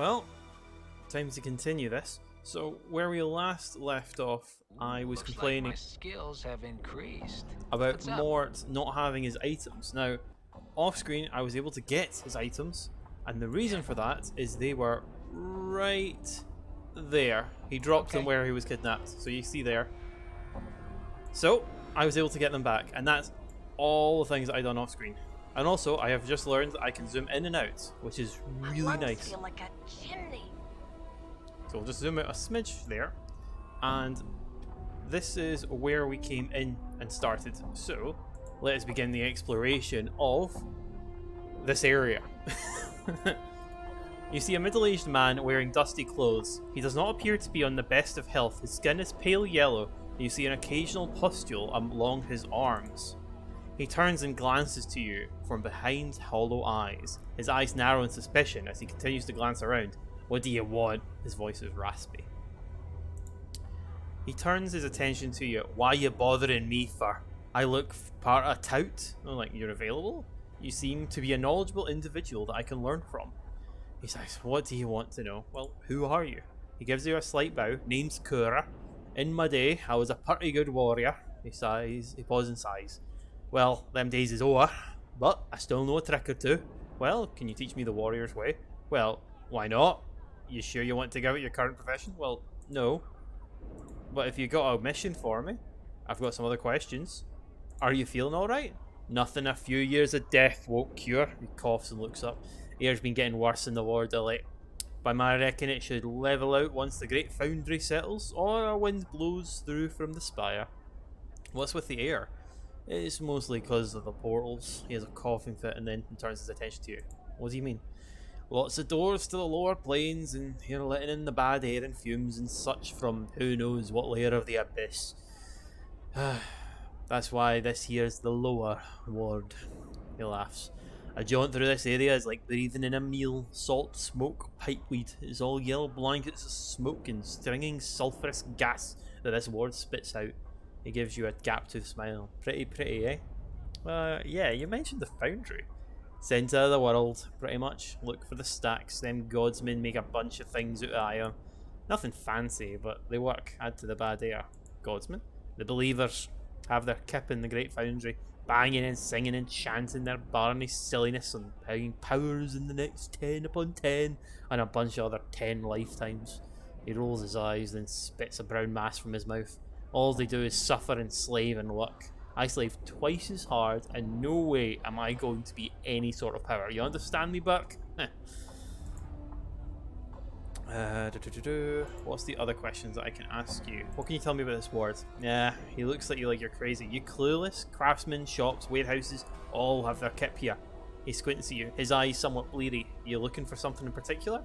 Well, time to continue this. So, where we last left off, I was Looks complaining like my skills have increased. about What's up? Mort not having his items. Now, off screen, I was able to get his items, and the reason for that is they were right there. He dropped them Okay. where he was kidnapped, so you see there. So, I was able to get them back, and that's all the things that I done off screen. And also, I have just learned that I can zoom in and out, which is really My lungs nice. feel like a chimney. So we'll just zoom out a smidge there. And this is where we came in and started. So let us begin the exploration of this area. You see a middle-aged man wearing dusty clothes. He does not appear to be on the best of health. His skin is pale yellow, and you see an occasional pustule along his arms. He turns and glances to you from behind hollow eyes. His eyes narrow in suspicion as he continues to glance around. What do you want? His voice is raspy. He turns his attention to you. Why you bothering me for? I look part a tout? Oh, like you're available? You seem to be a knowledgeable individual that I can learn from. He says, what do you want to know? Well, who are you? He gives you a slight bow. Name's Kura. In my day, I was a pretty good warrior. He sighs. He pauses and sighs. Well, them days is over, but I still know a trick or two. Well, can you teach me the warrior's way? Well, why not? You sure you want to give it your current profession? Well, no. But if you got a mission for me, I've got some other questions. Are you feeling alright? Nothing a few years of death won't cure. He coughs and looks up. Air's been getting worse in the ward elite. By my reckon, it should level out once the great foundry settles, or a wind blows through from the spire. What's with the air? It's mostly because of the portals. He has a coughing fit and then turns his attention to you. What do you mean? Lots of doors to the lower planes, and you're letting in the bad air and fumes and such from who knows what layer of the abyss. That's why this here's the lower ward. He laughs. A jaunt through this area is like breathing in a meal. Salt, smoke, pipeweed. It's all yellow blankets of smoke and stringing sulphurous gas that this ward spits out. He gives you a gap-toothed smile. Pretty, eh? Yeah, you mentioned the foundry. Centre of the world, pretty much. Look for the stacks. Them godsmen make a bunch of things out of iron. Nothing fancy, but they work. Add to the bad air. Godsmen? The believers have their kip in the great foundry, banging and singing and chanting their barney silliness and having powers in the next 10 upon 10 and a bunch of other 10 lifetimes. He rolls his eyes, then spits a brown mass from his mouth. All they do is suffer and slave and work. I slave twice as hard, and no way am I going to be any sort of power. You understand me, Burke? What's the other questions that I can ask you? What can you tell me about this ward? Yeah, he looks at you like you're crazy. You clueless? Craftsmen, shops, warehouses, all have their kip here. He squints at you, his eyes somewhat bleary. You looking for something in particular?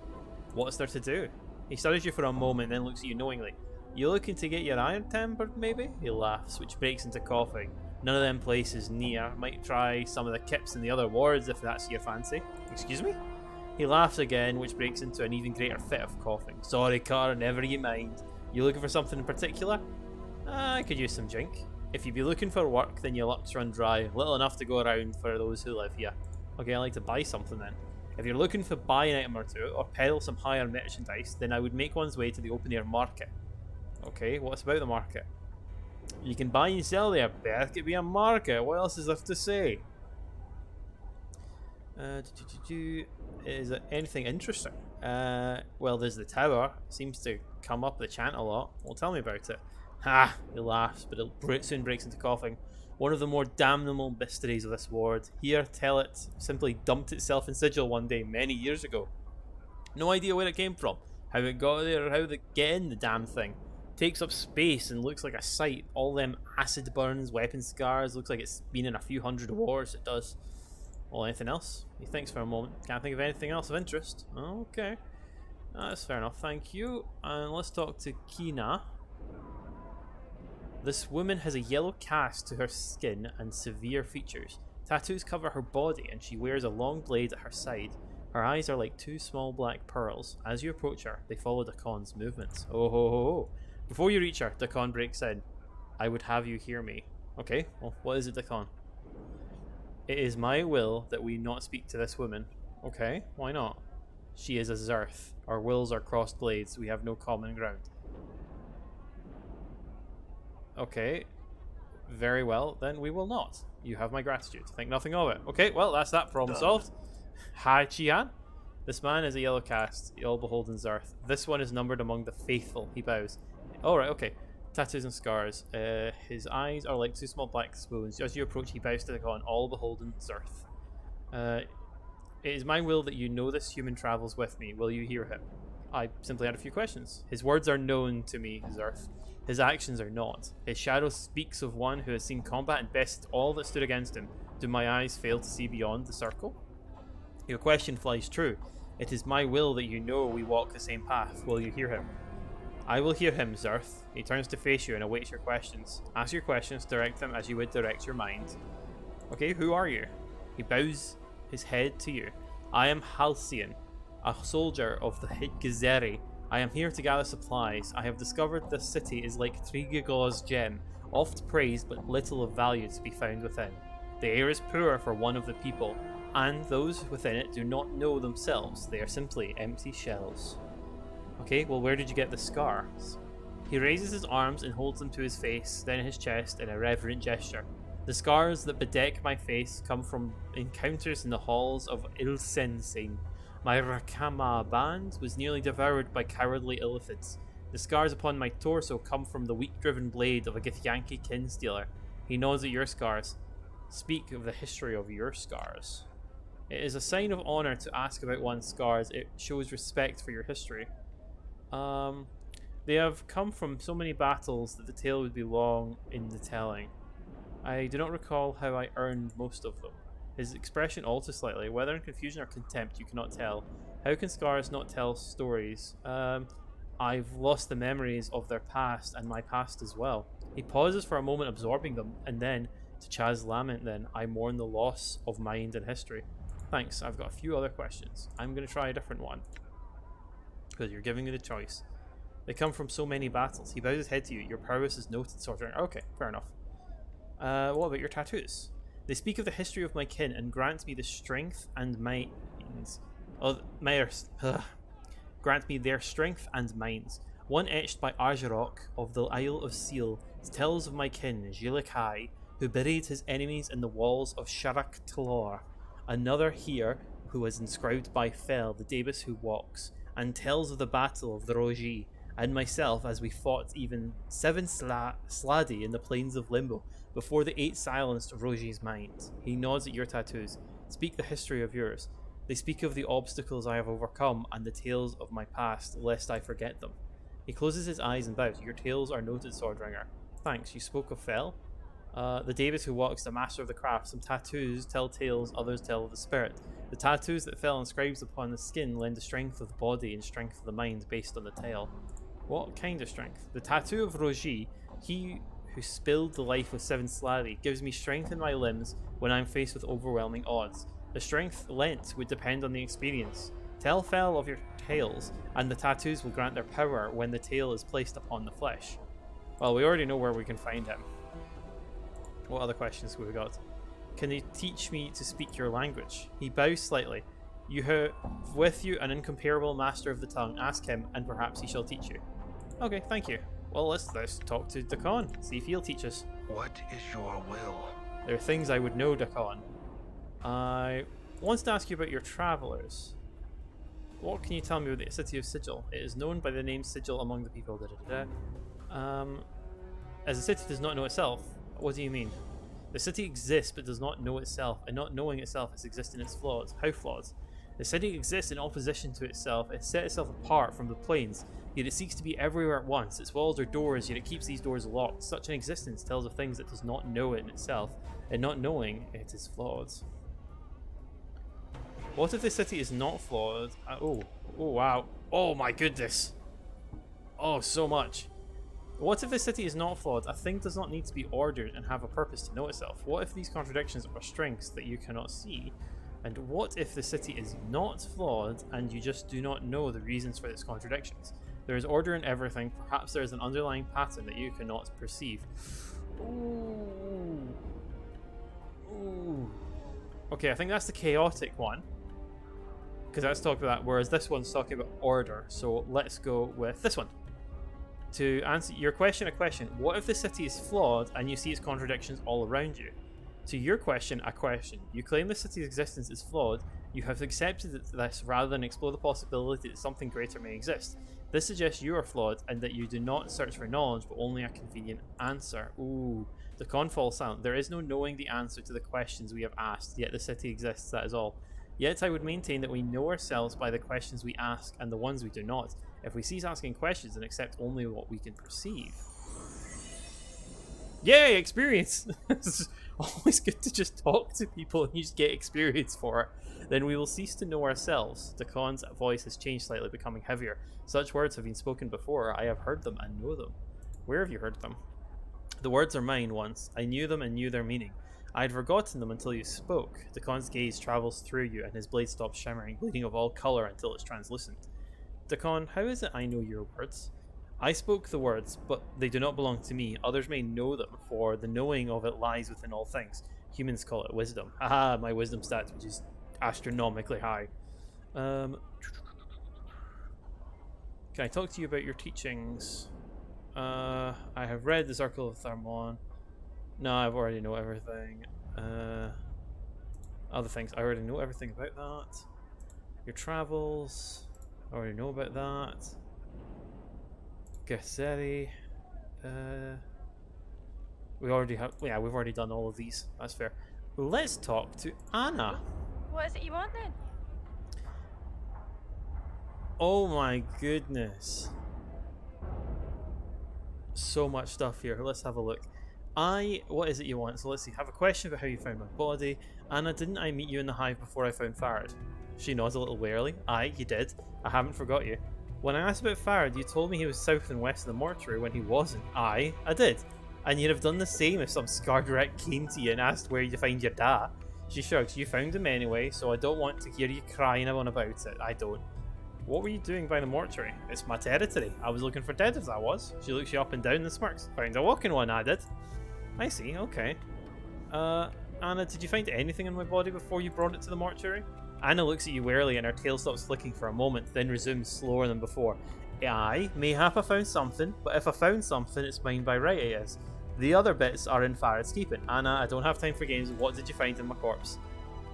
What's there to do? He studies you for a moment, then looks at you knowingly. You looking to get your iron tempered, maybe? He laughs, which breaks into coughing. None of them places near. Might try some of the kips in the other wards if that's your fancy. Excuse me? He laughs again, which breaks into an even greater fit of coughing. Sorry, Carter, never you mind. You looking for something in particular? I could use some drink. If you'd be looking for work, then your luck's run dry. Little enough to go around for those who live here. Okay, I'd like to buy something then. If you're looking to buy an item or two, or peddle some higher merchandise, then I would make one's way to the open air market. Okay, what's about the market? You can buy and sell there, Beth. Could be a market. What else is left to say? Is there anything interesting? Well, there's the tower. Seems to come up the chant a lot. Well, tell me about it. Ha! He laughs, but it soon breaks into coughing. One of the more damnable mysteries of this ward. Here, tell it simply dumped itself in sigil one day many years ago. No idea where it came from, how it got there, or how they get in the damn thing. Takes up space and looks like a sight. All them acid burns, weapon scars. Looks like it's been in a few hundred wars. It does. Well, anything else? He thinks for a moment. Can't think of anything else of interest. Okay. That's fair enough, thank you. And let's talk to Kina. This woman has a yellow cast to her skin and severe features. Tattoos cover her body and she wears a long blade at her side. Her eyes are like two small black pearls. As you approach her, they follow Dakon's movements. Oh ho ho ho. Before you reach her, Dakon breaks in. I would have you hear me. Okay, well, what is it, Dakon? It is my will that we not speak to this woman. Okay, why not? She is a Zerth. Our wills are crossed blades. We have no common ground. Okay. Very well, then we will not. You have my gratitude. Think nothing of it. Okay, well, that's that problem solved. Hi, Chian. This man is a yellow cast, the all beholden Zerth. This one is numbered among the faithful. He bows. Alright, okay. Tattoos and scars. His eyes are like two small black spoons. As you approach, he bows to the con, all beholden Zerth. It is my will that you know this human travels with me. Will you hear him? I simply had a few questions. His words are known to me, Zerth. His actions are not. His shadow speaks of one who has seen combat and bested all that stood against him. Do my eyes fail to see beyond the circle? Your question flies true. It is my will that you know we walk the same path. Will you hear him? I will hear him, Zerth. He turns to face you and awaits your questions. Ask your questions, direct them as you would direct your mind. Okay, who are you? He bows his head to you. I am Halcyon, a soldier of the Gizeri. I am here to gather supplies. I have discovered this city is like Trigagor's gem, oft praised but little of value to be found within. The air is poor for one of the people, and those within it do not know themselves. They are simply empty shells. Okay, well, where did you get the scars? He raises his arms and holds them to his face, then his chest in a reverent gesture. The scars that bedeck my face come from encounters in the halls of Ilsensin. My Rakama band was nearly devoured by cowardly illithids. The scars upon my torso come from the weak-driven blade of a Githyanki kinstealer. He nods at your scars. Speak of the history of your scars. It is a sign of honor to ask about one's scars. It shows respect for your history. They have come from so many battles that the tale would be long in the telling. I do not recall how I earned most of them. His expression alters slightly, whether in confusion or contempt you cannot tell. How can scars not tell stories? I've lost the memories of their past and my past as well. He pauses for a moment absorbing them, and then, to Chaz's lament then, I mourn the loss of mind and history. Thanks, I've got a few other questions. I'm going to try a different one. Because you're giving me the choice. They come from so many battles. He bows his head to you. Your prowess is noted, Sorcerer. Okay, fair enough. What about your tattoos? They speak of the history of my kin and grant me the strength and minds. Grant me their strength and minds. One etched by Arjarok of the Isle of Seal tells of my kin, Jilikai, who buried his enemies in the walls of Sharak Talor. Another here, who was inscribed by Fel, the Davis who walks, and tells of the battle of the Roji, and myself as we fought even 7 Sladi in the plains of Limbo, before the 8 silenced Roji's mind. He nods at your tattoos. Speak the history of yours. They speak of the obstacles I have overcome and the tales of my past, lest I forget them. He closes his eyes and bows. Your tales are noted, Swordringer. Thanks, you spoke of Fel? The Davis who walks, the master of the craft. Some tattoos tell tales, others tell of the spirit. The tattoos that Fel inscribes upon the skin lend the strength of the body and strength of the mind based on the tale. What kind of strength? The tattoo of Roji, he who spilled the life of 7 Slari, gives me strength in my limbs when I am faced with overwhelming odds. The strength lent would depend on the experience. Tell Fel of your tales, and the tattoos will grant their power when the tale is placed upon the flesh. Well, we already know where we can find him. What other questions have we got? Can you teach me to speak your language? He bows slightly. You have with you an incomparable master of the tongue. Ask him, and perhaps he shall teach you. Okay, thank you. Well, let's talk to Dakon. See if he'll teach us. What is your will? There are things I would know, Dakon. I want to ask you about your travelers. What can you tell me about the city of Sigil? It is known by the name Sigil among the people. As the city does not know itself. What do you mean? The city exists but does not know itself, and not knowing itself is existing in its flaws. How flaws? The city exists in opposition to itself. It set itself apart from the planes, yet it seeks to be everywhere at once. Its walls are doors, yet it keeps these doors locked. Such an existence tells of things it does not know in itself, and not knowing it is flawed. What if the city is not flawed? Oh wow. Oh my goodness. Oh, so much. What if the city is not flawed? A thing does not need to be ordered and have a purpose to know itself. What if these contradictions are strengths that you cannot see? And what if the city is not flawed and you just do not know the reasons for its contradictions? There is order in everything. Perhaps there is an underlying pattern that you cannot perceive. Ooh. Ooh. Okay, I think that's the chaotic one. because that's talking about that, whereas this one's talking about order. So let's go with this one. To answer your question, a question. What if the city is flawed and you see its contradictions all around you? To your question, a question. You claim the city's existence is flawed. You have accepted this rather than explore the possibility that something greater may exist. This suggests you are flawed and that you do not search for knowledge, but only a convenient answer. Ooh, the con falls silent. There is no knowing the answer to the questions we have asked, yet the city exists, that is all. Yet I would maintain that we know ourselves by the questions we ask and the ones we do not. If we cease asking questions and accept only what we can perceive. Yay, experience! It's always good to just talk to people and you just get experience for it. Then we will cease to know ourselves. The con's voice has changed slightly, becoming heavier. Such words have been spoken before. I have heard them and know them. Where have you heard them? The words are mine once. I knew them and knew their meaning. I had forgotten them until you spoke. The con's gaze travels through you and his blade stops shimmering, bleeding of all colour until it's translucent. Dakon, how is it I know your words? I spoke the words, but they do not belong to me. Others may know them, for the knowing of it lies within all things. Humans call it wisdom. Haha, my wisdom stats, which is astronomically high. Can I talk to you about your teachings? I have read the Circle of Thermon. No, I've already know everything. Other things, I already know everything about that. Your travels, I already know about that. Gasseri. We already have. Yeah, we've already done all of these. That's fair. Let's talk to Anna. What is it you want then? Oh my goodness. So much stuff here. Let's have a look. What is it you want? So let's see. Have a question about how you found my body. Anna, didn't I meet you in the hive before I found Farad? She nods a little warily. Aye, you did. I haven't forgot you. When I asked about Farad, you told me he was south and west of the mortuary when he wasn't. Aye, I did. And you'd have done the same if some scarred wreck came to you and asked where you find your dad. She shrugs. You found him anyway, so I don't want to hear you crying on about it. I don't. What were you doing by the mortuary? It's my territory. I was looking for dead as I was. She looks you up and down and smirks. Found a walking one, I did. I see, okay. Anna, did you find anything in my body before you brought it to the mortuary? Anna looks at you warily and her tail stops flicking for a moment, then resumes slower than before. I mayhap I found something, but if I found something, it's mine by right, it is. The other bits are in Farad's keeping. Anna, I don't have time for games. What did you find in my corpse?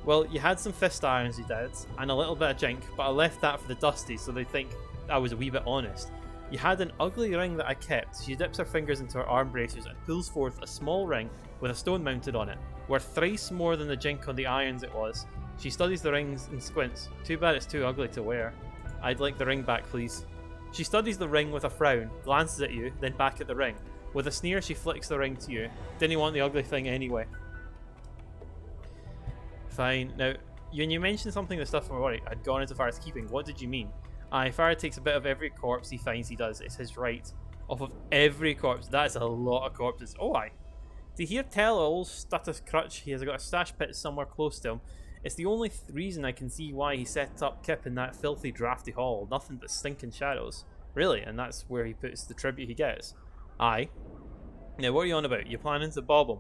Well, you had some fist irons, you did, and a little bit of jink, but I left that for the dusty so they think I was a wee bit honest. You had an ugly ring that I kept. She dips her fingers into her arm bracers and pulls forth a small ring with a stone mounted on it, worth thrice more than the jink on the irons it was. She studies the rings and squints. Too bad it's too ugly to wear. I'd like the ring back, please. She studies the ring with a frown, glances at you, then back at the ring. With a sneer, she flicks the ring to you. Didn't want the ugly thing anyway. Fine. Now, when you mentioned something of the stuff from my body had gone into Farad's keeping, what did you mean? Aye, Farad takes a bit of every corpse he finds he does. It's his right. Off of every corpse. That's a lot of corpses. Oh, aye. To hear tell old Status Crutch he has got a stash pit somewhere close to him. It's the only reason I can see why he set up Kip in that filthy drafty hall. Nothing but stinking shadows. Really? And that's where he puts the tribute he gets? Aye. Now, what are you on about? You planning to bob him?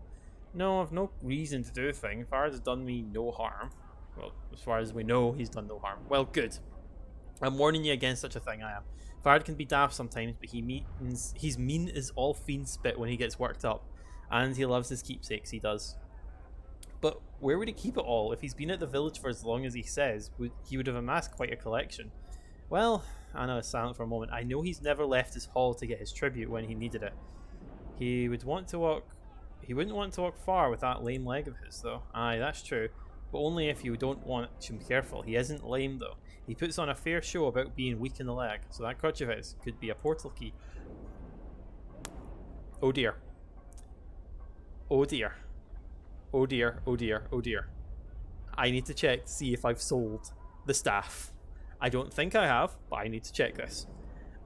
No, I've no reason to do a thing. Farad has done me no harm. Well, as far as we know, he's done no harm. Well, good. I'm warning you against such a thing, I am. Farad can be daft sometimes, but he's mean as all fiends spit when he gets worked up. And he loves his keepsakes, he does. But where would he keep it all? If he's been at the village for as long as he says, he would have amassed quite a collection. Well, Anna is silent for a moment. I know he's never left his hall to get his tribute when he needed it. He wouldn't want to walk far with that lame leg of his, though. Aye, that's true. But only if you don't want him careful. He isn't lame, though. He puts on a fair show about being weak in the leg, so that crutch of his could be a portal key. Oh dear. Oh dear. Oh dear, oh dear, oh dear. I need to check to see if I've sold the staff. I don't think I have, but I need to check this.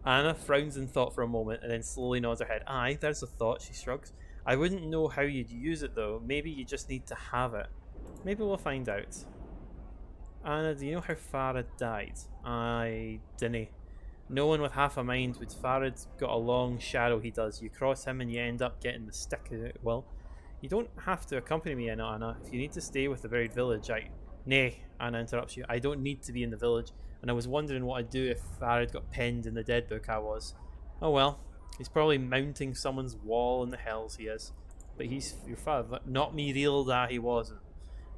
Anna frowns in thought for a moment and then slowly nods her head. Aye, there's a thought, she shrugs. I wouldn't know how you'd use it though. Maybe you just need to have it. Maybe we'll find out. Anna, do you know how Farad died? I dinna. No one with half a mind would. Farad's got a long shadow he does. You cross him and you end up getting the stick. Well, you don't have to accompany me, Anna. If you need to stay with the buried village, Nay, Anna interrupts you. I don't need to be in the village, and I was wondering what I'd do if Farad got penned in the dead book I was. Oh well, he's probably mounting someone's wall in the hells, he is. But he's your father, not me real that he wasn't.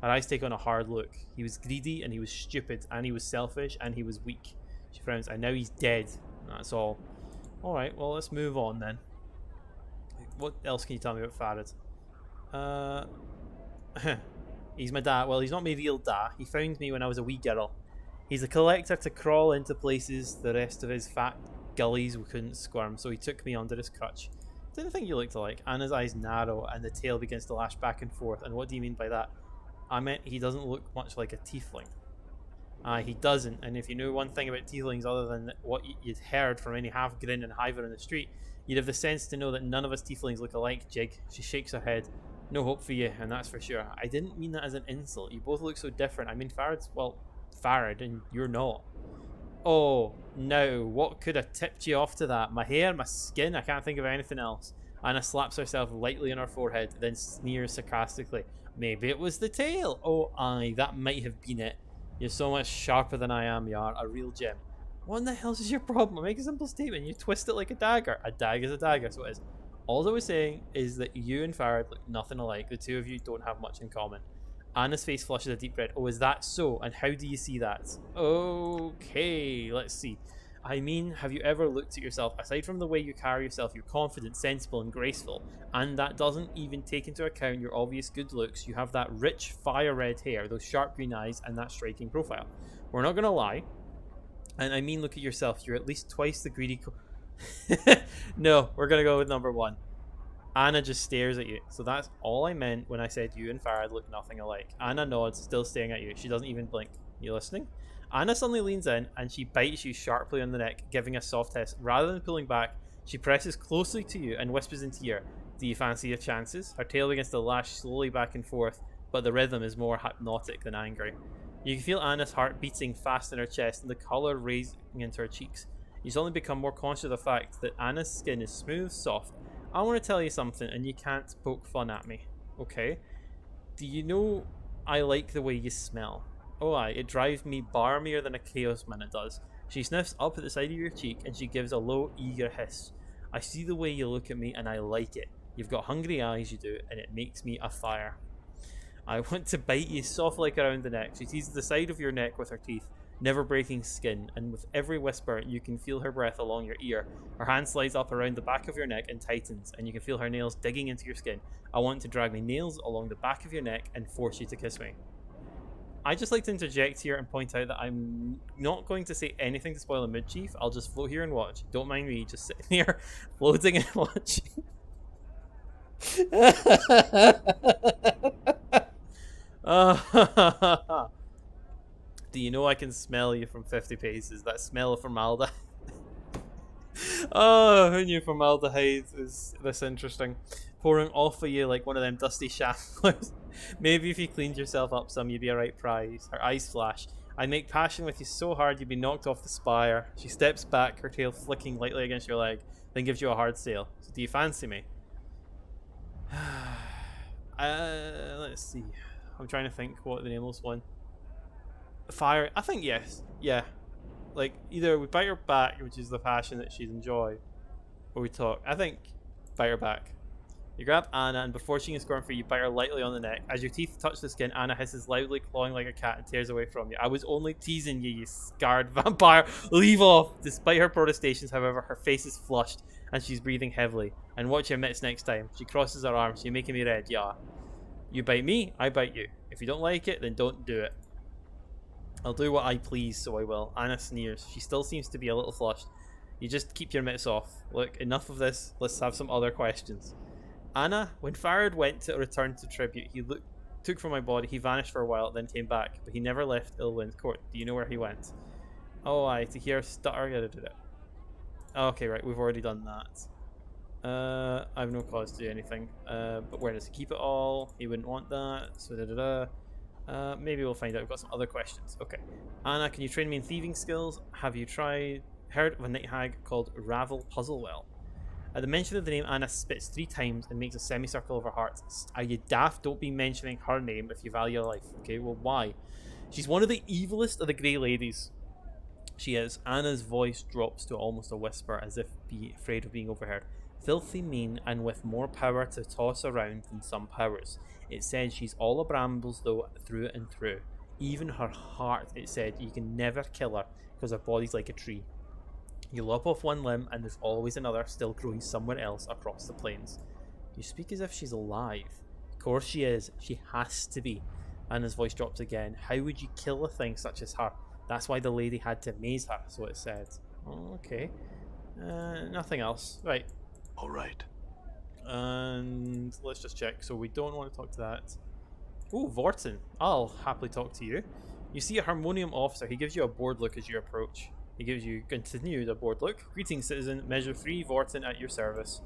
Her eyes take on a hard look. He was greedy, and he was stupid, and he was selfish, and he was weak. She frowns, and now he's dead. That's all. Alright, well, let's move on then. What else can you tell me about Farad? He's my dad. Well, he's not my real dad. He found me when I was a wee girl. He's a collector to crawl into places the rest of his fat gullies couldn't squirm, so he took me under his crutch. Didn't think you looked alike. Anna's eyes narrow, and the tail begins to lash back and forth. And what do you mean by that? I meant he doesn't look much like a tiefling. He doesn't, and if you knew one thing about tieflings other than what you'd heard from any half-grin and hiver in the street, you'd have the sense to know that none of us tieflings look alike, Jig. She shakes her head. No hope for you, and that's for sure. I didn't mean that as an insult. You both look so different. I mean, Farad's, well, Farad, and you're not. Oh, no. What could have tipped you off to that? My hair, my skin, I can't think of anything else. Anna slaps herself lightly on her forehead, then sneers sarcastically. Maybe it was the tail. Oh, aye, that might have been it. You're so much sharper than I am, you are. A real gem. What in the hell is your problem? I make a simple statement. You twist it like a dagger. A dagger's a dagger, so it is. All I was saying is that you and Farad look nothing alike. The two of you don't have much in common. Anna's face flushes a deep red. Oh, is that so? And how do you see that? Okay, let's see. I mean, have you ever looked at yourself? Aside from the way you carry yourself, you're confident, sensible, and graceful. And that doesn't even take into account your obvious good looks. You have that rich, fire red hair, those sharp green eyes, and that striking profile. We're not going to lie. And I mean, look at yourself. You're at least twice the greedy... No, we're going to go with number one. Anna just stares at you. So that's all I meant when I said you and Farad look nothing alike. Anna nods, still staring at you. She doesn't even blink. You listening? Anna suddenly leans in and she bites you sharply on the neck, giving a soft hiss. Rather than pulling back, she presses closely to you and whispers into your ear. Do you fancy your chances? Her tail begins to lash slowly back and forth, but the rhythm is more hypnotic than angry. You can feel Anna's heart beating fast in her chest and the colour rising into her cheeks. You suddenly become more conscious of the fact that Anna's skin is smooth, soft. I want to tell you something and you can't poke fun at me, okay? Do you know I like the way you smell? Oh aye, it drives me barmier than a chaos minute does. She sniffs up at the side of your cheek and she gives a low, eager hiss. I see the way you look at me and I like it. You've got hungry eyes, you do, and it makes me afire. I want to bite you soft like around the neck. She teases the side of your neck with her teeth, never breaking skin, and with every whisper you can feel her breath along your ear. Her hand slides up around the back of your neck and tightens, and you can feel her nails digging into your skin. I want to drag my nails along the back of your neck and force you to kiss me. I just like to interject here and point out that I'm not going to say anything to spoil a mood, Chief. I'll just float here and watch. Don't mind me just sitting here floating and watching. Do you know I can smell you from 50 paces? That smell of formaldehyde. Oh, who knew formaldehyde is this interesting? Pouring off of you like one of them dusty shamblers. Maybe if you cleaned yourself up some, you'd be a right prize. Her eyes flash. I make passion with you so hard you'd be knocked off the spire. She steps back, her tail flicking lightly against your leg, then gives you a hard sail. So do you fancy me? Let's see. I'm trying to think what the nameless one. Fire. I think yes. Yeah. Like either we bite her back, which is the passion that she'd enjoy, or we talk. I think bite her back. You grab Anna, and before she can squirm free, you bite her lightly on the neck. As your teeth touch the skin, Anna hisses loudly, clawing like a cat, and tears away from you. I was only teasing you, you scarred vampire. Leave off! Despite her protestations, however, her face is flushed, and she's breathing heavily. And watch your mitts next time. She crosses her arms. You're making me red, yeah. You bite me, I bite you. If you don't like it, then don't do it. I'll do what I please, so I will. Anna sneers. She still seems to be a little flushed. You just keep your mitts off. Look, enough of this. Let's have some other questions. Anna, when Farad went to return to tribute, he took from my body. He vanished for a while, then came back, but he never left Ilwyn's court. Do you know where he went? Oh, aye, to hear stutter. Okay, right, we've already done that. I have no cause to do anything. But where does he keep it all? He wouldn't want that. So maybe we'll find out. We've got some other questions. Okay. Anna, can you train me in thieving skills? Have you heard of a night hag called Ravel Puzzlewell? At the mention of the name, Anna spits 3 times and makes a semicircle of her heart. Are you daft? Don't be mentioning her name if you value your life. Okay, well, why? She's one of the evilest of the Grey Ladies. She is. Anna's voice drops to almost a whisper, as if be afraid of being overheard. Filthy mean, and with more power to toss around than some powers. It said she's all a brambles, though, through and through. Even her heart, it said, you can never kill her, because her body's like a tree. You lop off one limb, and there's always another still growing somewhere else across the plains. You speak as if she's alive. Of course she is. She has to be. Anna's voice drops again. How would you kill a thing such as her? That's why the lady had to maze her, so it said. Oh, okay. Nothing else. Right. All right. And let's just check. So we don't want to talk to that. Oh, Vorten. I'll happily talk to you. You see a harmonium officer. He gives you a bored look as you approach. He gives you continued a bored look. Greetings, citizen. Measure 3, Vorten at your service.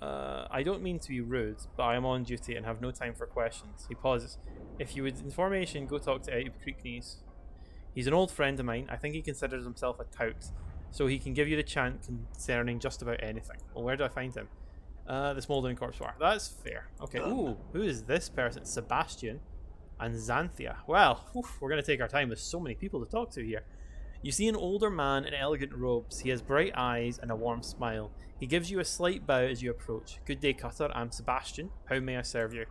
I don't mean to be rude, but I am on duty and have no time for questions. He pauses. If you would information, go talk to Eddie Creeknees. He's an old friend of mine. I think he considers himself a tout, so he can give you the chant concerning just about anything. Well, where do I find him? The Smouldering Corpse Bar. That's fair. Okay. Ooh, who is this person? Sebastian and Xanthia. Well, we're going to take our time. There's so many people to talk to here. You see an older man in elegant robes. He has bright eyes and a warm smile. He gives you a slight bow as you approach. Good day, Cutter. I'm Sebastian. How may I serve you?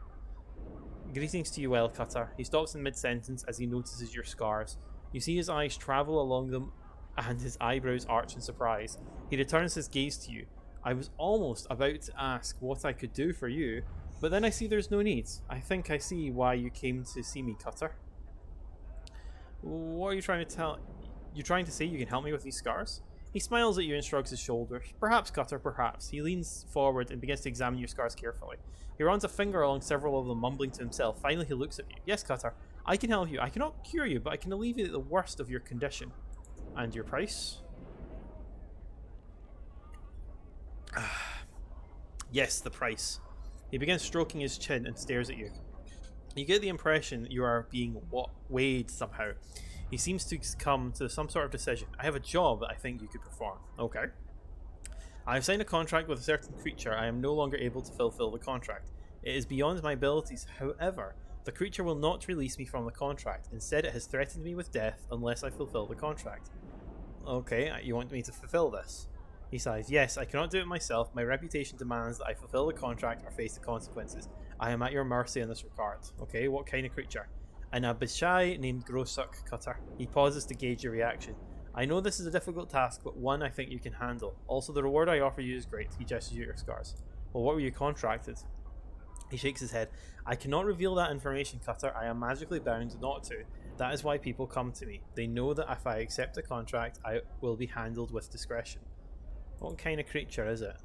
Greetings to you, well, Cutter. He stops in mid-sentence as he notices your scars. You see his eyes travel along them and his eyebrows arch in surprise. He returns his gaze to you. I was almost about to ask what I could do for you, but then I see there's no need. I think I see why you came to see me, Cutter. What are you trying to tell? You're trying to say you can help me with these scars? He smiles at you and shrugs his shoulders. Perhaps, Cutter, perhaps. He leans forward and begins to examine your scars carefully. He runs a finger along several of them, mumbling to himself. Finally, he looks at you. Yes, Cutter, I can help you. I cannot cure you, but I can alleviate the worst of your condition. And your price? Yes, the price. He begins stroking his chin and stares at you. You get the impression that you are being weighed somehow. He seems to come to some sort of decision. I have a job that I think you could perform. Okay. I have signed a contract with a certain creature. I am no longer able to fulfill the contract. It is beyond my abilities. However, the creature will not release me from the contract. Instead, it has threatened me with death unless I fulfill the contract. Okay, you want me to fulfill this? He sighs. Yes, I cannot do it myself. My reputation demands that I fulfill the contract or face the consequences. I am at your mercy in this regard. Okay, what kind of creature? An Abishai named Grosuk, Cutter. He pauses to gauge your reaction. I know this is a difficult task, but one I think you can handle. Also, the reward I offer you is great. He gestures at your scars. Well, what were you contracted? He shakes his head. I cannot reveal that information, Cutter. I am magically bound not to. That is why people come to me. They know that if I accept a contract, I will be handled with discretion. What kind of creature is it?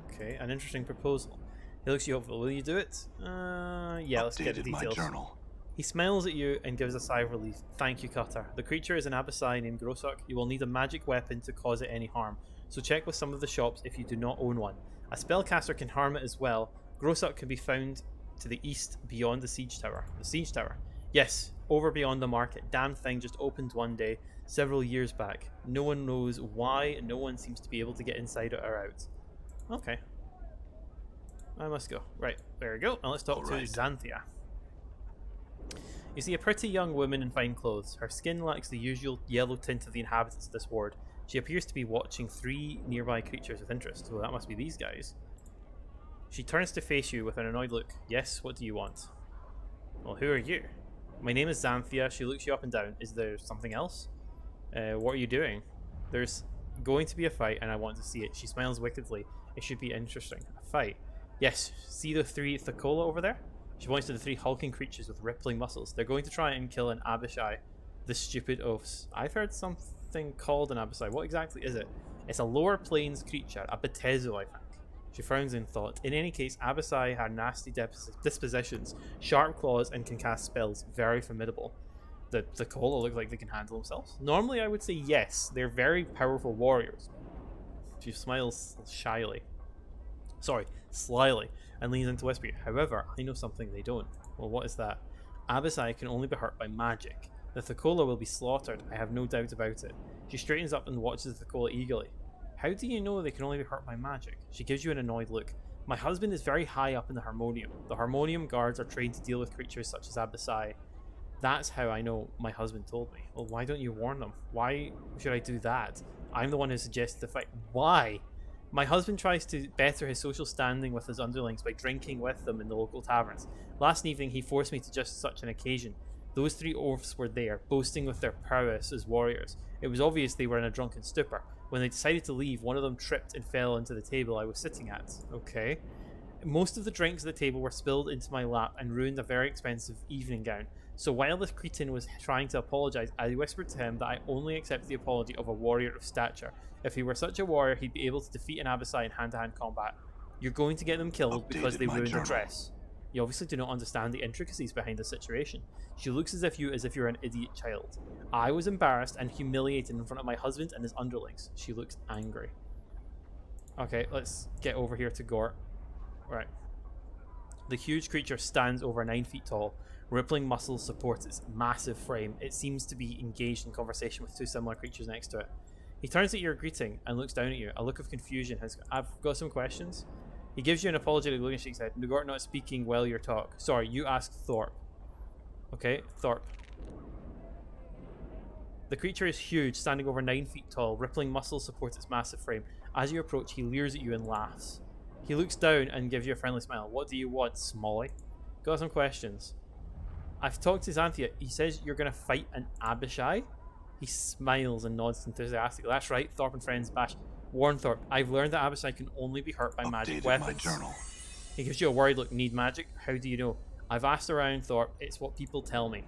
Okay, an interesting proposal. He looks you hopeful. Will you do it? Yeah, let's get the details. My journal. He smiles at you and gives a sigh of relief. Thank you, Cutter. The creature is an Abishai named Grosuk. You will need a magic weapon to cause it any harm, so check with some of the shops if you do not own one. A spellcaster can harm it as well. Grosuk can be found to the east beyond the siege tower. The siege tower? Yes, over beyond the market. Damn thing just opened one day, several years back. No one knows why, no one seems to be able to get inside it or out. Okay. I must go. Right, there we go. And let's talk to Xanthia. You see a pretty young woman in fine clothes. Her skin lacks the usual yellow tint of the inhabitants of this ward. She appears to be watching 3 nearby creatures with interest. Well, that must be these guys. She turns to face you with an annoyed look. Yes, what do you want? Well, who are you? My name is Xanthia. She looks you up and down. Is there something else? What are you doing? There's going to be a fight and I want to see it. She smiles wickedly. It should be interesting. A fight? Yes. See the 3 Thakola over there? She points to the 3 hulking creatures with rippling muscles. They're going to try and kill an Abishai, the stupid oafs. I've heard something called an Abishai. What exactly is it? It's a lower plains creature, a Betezo, I think. She frowns in thought. In any case, Abishai have nasty dispositions, sharp claws, and can cast spells. Very formidable. The Thakola look like they can handle themselves. Normally, I would say yes. They're very powerful warriors. She smiles slyly, and leans in to whisper you. However, I know something they don't. Well, what is that? Abishai can only be hurt by magic. The Thakola will be slaughtered, I have no doubt about it. She straightens up and watches the Thakola eagerly. How do you know they can only be hurt by magic? She gives you an annoyed look. My husband is very high up in the Harmonium. The Harmonium guards are trained to deal with creatures such as Abishai. That's how I know my husband told me. Well, why don't you warn them? Why should I do that? I'm the one who suggested the fight. Why? My husband tries to better his social standing with his underlings by drinking with them in the local taverns. Last evening, he forced me to just such an occasion. Those three oafs were there, boasting with their prowess as warriors. It was obvious they were in a drunken stupor. When they decided to leave, one of them tripped and fell into the table I was sitting at. Okay. Most of the drinks at the table were spilled into my lap and ruined a very expensive evening gown. So while the cretin was trying to apologise, I whispered to him that I only accept the apology of a warrior of stature. If he were such a warrior, he'd be able to defeat an Abysai in hand-to-hand combat. You're going to get them killed because they ruined a dress. You obviously do not understand the intricacies behind the situation. She looks as if you're an idiot child. I was embarrassed and humiliated in front of my husband and his underlings. She looks angry. Okay, let's get over here to Gort. Right. The huge creature stands over 9 feet tall. Rippling muscles support its massive frame. It seems to be engaged in conversation with two similar creatures next to it. He turns at your greeting and looks down at you. A look of confusion has... I've got some questions. He gives you an apologetic look and shakes his head. Nugort not speaking well your talk. Sorry, you asked Thorpe. Okay, Thorpe. The creature is huge, standing over 9 feet tall. Rippling muscles support its massive frame. As you approach, he leers at you and laughs. He looks down and gives you a friendly smile. What do you want, Smalley? Got some questions. I've talked to Xanthia. He says you're going to fight an Abishai? He smiles and nods enthusiastically. That's right, Thorpe and friends bash. Warn Thorpe, I've learned that Abishai can only be hurt by magic weapons. My journal. He gives you a worried look. Need magic? How do you know? I've asked around, Thorpe. It's what people tell me.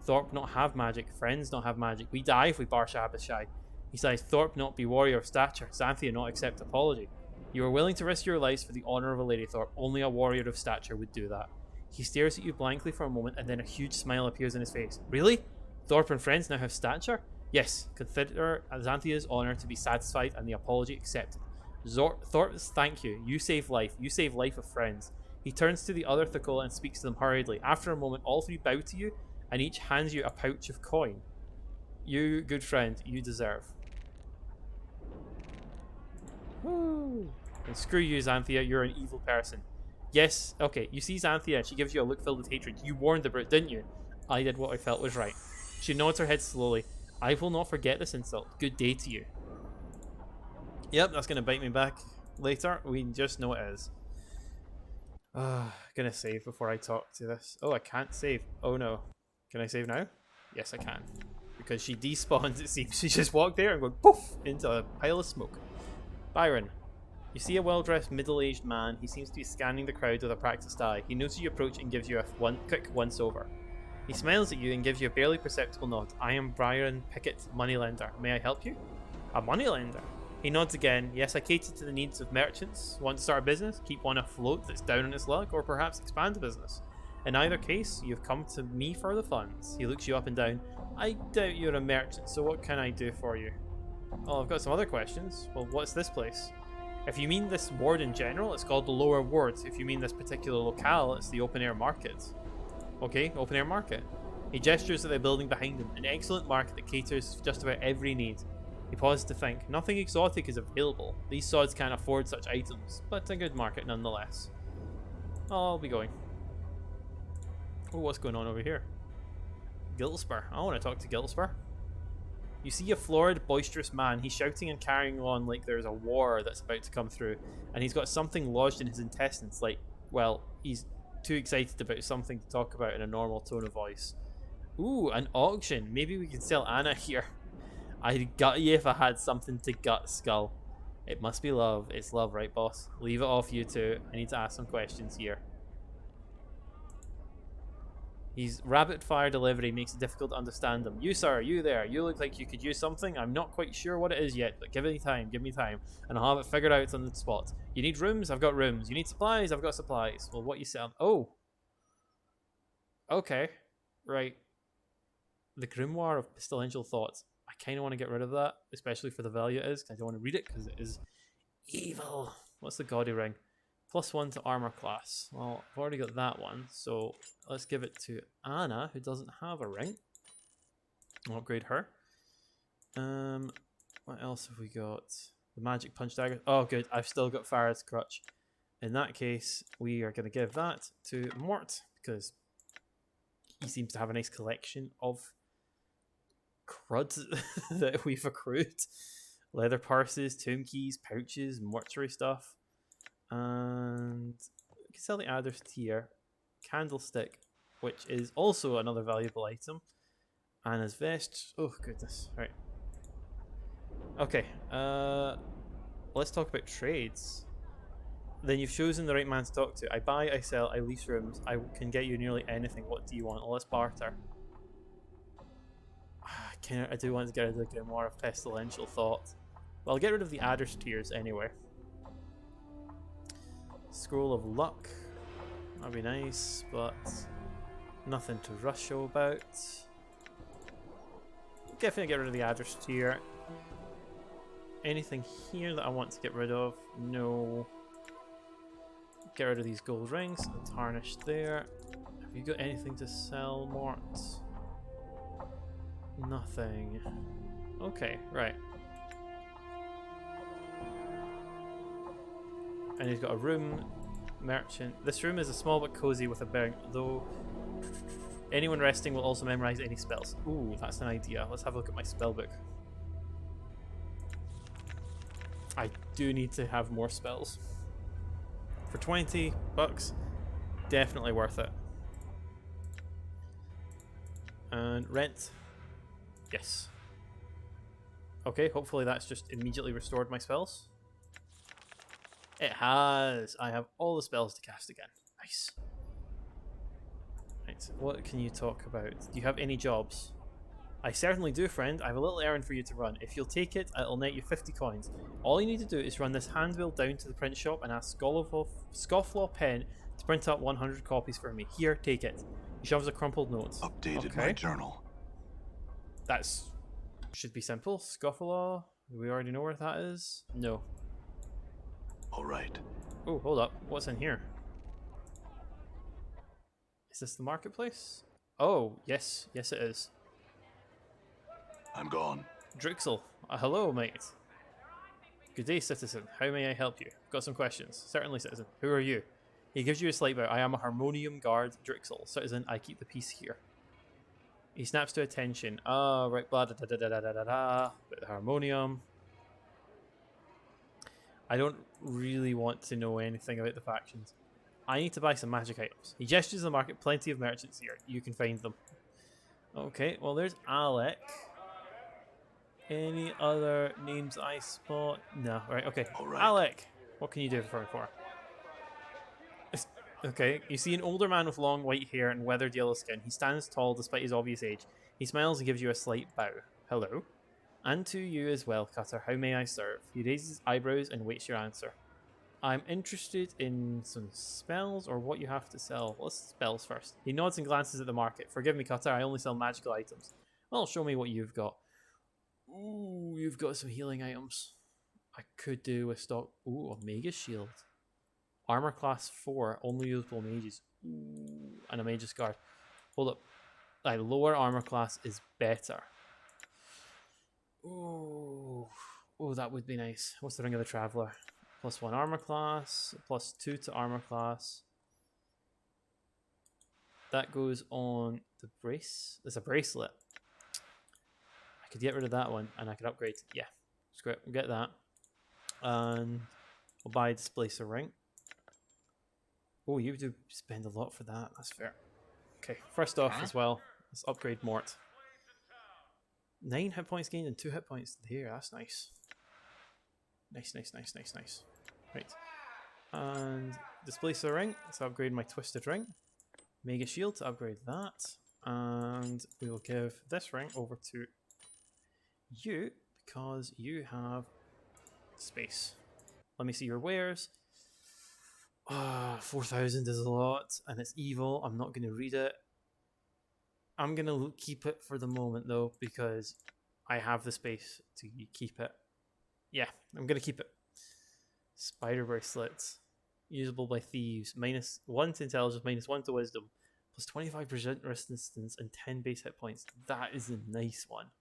Thorpe not have magic. Friends not have magic. We die if we barsh Abishai. He says Thorpe not be warrior of stature. Xanthia not accept apology. You are willing to risk your lives for the honour of a lady, Thorpe. Only a warrior of stature would do that. He stares at you blankly for a moment and then a huge smile appears on his face. Really? Thorpe and friends now have stature? Yes. Consider Xanthia's honour to be satisfied and the apology accepted. Thorpe's thank you. You save life. You save life of friends. He turns to the other Thakula and speaks to them hurriedly. After a moment, all three bow to you and each hands you a pouch of coin. You, good friend, you deserve. Woo! And screw you, Xanthia, you're an evil person. Yes, okay, you see Xanthia and she gives you a look filled with hatred. You warned the brute, didn't you? I did what I felt was right. She nods her head slowly. I will not forget this insult. Good day to you. Yep, that's going to bite me back later. We just know it is. Gonna save before I talk to this. Oh, I can't save. Oh no. Can I save now? Yes, I can. Because she despawns, it seems. She just walked there and go poof into a pile of smoke. Byron. You see a well-dressed, middle-aged man. He seems to be scanning the crowd with a practiced eye. He notices you approach and gives you a quick once-over. He smiles at you and gives you a barely perceptible nod. I am Byron Pickett, moneylender. May I help you? A moneylender? He nods again. Yes, I cater to the needs of merchants. Want to start a business? Keep one afloat that's down on its luck, or perhaps expand a business. In either case, you've come to me for the funds. He looks you up and down. I doubt you're a merchant, so what can I do for you? Oh, I've got some other questions. Well, what's this place? If you mean this ward in general, it's called the Lower Ward. If you mean this particular locale, it's the Open Air Market. Okay, Open Air Market. He gestures at the building behind him, an excellent market that caters to just about every need. He pauses to think. Nothing exotic is available. These sods can't afford such items, but a good market nonetheless. I'll be going. Oh, what's going on over here? Gilspur. I want to talk to Gilspur. You see a florid, boisterous man. He's shouting and carrying on like there's a war that's about to come through. And he's got something lodged in his intestines, like, well, he's too excited about something to talk about in a normal tone of voice. Ooh, an auction. Maybe we can sell Anna here. I'd gut you if I had something to gut, Skull. It must be love. It's love, right, boss? Leave it off, you two. I need to ask some questions here. His rapid-fire delivery makes it difficult to understand him. You, sir, you there. You look like you could use something. I'm not quite sure what it is yet, but give me time, and I'll have it figured out on the spot. You need rooms? I've got rooms. You need supplies? I've got supplies. Well, what you sell? Oh. Okay. Right. The Grimoire of Pestilential Thoughts. I kind of want to get rid of that, especially for the value it is, because I don't want to read it, because it is evil. What's the Gaudy Ring? +1 to armor class. Well, I've already got that one, so let's give it to Anna, who doesn't have a ring. I'll upgrade her. What else have we got? The magic punch dagger. Oh, good. I've still got Farad's crutch. In that case, we are going to give that to Mort, because he seems to have a nice collection of crud that we've accrued. Leather purses, tomb keys, pouches, mortuary stuff. And we can sell the adder's tear. Candlestick, which is also another valuable item. And his vest. Oh, goodness. Right. Okay. Let's talk about trades. Then you've chosen the right man to talk to. I buy, I sell, I lease rooms. I can get you nearly anything. What do you want? Let's barter. I do want to get rid of the Grimoire of Pestilential Thought. Well, I'll get rid of the Adder's Tears anyway. Scroll of Luck. That'd be nice, but nothing to rush about. Definitely get rid of the Adder's Tear. Anything here that I want to get rid of? No. Get rid of these gold rings. The tarnish there. Have you got anything to sell, Mort? Nothing. Okay, right. And he's got a room. Merchant. This room is a small but cozy with a bed, though anyone resting will also memorize any spells. Ooh, that's an idea. Let's have a look at my spellbook. I do need to have more spells. For 20 bucks, definitely worth it. And rent. Yes. Okay, hopefully that's just immediately restored my spells. It has. I have all the spells to cast again. Nice. Right, what can you talk about? Do you have any jobs? I certainly do, friend. I have a little errand for you to run. If you'll take it, it'll net you 50 coins. All you need to do is run this handbill down to the print shop and ask Scofflaw Pen to print up 100 copies for me. Here, take it. He shoves a crumpled note. Updated my journal. That's should be simple. Scofflaw. Do we already know where that is? No. All right. Oh, hold up. What's in here? Is this the marketplace? Oh, yes. Yes, it is. I'm gone. Drixel. Hello, mate. Good day, citizen. How may I help you? Got some questions. Certainly, citizen. Who are you? He gives you a slight bow. I am a harmonium guard, Drixel. Citizen, I keep the peace here. He snaps to attention. Ah, right, blah, da da da da da da da. Bit of harmonium. I don't really want to know anything about the factions. I need to buy some magic items. He gestures the market. Plenty of merchants here. You can find them. Okay, well, there's Alec. Any other names I spot? No. Right, okay. Right. Alec, what can you do for me for? Okay, you see an older man with long white hair and weathered yellow skin. He stands tall despite his obvious age. He smiles and gives you a slight bow. Hello. And to you as well, Cutter. How may I serve? He raises his eyebrows and waits your answer. I'm interested in some spells or what you have to sell. Let's spells first. He nods and glances at the market. Forgive me, Cutter. I only sell magical items. Well, show me what you've got. Ooh, you've got some healing items. I could do with stock. Ooh, a Mega Shield. Armor class 4, only usable mages. Ooh, and a Mage's Guard. Hold up. Like, lower armor class is better. Ooh. Ooh, that would be nice. What's the Ring of the Traveller? +1 armor class, +2 to armor class. That goes on the brace. There's a bracelet. I could get rid of that one and I could upgrade. Yeah, screw it. We'll get that. And we'll buy a Displacer Ring. Oh, you do spend a lot for that. That's fair. Okay, first off as well, let's upgrade Mort. 9 hit points gained and 2 hit points there. That's nice. Nice, nice, nice, nice, nice. Right. And Displacer Ring. Let's upgrade my Twisted Ring. Mega Shield to upgrade that. And we will give this ring over to you because you have space. Let me see your wares. 4,000 is a lot and it's evil. I'm not going to read it. I'm going to keep it for the moment though because I have the space to keep it. Yeah, I'm going to keep it. Spider bracelets. Usable by thieves. -1 to intelligence, -1 to wisdom. Plus 25% resistance and 10 base hit points. That is a nice one.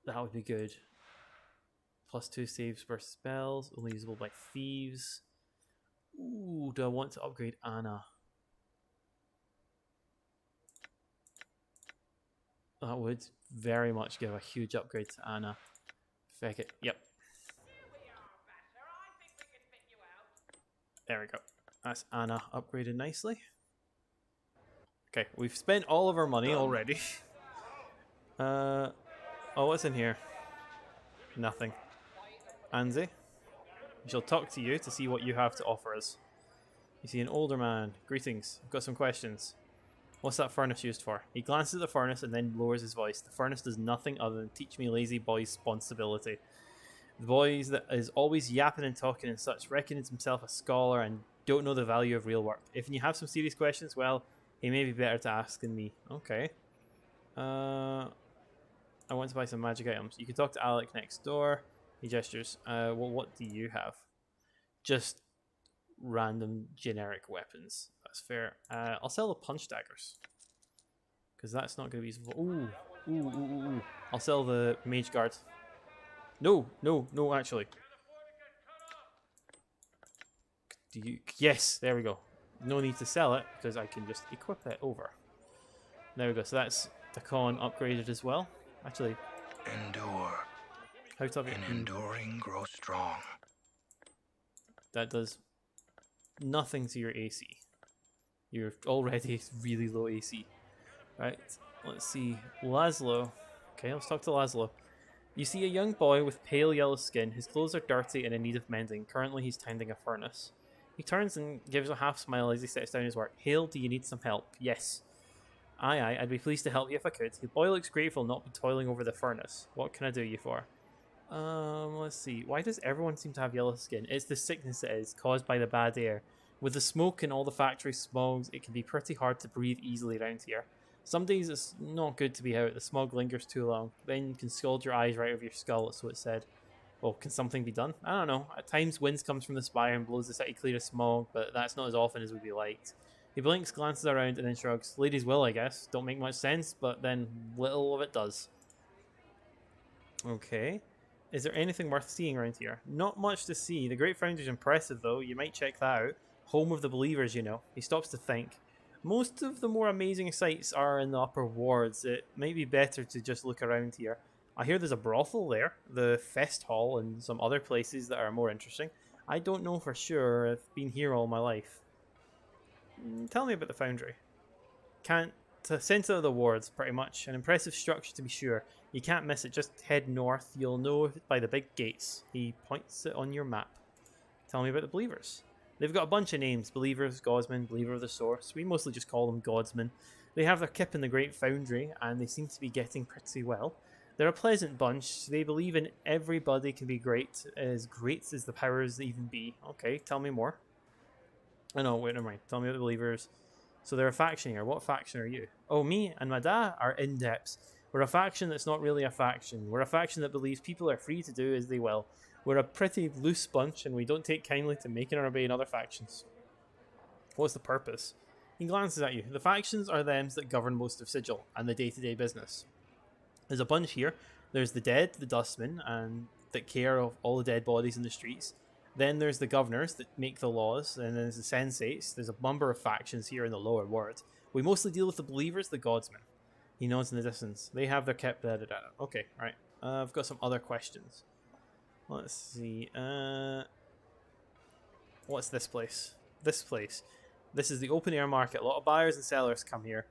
That would be good. +2 saves for spells. Only usable by thieves. Ooh, do I want to upgrade Anna? That would very much give a huge upgrade to Anna. Feck it. Yep. There we go. That's Anna upgraded nicely. Okay, we've spent all of our money already. Oh, what's in here? Nothing. Anzi, we shall talk to you to see what you have to offer us. You see an older man. Greetings. I've got some questions. What's that furnace used for? He glances at the furnace and then lowers his voice. The furnace does nothing other than teach me lazy boy's responsibility. The boys that is always yapping and talking and such, reckons himself a scholar and don't know the value of real work. If you have some serious questions, well, he may be better to ask than me. Okay. I want to buy some magic items. You can talk to Alec next door. He gestures. Well, what do you have? Just random generic weapons. That's fair. I'll sell the punch daggers. Because that's not going to be useful. Ooh. I'll sell the mage guard. No, actually. Do you? Yes, there we go. No need to sell it because I can just equip it over. There we go. So that's the con upgraded as well. Actually, endure. How tough? In enduring, grow strong. That does nothing to your AC. You're already really low AC. Right. Let's see. Laszlo. Okay, let's talk to Laszlo. You see a young boy with pale yellow skin. His clothes are dirty and in need of mending. Currently, he's tending a furnace. He turns and gives a half smile as he sets down his work. Hail, do you need some help? Yes. Aye, I'd be pleased to help you if I could. The boy looks grateful not be toiling over the furnace. What can I do you for? Let's see. Why does everyone seem to have yellow skin? It's the sickness it is, caused by the bad air. With the smoke and all the factory smogs, it can be pretty hard to breathe easily around here. Some days it's not good to be out. The smog lingers too long. Then you can scald your eyes right over your skull, so it said. Well, can something be done? I don't know. At times, wind comes from the spire and blows the city clear of smog, but that's not as often as would be liked. He blinks, glances around, and then shrugs. Ladies will, I guess. Don't make much sense, but then little of it does. Okay. Is there anything worth seeing around here? Not much to see. The Great Foundry's impressive, though. You might check that out. Home of the Believers, you know. He stops to think. Most of the more amazing sights are in the upper wards. It might be better to just look around here. I hear there's a brothel there, the Fest Hall, and some other places that are more interesting. I don't know for sure. I've been here all my life. Tell me about the Foundry. The centre of the wards, pretty much. An impressive structure to be sure. You can't miss it. Just head north. You'll know by the big gates. He points it on your map. Tell me about the Believers. They've got a bunch of names. Believers, Godsmen, Believer of the Source. We mostly just call them Godsmen. They have their kip in the Great Foundry, and they seem to be getting pretty well. They're a pleasant bunch. They believe in everybody can be great as the powers even be. Okay, tell me more. Oh no, wait, never mind. Tell me about the Believers. So they're a faction here. What faction are you? Oh, me and my dad are in-depths. We're a faction that's not really a faction. We're a faction that believes people are free to do as they will. We're a pretty loose bunch, and we don't take kindly to making or obeying other factions. What's the purpose? He glances at you. The factions are them that govern most of Sigil and the day-to-day business. There's a bunch here. There's the dead, the dustmen, and that care of all the dead bodies in the streets. Then there's the governors that make the laws, and then there's the sensates. There's a number of factions here in the lower ward. We mostly deal with the Believers, the Godsmen. He nods in the distance. They have their kip. Okay, right. I've got some other questions. Let's see. What's this place? This place. This is the open air market. A lot of buyers and sellers come here.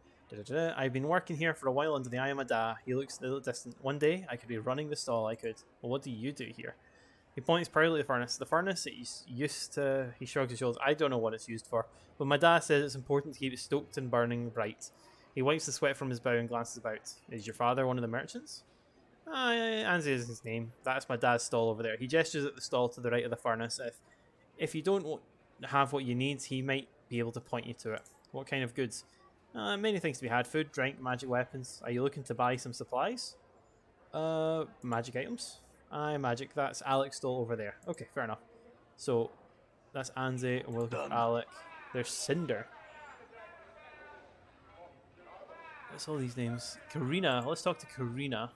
I've been working here for a while under the eye of my dad. He looks a little distant. One day, I could be running the stall. I could. Well, what do you do here? He points proudly at the furnace. The furnace it used to... He shrugs his shoulders. I don't know what it's used for. But my dad says it's important to keep it stoked and burning bright. He wipes the sweat from his brow and glances about. Is your father one of the merchants? Anzi is his name. That's my dad's stall over there. He gestures at the stall to the right of the furnace. If you don't have what you need, he might be able to point you to it. What kind of goods? Many things to be had. Food, drink, magic weapons. Are you looking to buy some supplies? Magic items? Aye, magic. That's Alec's stall over there. Okay, fair enough. So, that's Anzi, and we're looking for Alec. There's Cinder. What's all these names? Karina. Let's talk to Karina.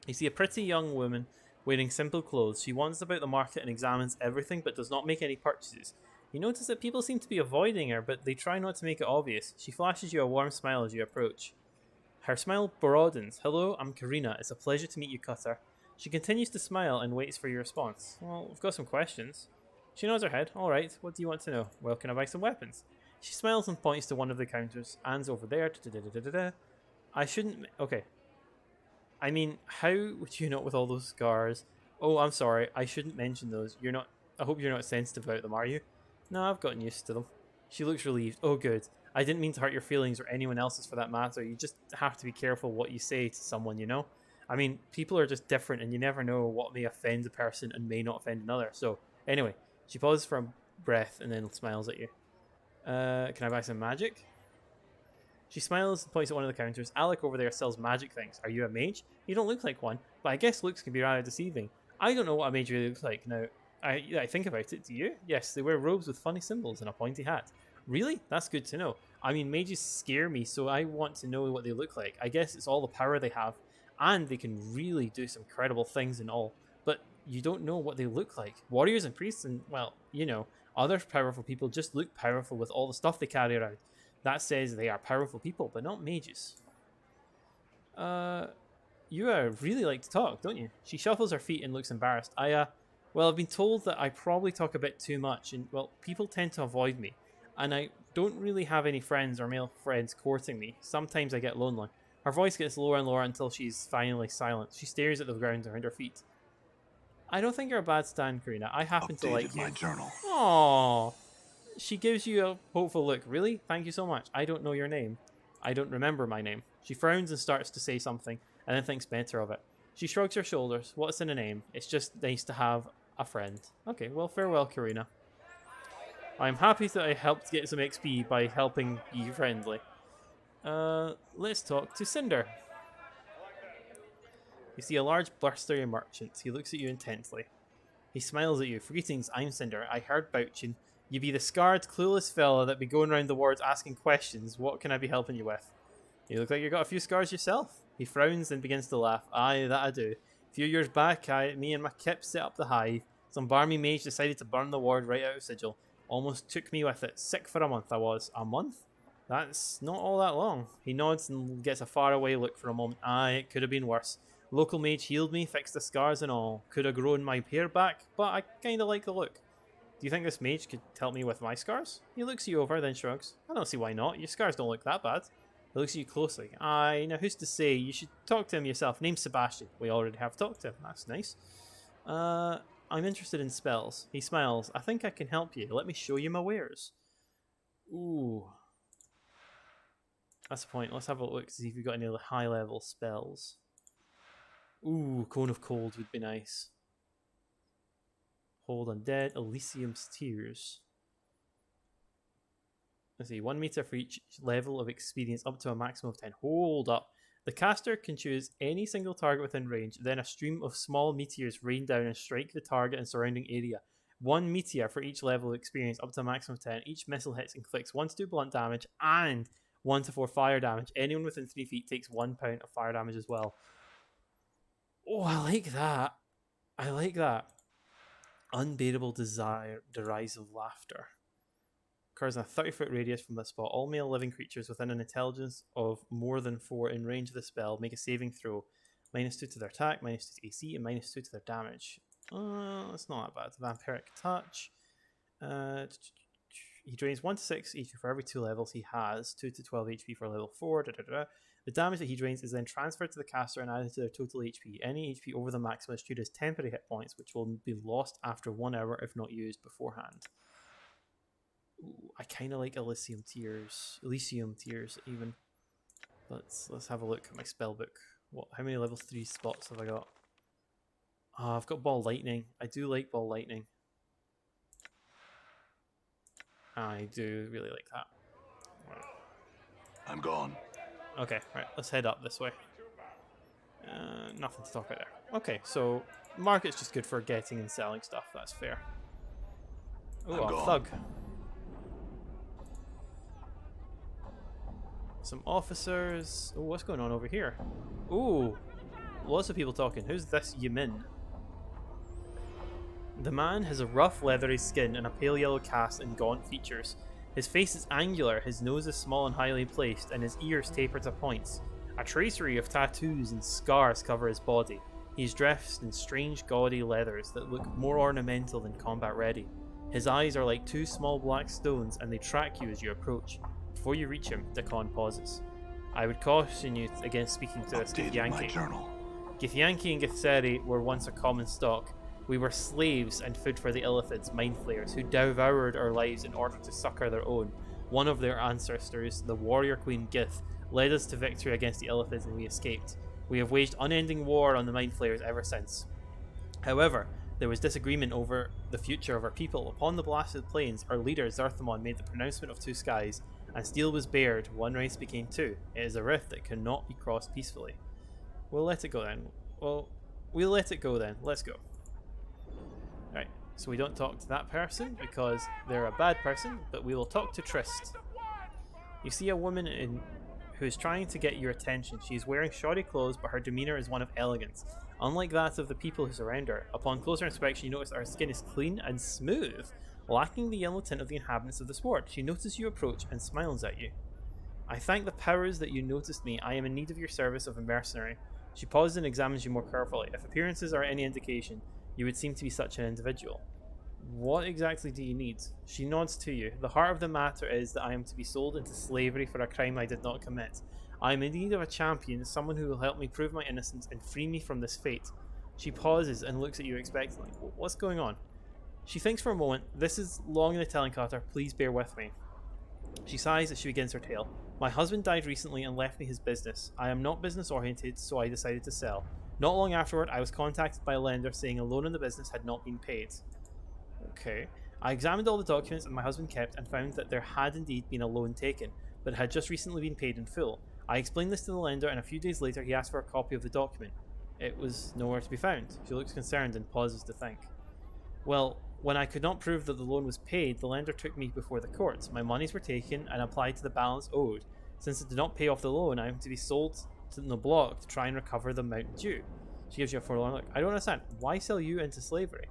You see a pretty young woman wearing simple clothes. She wanders about the market and examines everything, but does not make any purchases. You notice that people seem to be avoiding her, but they try not to make it obvious. She flashes you a warm smile as you approach. Her smile broadens. Hello, I'm Karina. It's a pleasure to meet you, Cutter. She continues to smile and waits for your response. Well, we've got some questions. She nods her head. All right, what do you want to know? Well, can I buy some weapons? She smiles and points to one of the counters. Anne's over there. Da-da-da-da-da-da. I shouldn't... Okay. I mean, how would you not with all those scars? Oh, I'm sorry. I shouldn't mention those. You're not... I hope you're not sensitive about them, are you? No, I've gotten used to them. She looks relieved. Oh, good. I didn't mean to hurt your feelings or anyone else's for that matter. You just have to be careful what you say to someone, you know? I mean, people are just different and you never know what may offend a person and may not offend another. So, anyway, she pauses for a breath and then smiles at you. Can I buy some magic? She smiles and points at one of the counters. Alec over there sells magic things. Are you a mage? You don't look like one, but I guess looks can be rather deceiving. I don't know what a mage really looks like. Now, I think about it. Do you? Yes, they wear robes with funny symbols and a pointy hat. Really? That's good to know. I mean, mages scare me, so I want to know what they look like. I guess it's all the power they have, and they can really do some incredible things and all. But you don't know what they look like. Warriors and priests and, well, you know, other powerful people just look powerful with all the stuff they carry around. That says they are powerful people, but not mages. You really like to talk, don't you? She shuffles her feet and looks embarrassed. Well, I've been told that I probably talk a bit too much, and, well, people tend to avoid me. And I don't really have any friends or male friends courting me. Sometimes I get lonely. Her voice gets lower and lower until she's finally silent. She stares at the ground around her feet. I don't think you're a bad stand, Karina. I happen to like you. My journal. Aww. She gives you a hopeful look. Really? Thank you so much. I don't know your name. I don't remember my name. She frowns and starts to say something, and then thinks better of it. She shrugs her shoulders. What's in a name? It's just nice to have a friend. Okay, well, farewell, Karina. I'm happy that I helped get some XP by helping be friendly. Let's talk to Cinder. You see a large, blustery merchant. He looks at you intensely. He smiles at you. Greetings, I'm Cinder. I heard about you. You be the scarred, clueless fella that be going around the wards asking questions. What can I be helping you with? You look like you got a few scars yourself. He frowns and begins to laugh. Aye, that I do. A few years back, me and my kip set up the hive. Some barmy mage decided to burn the ward right out of Sigil. Almost took me with it. Sick for a month I was. A month? That's not all that long. He nods and gets a faraway look for a moment. Aye, it could have been worse. Local mage healed me, fixed the scars and all. Could have grown my hair back, but I kinda like the look. Do you think this mage could help me with my scars? He looks you over, then shrugs. I don't see why not. Your scars don't look that bad. He looks at you closely. Aye, now who's to say? You should talk to him yourself. Name's Sebastian. We already have talked to him. That's nice. I'm interested in spells. He smiles. I think I can help you. Let me show you my wares. Ooh. That's the point. Let's have a look to see if we've got any other high-level spells. Ooh, Cone of Cold would be nice. Hold Undead, Elysium's Tears. Let's see, 1 meter for each level of experience up to a maximum of 10. Hold up. The caster can choose any single target within range, then a stream of small meteors rain down and strike the target and surrounding area. 1 meteor for each level of experience up to a maximum of 10. Each missile hits inflicts 1 to 2 blunt damage and 1 to 4 fire damage. Anyone within 3 feet takes 1 pound of fire damage as well. Oh, I like that. I like that. Unbearable desire, derisive laughter. Occurs in a 30-foot radius from the spot. All male living creatures within an intelligence of more than 4 in range of the spell make a saving throw. -2 to their attack, -2 to AC, and -2 to their damage. That's not that bad. Vampiric Touch. He drains 1 to 6 HP for every 2 levels he has. 2 to 12 HP for level 4. The damage that he drains is then transferred to the caster and added to their total HP. Any HP over the maximum is treated as temporary hit points, which will be lost after 1 hour if not used beforehand. Ooh, I kind of like Elysium Tears even. Let's have a look at my spell book. How many level 3 spots have I got? Oh, I've got Ball Lightning. I do like Ball Lightning. I do really like that. Right. I'm gone. Okay, right, let's head up this way. Nothing to talk about there. Okay, so market's just good for getting and selling stuff. That's fair. Oh, a thug. Some officers. Oh, what's going on over here? Ooh, lots of people talking. Who's this Yamin? The man has a rough leathery skin and a pale yellow cast and gaunt features. His face is angular, his nose is small and highly placed, and his ears taper to points. A tracery of tattoos and scars cover his body. He's dressed in strange gaudy leathers that look more ornamental than combat ready. His eyes are like two small black stones and they track you as you approach. Before you reach him, Dakon pauses. I would caution you against speaking to this Updated my Githyanki. journal. Githyanki and Githseri were once a common stock. We were slaves and food for the Illithids, mind flayers, who devoured our lives in order to succor their own. One of their ancestors, the warrior queen Gith, led us to victory against the Illithids and we escaped. We have waged unending war on the mind flayers ever since. However, there was disagreement over the future of our people. Upon the blasted plains, our leader Zarthamon made the pronouncement of two skies, and steel was bared, one race became two. It is a rift that cannot be crossed peacefully. We'll let it go then. We'll let it go then. Let's go. Right, so we don't talk to that person because they're a bad person, but we will talk to Trist. You see a woman who is trying to get your attention. She is wearing shoddy clothes, but her demeanour is one of elegance. Unlike that of the people who surround her, upon closer inspection you notice that her skin is clean and smooth, lacking the yellow tint of the inhabitants of the sword. She notices you approach and smiles at you. I thank the powers that you noticed me. I am in need of your service of a mercenary. She pauses and examines you more carefully. If appearances are any indication, you would seem to be such an individual. What exactly do you need? She nods to you. The heart of the matter is that I am to be sold into slavery for a crime I did not commit. I am in need of a champion, someone who will help me prove my innocence and free me from this fate. She pauses and looks at you expectantly. What's going on? She thinks for a moment. This is long in the telling, Carter. Please bear with me. She sighs as she begins her tale. My husband died recently and left me his business. I am not business oriented, so I decided to sell. Not long afterward, I was contacted by a lender saying a loan on the business had not been paid. Okay. I examined all the documents that my husband kept and found that there had indeed been a loan taken, but it had just recently been paid in full. I explained this to the lender and a few days later he asked for a copy of the document. It was nowhere to be found. She looks concerned and pauses to think. Well, when I could not prove that the loan was paid, the lender took me before the courts. My monies were taken and applied to the balance owed. Since it did not pay off the loan, I am to be sold to the block to try and recover the amount due. She gives you a forlorn look. I don't understand. Why sell you into slavery?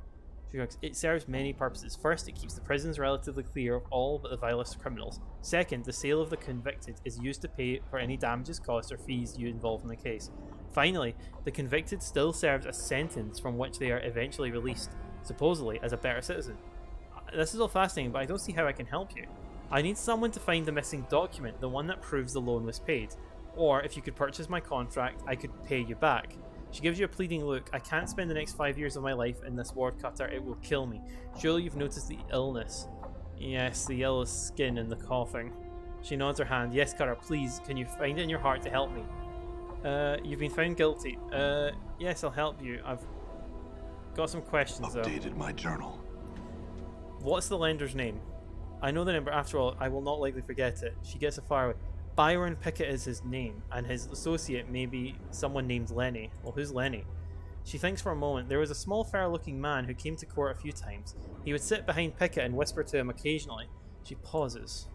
She goes, it serves many purposes. First, it keeps the prisons relatively clear of all but the vilest criminals. Second, the sale of the convicted is used to pay for any damages, costs, or fees you involve in the case. Finally, the convicted still serves a sentence from which they are eventually released, supposedly as a better citizen. This is all fascinating, but I don't see how I can help you. I need someone to find the missing document, the one that proves the loan was paid. Or, if you could purchase my contract, I could pay you back. She gives you a pleading look. I can't spend the next 5 years of my life in this ward, Cutter. It will kill me. Surely you've noticed the illness. Yes, the yellow skin and the coughing. She nods her hand. Yes, Cutter, please, can you find it in your heart to help me? You've been found guilty. Yes, I'll help you. I've got some questions, though. Updated my journal. What's the lender's name? I know the number. After all, I will not likely forget it. She gets a fire away. Byron Pickett is his name, and his associate may be someone named Lenny. Well, who's Lenny? She thinks for a moment. There was a small, fair-looking man who came to court a few times. He would sit behind Pickett and whisper to him occasionally. She pauses.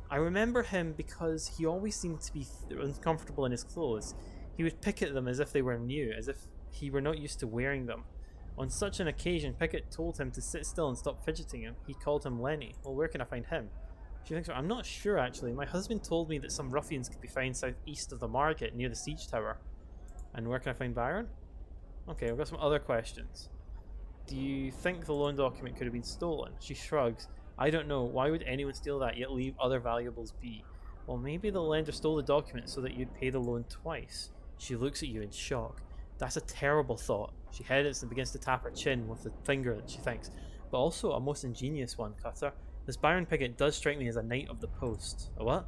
I remember him because he always seemed to be uncomfortable in his clothes. He would pick at them as if they were new, as if he were not used to wearing them. On such an occasion, Pickett told him to sit still and stop fidgeting him. He called him Lenny. Well, where can I find him? She thinks, I'm not sure actually. My husband told me that some ruffians could be found southeast of the market near the siege tower. And where can I find Byron? Okay, I've got some other questions. Do you think the loan document could have been stolen? She shrugs. I don't know. Why would anyone steal that yet leave other valuables be? Well, maybe the lender stole the document so that you'd pay the loan twice. She looks at you in shock. That's a terrible thought. She hesitates and begins to tap her chin with the finger that she thinks. But also a most ingenious one, Cutter. This Byron Pickett does strike me as a knight of the post. A what?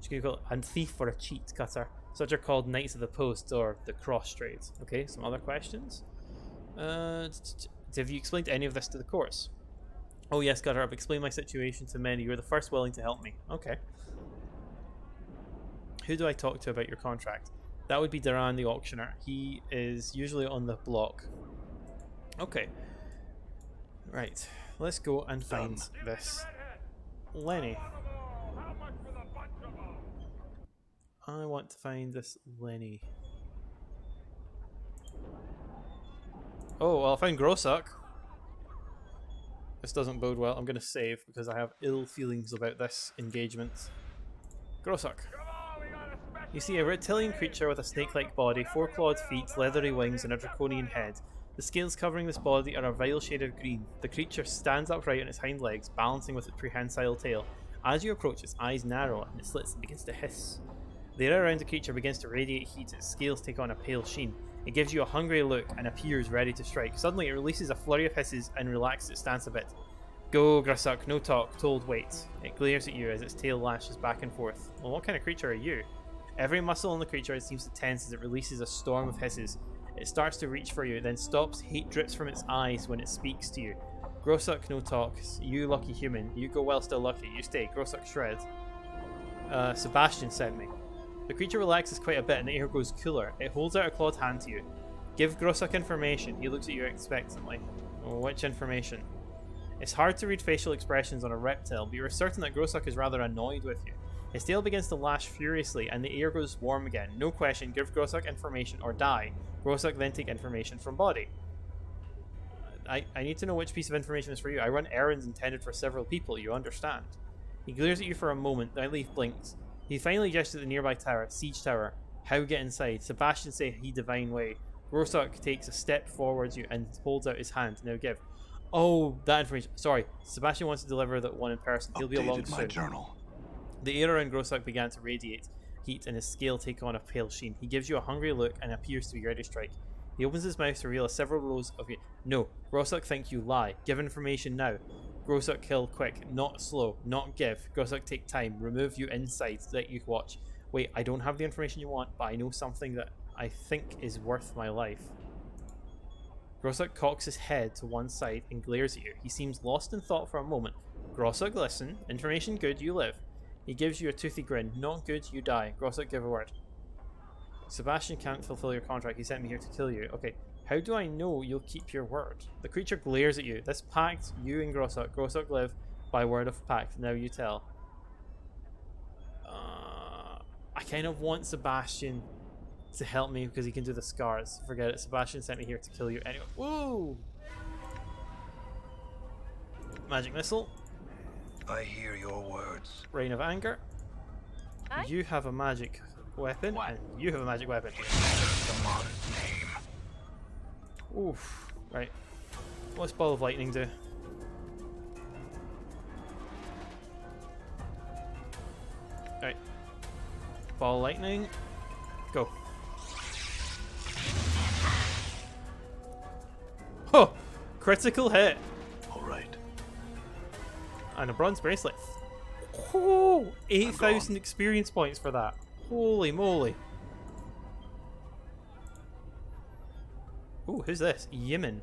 She could call it a thief or a cheat, Cutter. Such are called knights of the post or the cross trades. Okay, some other questions? Have you explained any of this to the courts? Oh yes, Cutter, I've explained my situation to many. You're the first willing to help me. Okay. Who do I talk to about your contract? That would be Duran the auctioneer. He is usually on the block. Okay. Right. Let's go and find this Lenny. I want to find this Lenny. Oh, well, I found Grossuck. This doesn't bode well. I'm going to save because I have ill feelings about this engagement. Grossuck. You see a reptilian creature with a snake-like body, 4 clawed feet, leathery wings, and a draconian head. The scales covering this body are a vile shade of green. The creature stands upright on its hind legs, balancing with its prehensile tail. As you approach, its eyes narrow and it slits and begins to hiss. The air around the creature begins to radiate heat, its scales take on a pale sheen. It gives you a hungry look and appears ready to strike. Suddenly it releases a flurry of hisses and relaxes its stance a bit. Go, Grasuk, no talk, told wait. It glares at you as its tail lashes back and forth. Well, what kind of creature are you? Every muscle in the creature seems to tense as it releases a storm of hisses. It starts to reach for you, then stops. Hate drips from its eyes when it speaks to you. Grosuk, no talk. You lucky human. You go well, still lucky. You stay. Grosuk shred. Sebastian sent me. The creature relaxes quite a bit and the air goes cooler. It holds out a clawed hand to you. Give Grosuk information. He looks at you expectantly. Which information? It's hard to read facial expressions on a reptile, but you are certain that Grosuk is rather annoyed with you. His tail begins to lash furiously and the air goes warm again. No question, give Grosuk information or die. Grosuk then take information from body. I need to know which piece of information is for you. I run errands intended for several people, you understand. He glares at you for a moment, then Leaf blinks. He finally gestures at the nearby tower, siege tower. How get inside? Sebastian say he divine way. Grosuk takes a step towards you and holds out his hand. Now give. Oh, that information. Sorry, Sebastian wants to deliver that one in person. He'll be along soon. My journal. The air around Grosuk began to radiate heat and his scale take on a pale sheen. He gives you a hungry look and appears to be ready to strike. He opens his mouth to reveal several rows of you. No, Grosuk think you lie. Give information now. Grosuk kill quick, not slow, not give. Grosuk take time, remove you inside, let you watch. Wait, I don't have the information you want, but I know something that I think is worth my life. Grosuk cocks his head to one side and glares at you. He seems lost in thought for a moment. Grosuk, listen. Information good, you live. He gives you a toothy grin. Not good, you die. Grosuk, give a word. Sebastian can't fulfill your contract. He sent me here to kill you. Okay, how do I know you'll keep your word? The creature glares at you. This pact, you and Grosuk. Grosuk live by word of pact. Now you tell. I kind of want Sebastian to help me because he can do the scars. Forget it. Sebastian sent me here to kill you anyway. Woo! Magic missile. I hear your words. Rain of anger. Aye? You have a magic weapon, and you have a magic weapon. The mon's name. Oof. Right. What's Ball of Lightning do? Right. Ball of Lightning. Go. Oh! Critical hit! Alright. And a bronze bracelet. Oh! 8,000 experience points for that. Holy moly. Ooh, who's this? Yimin.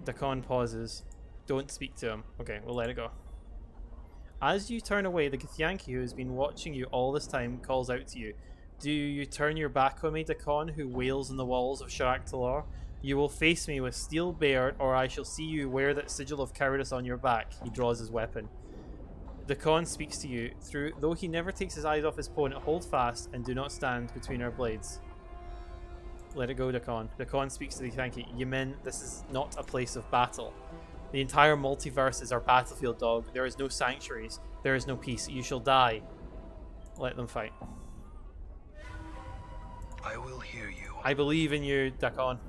Dakon pauses. Don't speak to him. Okay, we'll let it go. As you turn away, the Githyanki who has been watching you all this time calls out to you. Do you turn your back on me, Dakon, who wails in the walls of Sharak Talar? You will face me with steel bared, or I shall see you wear that sigil of cowardice on your back. He draws his weapon. Dakon speaks to you. Though he never takes his eyes off his opponent, hold fast and do not stand between our blades. Let it go, Dakon. Dakon speaks to the Githyanki. Yimin, this is not a place of battle. The entire multiverse is our battlefield, dog. There is no sanctuaries. There is no peace. You shall die. Let them fight. I will hear you. I believe in you, Dakon.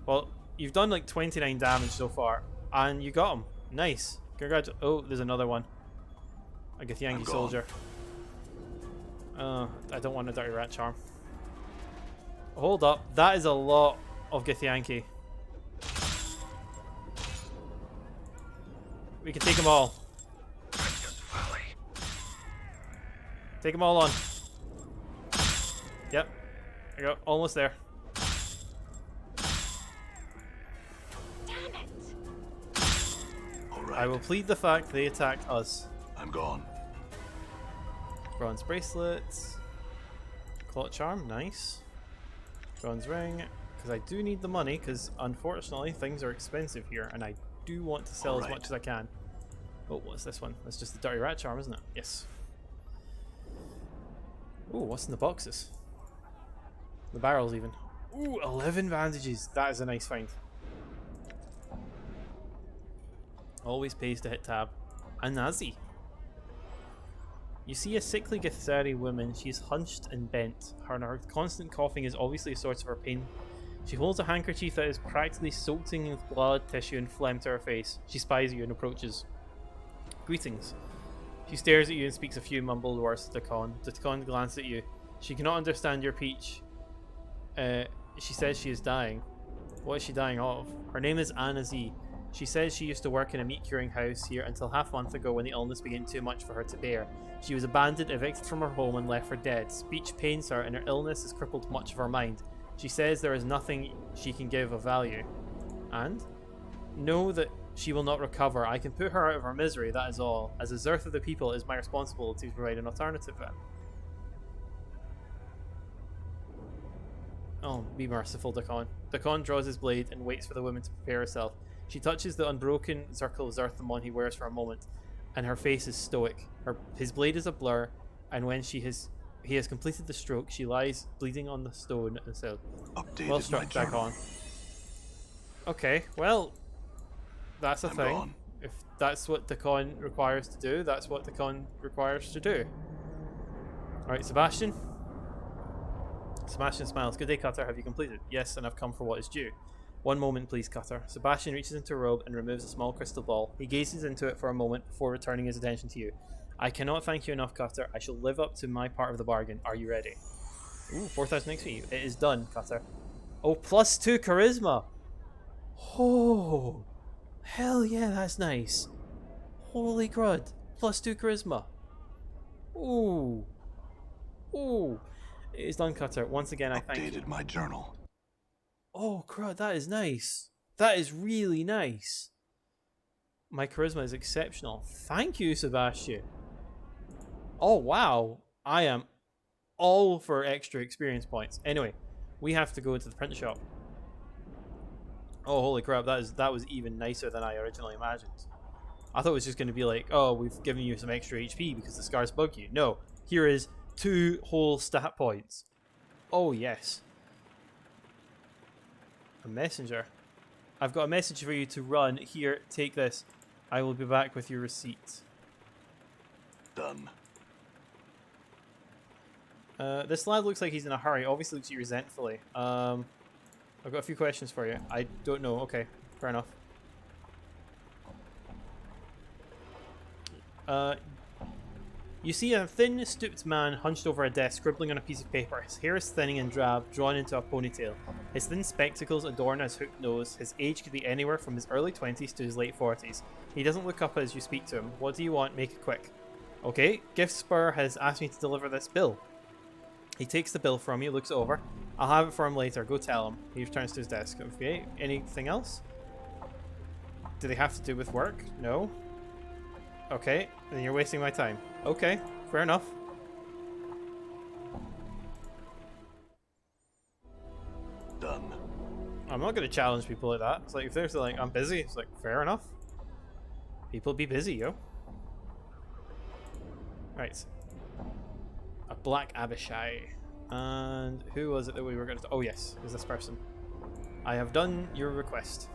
Well, you've done like 29 damage so far, and you got him. Nice. Congratulations. Oh, there's another one. A Githyanki soldier. I don't want a dirty rat charm. Hold up. That is a lot of Githyanki. We can take them all. Take them all on. Yep. There you go. Almost there. Damn it. Alright. I will plead the fact they attacked us. I'm gone. Bronze bracelets. Clot charm. Nice. Bronze ring. Because I do need the money, because unfortunately things are expensive here, and I do want to sell as much as I can. Oh, what's this one? That's just the dirty rat charm, isn't it? Yes. Ooh, what's in the boxes? The barrels even. Ooh, 11 bandages. That is a nice find. Always pays to hit tab. A Nazi. You see a sickly Githzari woman. She's hunched and bent. Her constant coughing is obviously a source of her pain. She holds a handkerchief that is practically soaked in with blood, tissue, and phlegm to her face. She spies you and approaches. Greetings. She stares at you and speaks a few mumbled words to Dakon. Dakon glances at you. She cannot understand your speech. She says she is dying. What is she dying of? Her name is Anna Z. She says she used to work in a meat curing house here until half a month ago when the illness became too much for her to bear. She was abandoned, evicted from her home, and left for dead. Speech pains her, and her illness has crippled much of her mind. She says there is nothing she can give of value. And? Know that she will not recover. I can put her out of her misery, that is all. As a Zerth of the people, it is my responsibility to provide an alternative then. Oh, be merciful, Dakon. Dakon draws his blade and waits for the woman to prepare herself. She touches the unbroken circle of Zerthamon he wears for a moment, and her face is stoic. His blade is a blur, and when he has completed the stroke, she lies bleeding on the stone and said, "Well struck, Dakon." Okay, well, that's a thing. Gone. If that's what Dakon requires to do, that's what Dakon requires to do. Alright, Sebastian. Sebastian smiles. Good day, Cutter. Have you completed? Yes, and I've come for what is due. One moment, please, Cutter. Sebastian reaches into a robe and removes a small crystal ball. He gazes into it for a moment before returning his attention to you. I cannot thank you enough, Cutter. I shall live up to my part of the bargain. Are you ready? Ooh, 4,000 XP. It is done, Cutter. Oh, +2 charisma. Oh, hell yeah, that's nice. Holy crud. +2 charisma. Ooh. Ooh. It is done, Cutter. Once again, I thank you. Updated my journal. Oh, crud, that is nice. That is really nice. My charisma is exceptional. Thank you, Sebastian. Oh, wow. I am all for extra experience points. Anyway, we have to go into the print shop. Oh, holy crap, that was even nicer than I originally imagined. I thought it was just going to be like, oh, we've given you some extra HP because the scars bug you. No, here is 2 whole stat points. Oh, yes. A messenger. I've got a message for you to run. Here, take this. I will be back with your receipt. Done. This lad looks like he's in a hurry. Obviously looks at you resentfully. I've got a few questions for you. I don't know. Okay, fair enough. You see a thin, stooped man hunched over a desk, scribbling on a piece of paper. His hair is thinning and drab, drawn into a ponytail. His thin spectacles adorn his hooked nose. His age could be anywhere from his early 20s to his late 40s. He doesn't look up as you speak to him. What do you want? Make it quick. Okay, Gift Spur has asked me to deliver this bill. He takes the bill from you, looks over. I'll have it for him later. Go tell him. He returns to his desk. Okay, anything else? Do they have to do with work? No. Okay, then you're wasting my time. Okay, fair enough. Done. I'm not going to challenge people like that. It's like, if they're like, I'm busy, it's like, fair enough. People be busy, yo. Right. A Black Abishai. And who was it that we were going to... Oh, yes, it was this person. I have done your request.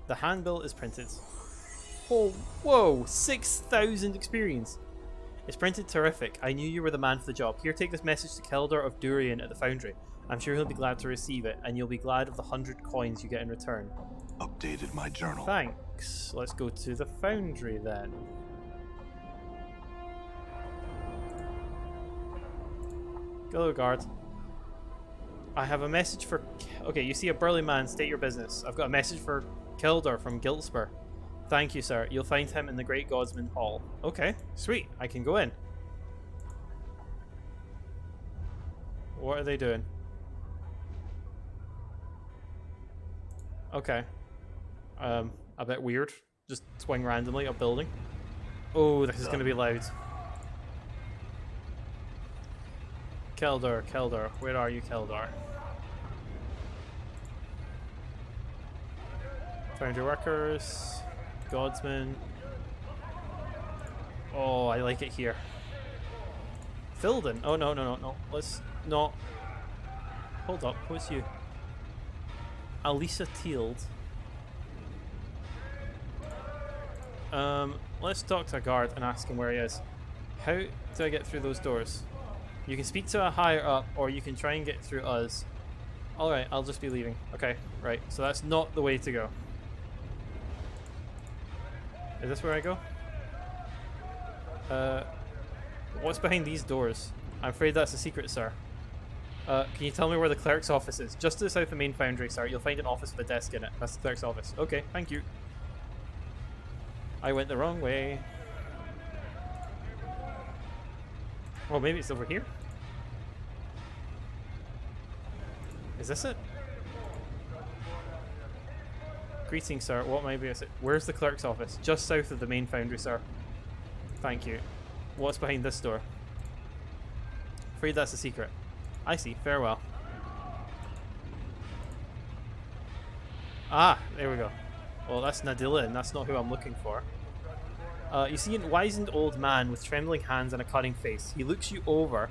The handbill is printed. Oh, whoa, 6,000 experience. It's printed terrific. I knew you were the man for the job. Here, take this message to Keldor of Durian at the Foundry. I'm sure he'll be glad to receive it, and you'll be glad of the 100 coins you get in return. Updated my journal. Thanks. Let's go to the Foundry then. Hello, guard. I have a message for... Okay, you see a burly man. State your business. I've got a message for Keldor from Giltspur. Thank you, sir. You'll find him in the Great Godsman Hall. Okay, sweet. I can go in. What are they doing? Okay. A bit weird. Just swing randomly up building. Oh, this is going to be loud. Keldor, Keldor. Where are you, Keldor? Found your workers. Godsman. Oh, I like it here. Filden. Oh, no, no, no, no. Let's not... Hold up. Who's you? Alisa Teald. Let's talk to a guard and ask him where he is. How do I get through those doors? You can speak to a higher up, or you can try and get through us. Alright, I'll just be leaving. Okay, right. So that's not the way to go. Is this where I go? What's behind these doors? I'm afraid that's a secret, sir. Can you tell me where the clerk's office is? Just to the south of the main foundry, sir. You'll find an office with a desk in it. That's the clerk's office. Okay, thank you. I went the wrong way. Well, maybe it's over here. Is this it? Greetings, sir. What may be it? Where's the clerk's office? Just south of the main foundry, sir. Thank you. What's behind this door? Afraid that's a secret. I see. Farewell. Ah, there we go. Well, that's Nadilla, and that's not who I'm looking for. You see a wizened old man with trembling hands and a cunning face. He looks you over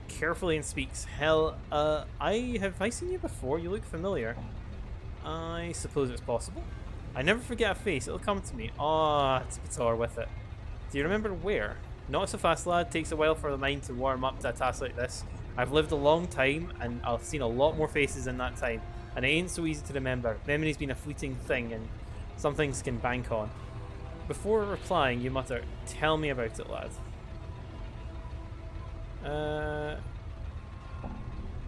carefully and speaks. Hell, have I seen you before? You look familiar. I suppose it's possible. I never forget a face. It'll come to me. Ah, it's Pator with it. Do you remember where? Not so fast, lad. Takes a while for the mind to warm up to a task like this. I've lived a long time, and I've seen a lot more faces in that time, and it ain't so easy to remember. Memory's been a fleeting thing, and some things can bank on. Before replying, you mutter, "Tell me about it, lad."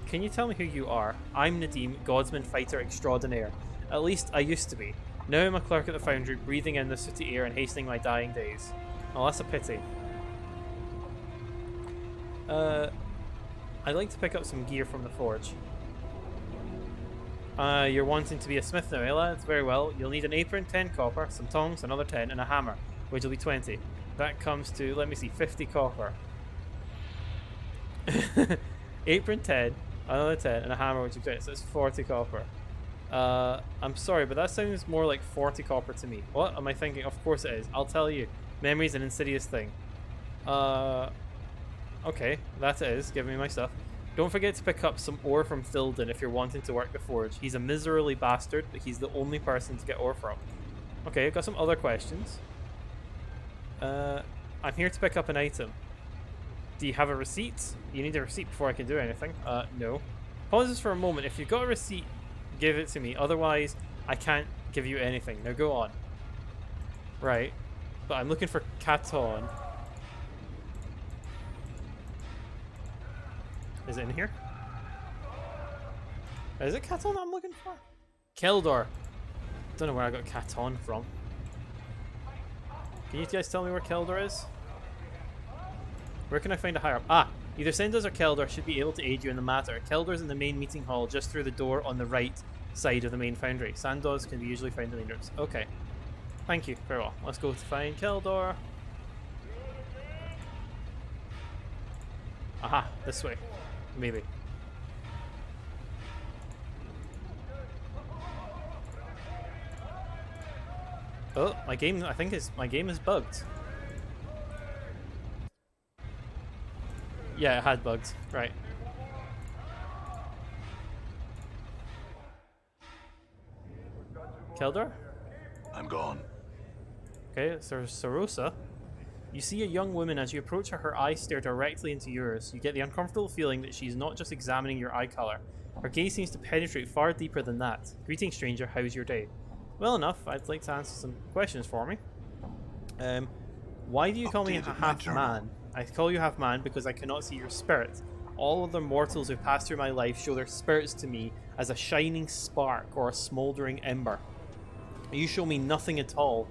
Can you tell me who you are? I'm Nadim, Godsman Fighter Extraordinaire. At least I used to be. Now I'm a clerk at the foundry, breathing in the sooty air and hastening my dying days. Oh, that's a pity. I'd like to pick up some gear from the forge. You're wanting to be a smith now, eh, lads? Very well. You'll need an apron, 10 copper, some tongs, another 10, and a hammer, which will be 20. That comes to, let me see, 50 copper. Apron 10, another 10, and a hammer, which will be 20. So it's 40 copper. I'm sorry, but that sounds more like 40 copper to me. What am I thinking? Of course it is. I'll tell you. Memory's an insidious thing. Okay, that it is. Give me my stuff. Don't forget to pick up some ore from Thilden if you're wanting to work the forge. He's a miserly bastard, but he's the only person to get ore from. Okay, I've got some other questions. I'm here to pick up an item. Do you have a receipt? You need a receipt before I can do anything. No. Pause this for a moment. If you've got a receipt, give it to me. Otherwise, I can't give you anything. Now go on. Right. But I'm looking for Katon. Is it in here? Is it Katon I'm looking for? Keldor. Don't know where I got Katon from. Can you guys tell me where Keldor is? Where can I find a higher up? Ah! Either Sendos or Keldor should be able to aid you in the matter. Keldor's in the main meeting hall just through the door on the right side of the main foundry. Sandos can be usually found in the main rooms. Okay. Thank you. Very well. Let's go to find Keldor. Aha! This way. Maybe. Oh, my game, I think my game is bugged. Yeah, it had bugs. Right. Keldor? I'm gone. Okay, so Sarosa. You see a young woman. As you approach her, her eyes stare directly into yours. You get the uncomfortable feeling that she's not just examining your eye color. Her gaze seems to penetrate far deeper than that. Greeting, stranger. How's your day? Well enough. I'd like to answer some questions for me. Why do you call me a half man? I call you half man because I cannot see your spirit. All other mortals who pass through my life show their spirits to me as a shining spark or a smouldering ember. You show me nothing at all.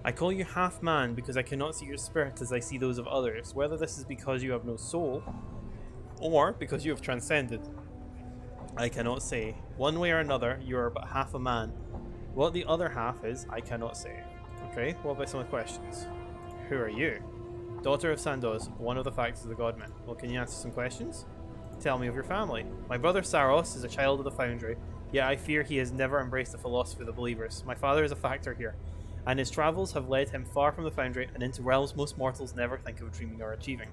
I call you half man because I cannot see your spirit as I see those of others, whether this is because you have no soul, or because you have transcended. I cannot say. One way or another, you are but half a man. What the other half is, I cannot say. Okay, what about some of the questions? Who are you? Daughter of Sandos, one of the factors of the Godmen. Well, can you answer some questions? Tell me of your family. My brother Saros is a child of the Foundry, yet I fear he has never embraced the philosophy of the Believers. My father is a factor here, and his travels have led him far from the Foundry and into realms most mortals never think of dreaming or achieving.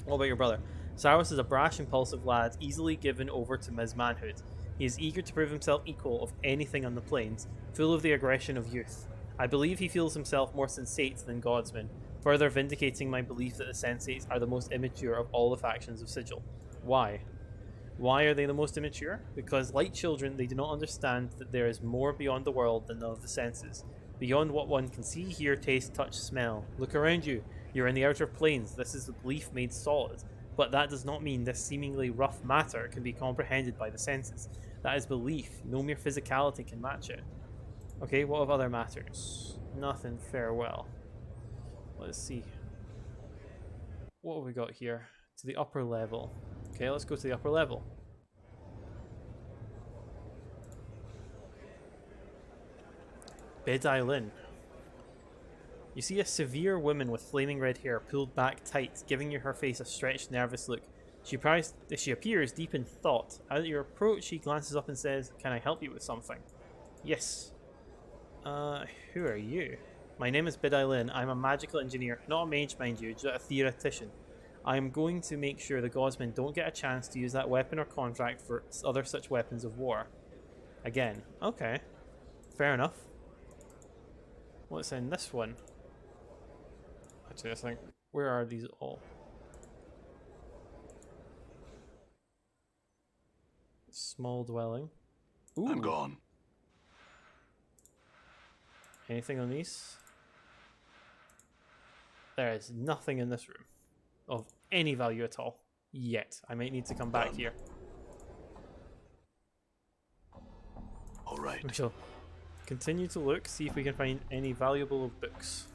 What about your brother? Saros is a brash, impulsive lad, easily given over to mismanhood. He is eager to prove himself equal of anything on the plains, full of the aggression of youth. I believe he feels himself more sensate than Godsman, further vindicating my belief that the Sensates are the most immature of all the factions of Sigil. Why? Why are they the most immature? Because, like children, they do not understand that there is more beyond the world than of the senses, beyond what one can see, hear, taste, touch, smell. Look around you. You're in the outer planes. This is the belief made solid. But that does not mean this seemingly rough matter can be comprehended by the senses. That is belief. No mere physicality can match it. Okay, what of other matters? Nothing. Farewell. Let's see. What have we got here? To the upper level. Okay, let's go to the upper level. Bed Island. You see a severe woman with flaming red hair pulled back tight, giving you her face a stretched, nervous look. She appears deep in thought. At your approach, she glances up and says, "Can I help you with something?" "Yes." Who are you?" "My name is Bidai Lin. I'm a magical engineer. Not a mage, mind you, just a theoretician. I'm going to make sure the Godsmen don't get a chance to use that weapon or contract for other such weapons of war. Again. Okay. Fair enough. What's in this one? Actually, I think... Where are these all? Small dwelling. Ooh. I'm gone. Anything on these? There is nothing in this room of any value at all. Yet. I might need to come back here. Alright. We shall continue to look, see if we can find any valuable books.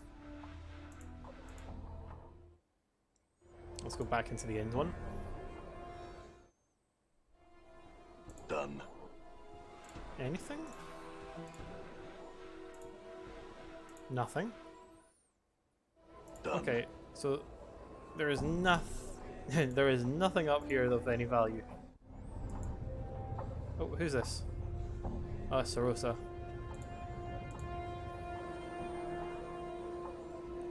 Let's go back into the end one. Done. Anything? Nothing. Done. Okay, so there is there is nothing up here of any value. Oh, who's this? Oh, Sarosa.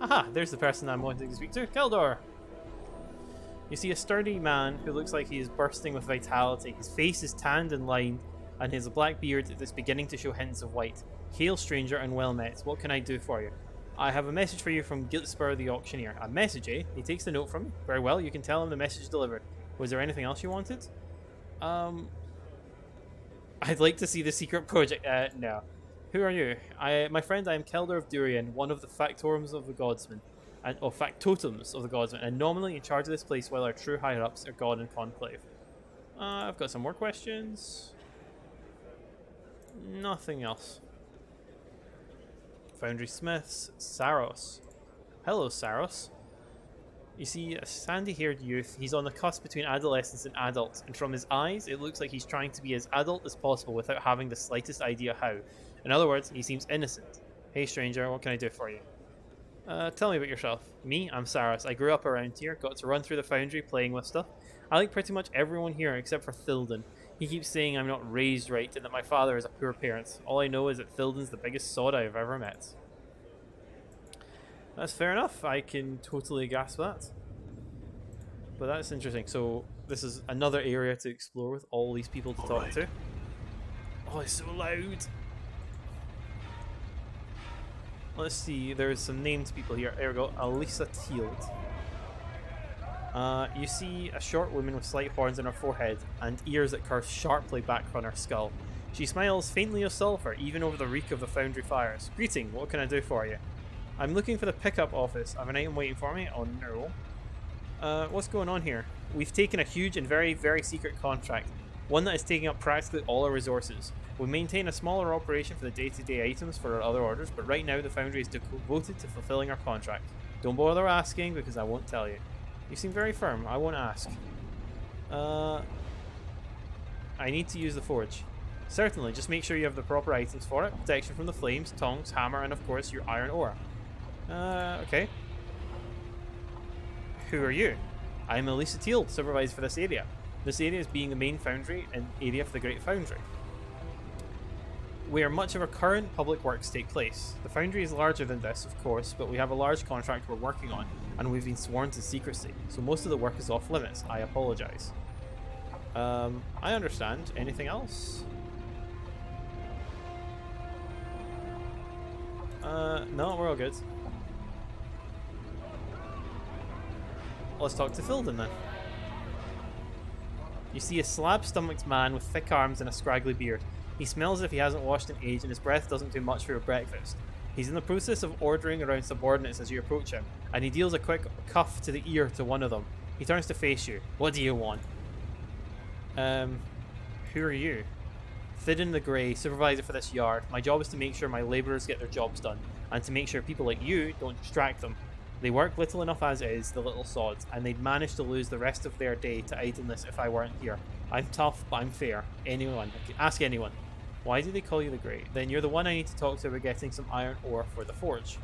Aha, there's the person I'm wanting to speak to, Keldor. You see a sturdy man who looks like he is bursting with vitality. His face is tanned and lined, and his black beard is beginning to show hints of white. "Hail, stranger, and well met. What can I do for you?" "I have a message for you from Giltspur the auctioneer." "A message, eh?" He takes the note from me. "Very well, you can tell him the message delivered. Was there anything else you wanted?" I'd like to see the secret project. No. "Who are you?" My friend, I am Kelder of Durian, one of the factorums of the Godsmen. Factotums of the Godsmen, and nominally in charge of this place while our true higher-ups are gone in conclave. I've got some more questions. Nothing else. Foundry Smiths, Saros. Hello, Saros. You see a sandy-haired youth. He's on the cusp between adolescence and adult, and from his eyes, it looks like he's trying to be as adult as possible without having the slightest idea how. In other words, he seems innocent. "Hey, stranger, what can I do for you?" Tell me about yourself." "Me? I'm Saros. I grew up around here, got to run through the foundry playing with stuff. I like pretty much everyone here except for Thilden. He keeps saying I'm not raised right and that my father is a poor parent. All I know is that Thilden's the biggest sod I've ever met." That's fair enough. I can totally grasp that. But that's interesting. So this is another area to explore with all these people to talk to. Oh, it's so loud. Let's see, there's some named people here. There we go, Alisa Teald. You see a short woman with slight horns on her forehead and ears that curve sharply back from her skull. She smiles faintly of sulphur, even over the reek of the foundry fires. "Greeting, what can I do for you?" "I'm looking for the pickup office. I have an item waiting for me." "Oh no." What's going on here?" "We've taken a huge and very, very secret contract. One that is taking up practically all our resources. We maintain a smaller operation for the day-to-day items for our other orders, but right now the foundry is devoted to fulfilling our contract. Don't bother asking because I won't tell you." "You seem very firm. I won't ask." I need to use the forge." "Certainly, just make sure you have the proper items for it. Protection from the flames, tongs, hammer, and of course your iron ore." Okay. "Who are you?" "I am Elisa Teal, supervisor for this area. This area is being the main foundry and area for the Great Foundry, where much of our current public works take place. The foundry is larger than this, of course, but we have a large contract we're working on, and we've been sworn to secrecy, so most of the work is off limits. I apologize." I understand. Anything else? No, we're all good. let's talk to Filden then. You see a slab-stomached man with thick arms and a scraggly beard. He smells as if he hasn't washed in age, and his breath doesn't do much for your breakfast. He's in the process of ordering around subordinates as you approach him, and he deals a quick cuff to the ear to one of them. He turns to face you. What do you want? Who are you? Thidden the Grey, supervisor for this yard. My job is to make sure my labourers get their jobs done, and to make sure people like you don't distract them. They work little enough as is, the little sods, and they'd manage to lose the rest of their day to idleness if I weren't here. I'm tough, but I'm fair. Anyone. Ask anyone. Why do they call you the Grey? Then you're the one I need to talk to about getting some iron ore for the forge.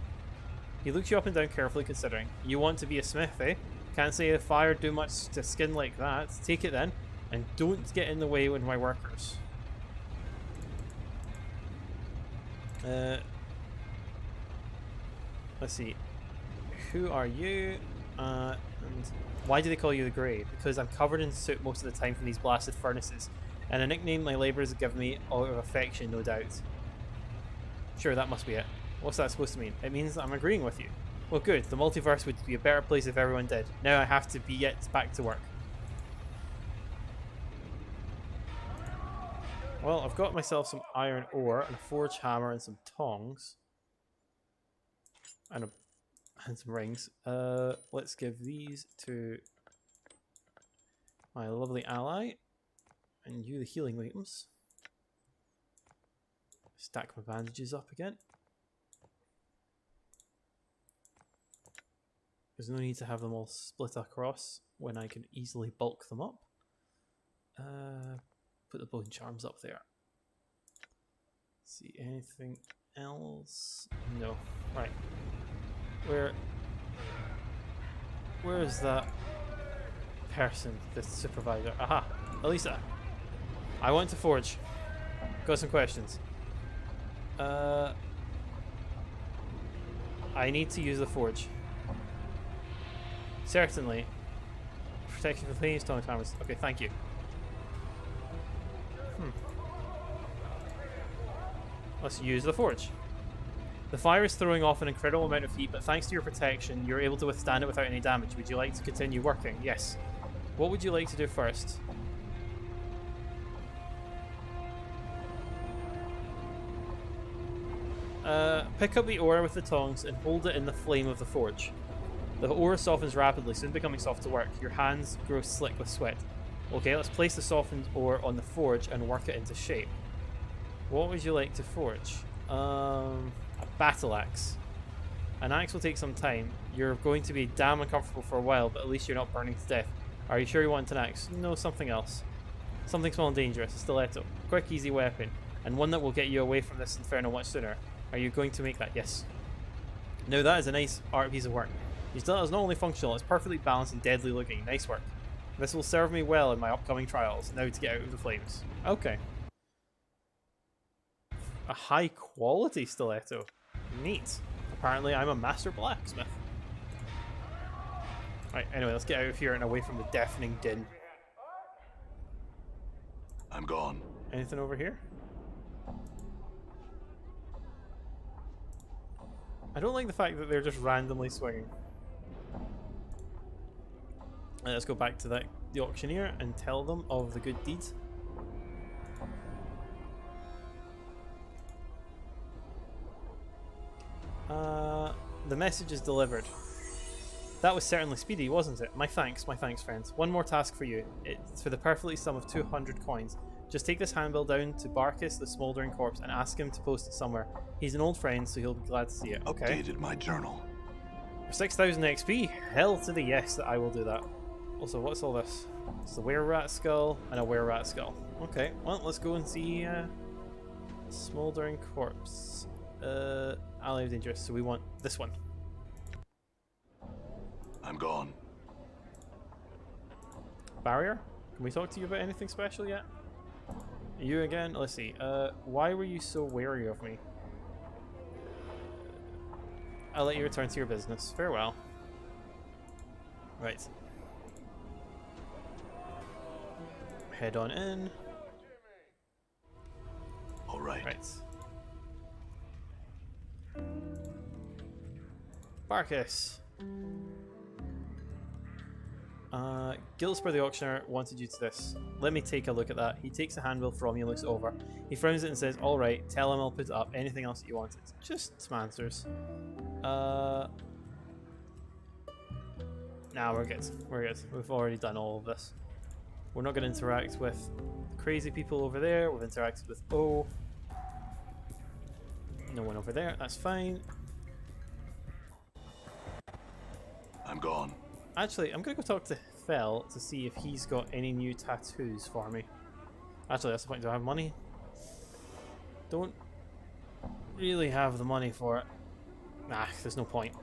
He looks you up and down carefully, considering. You want to be a smith, eh? Can't say a fire do much to skin like that. Take it then, and don't get in the way with my workers. Let's see. Who are you? And why do they call you the Grey? Because I'm covered in soot most of the time from these blasted furnaces, and a nickname my labourers have given me out of affection, no doubt. Sure, that must be it. What's that supposed to mean? It means I'm agreeing with you. Well, good. The multiverse would be a better place if everyone did. Now I have to get back to work. Well, I've got myself some iron ore and a forge hammer and some tongs. And some rings. Let's give these to my lovely ally. And you the healing items. Stack my bandages up again. There's no need to have them all split across when I can easily bulk them up. Put the bone charms up there. Let's see, anything else? No. Right. Where is that person, the supervisor? Aha! Elisa! I want to forge. Got some questions. I need to use the forge. Certainly. Protection from planes, atomic hammers. Okay, thank you. Let's use the forge. The fire is throwing off an incredible amount of heat, but thanks to your protection, you're able to withstand it without any damage. Would you like to continue working? Yes. What would you like to do first? Pick up the ore with the tongs and hold it in the flame of the forge. The ore softens rapidly, soon becoming soft to work. Your hands grow slick with sweat. Okay, let's place the softened ore on the forge and work it into shape. What would you like to forge? A battle axe. An axe will take some time. You're going to be damn uncomfortable for a while, but at least you're not burning to death. Are you sure you want an axe? No, something else. Something small and dangerous. A stiletto. Quick, easy weapon. And one that will get you away from this inferno much sooner. Are you going to make that? Yes. Now that is a nice art piece of work. Your stiletto is not only functional, it's perfectly balanced and deadly looking. Nice work. This will serve me well in my upcoming trials. Now to get out of the flames. Okay. A high quality stiletto. Neat. Apparently I'm a master blacksmith. Right, anyway, let's get out of here and away from the deafening din. I'm gone. Anything over here? I don't like the fact that they're just randomly swinging. Let's go back to the auctioneer and tell them of the good deed. The message is delivered. That was certainly speedy, wasn't it? My thanks, friends. One more task for you. It's for the perfectly sum of 200 coins. Just take this handbill down to Barkis, the smouldering corpse, and ask him to post it somewhere. He's an old friend, so he'll be glad to see it. Okay. Updated my journal. For 6,000 XP? Hell to the yes that I will do that. Also, what's all this? It's a were-rat skull and a were-rat skull. Okay, well, let's go and see smouldering corpse. Ally of dangerous, so we want this one. I'm gone. Barrier? Can we talk to you about anything special yet? You again? Let's see. Why were you so wary of me? I'll let you return to your business. Farewell. Right. Head on in. All right. Right. Barkis. Gilspur the auctioneer wanted you to this. Let me take a look at that. He takes the handbill from you and looks it over. He frowns it and says, alright, tell him I'll put it up. Anything else that you wanted? Just some answers. Nah, we're good. We're good. We've already done all of this. We're not going to interact with crazy people over there. We've interacted with O. No one over there. That's fine. I'm gone. Actually, I'm going to go talk to Fell to see if he's got any new tattoos for me. Actually, that's the point. Do I have money? Don't really have the money for it. Nah, there's no point.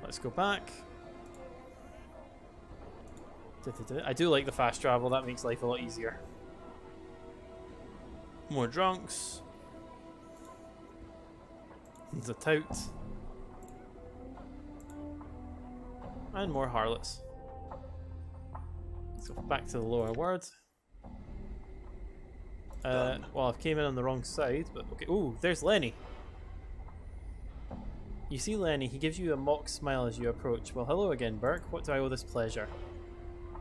Let's go back. I do like the fast travel. That makes life a lot easier. More drunks. There's a tout. And more harlots. Let's go back to the lower word. Well, I came in on the wrong side, but okay. Ooh, there's Lenny. You see Lenny, he gives you a mock smile as you approach. Well, hello again, Burke. What do I owe this pleasure?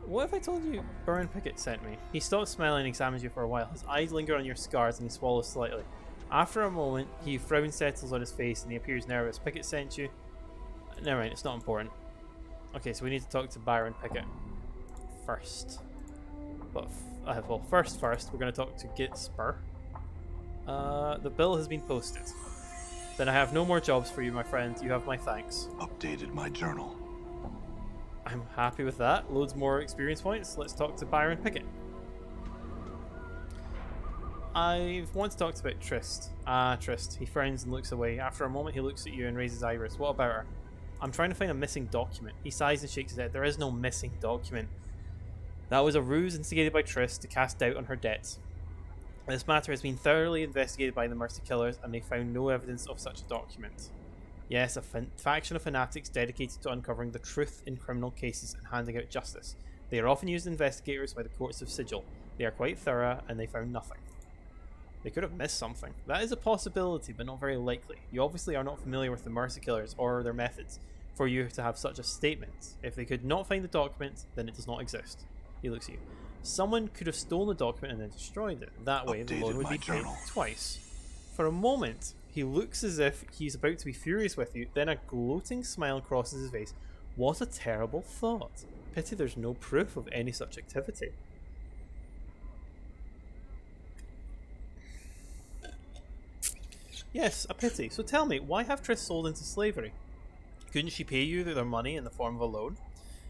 What if I told you Baron Pickett sent me? He stops smiling and examines you for a while. His eyes linger on your scars and he swallows slightly. After a moment, he frown settles on his face and he appears nervous. Pickett sent you? Never mind, it's not important. Okay, so we need to talk to Baron Pickett first. But well, first, we're going to talk to Gitspur. The bill has been posted. Then I have no more jobs for you, my friend. You have my thanks. Updated my journal. I'm happy with that. Loads more experience points. Let's talk to Baron Pickett. I want to talk about Trist. Trist. He frowns and looks away. After a moment, he looks at you and raises eyebrows. What about her? I'm trying to find a missing document. He sighs and shakes his head. There is no missing document. That was a ruse instigated by Trist to cast doubt on her debts. This matter has been thoroughly investigated by the Mercy Killers, and they found no evidence of such a document. Yes, a faction of fanatics dedicated to uncovering the truth in criminal cases and handing out justice. They are often used as investigators by the courts of sigil. They are quite thorough, and they found nothing. They could have missed something. That is a possibility, but not very likely. You obviously are not familiar with the Mercy Killers or their methods for you to have such a statement. If they could not find the document, then it does not exist. He looks at you. Someone could have stolen the document and then destroyed it. That way, the loan would be paid twice. For a moment, he looks as if he's about to be furious with you, then a gloating smile crosses his face. What a terrible thought. Pity there's no proof of any such activity. Yes, a pity. So tell me, why have Triss sold into slavery? Couldn't she pay you their money in the form of a loan?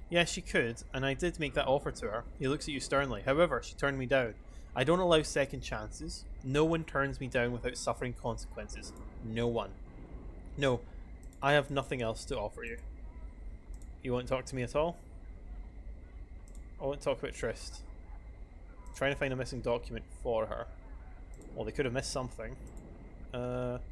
Yes, she could, and I did make that offer to her. He looks at you sternly. However, she turned me down. I don't allow second chances. No one turns me down without suffering consequences. No one. No, I have nothing else to offer you. You won't talk to me at all? I won't talk about Trist. I'm trying to find a missing document for her. Well, they could have missed something. Well,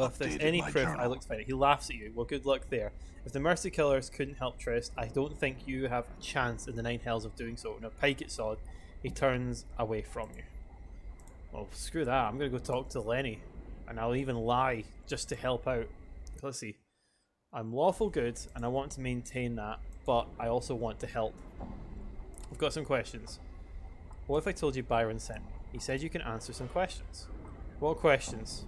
if there's any proof, I look to find it. He laughs at you. Well, good luck there. If the Mercy Killers couldn't help Trist, I don't think you have a chance in the Nine Hells of doing so. Now, Pike it sod. He turns away from you. Well, screw that. I'm going to go talk to Lenny. And I'll even lie just to help out. Let's see. I'm lawful good, and I want to maintain that, but I also want to help. I've got some questions. What if I told you Byron sent me? He said you can answer some questions. What questions?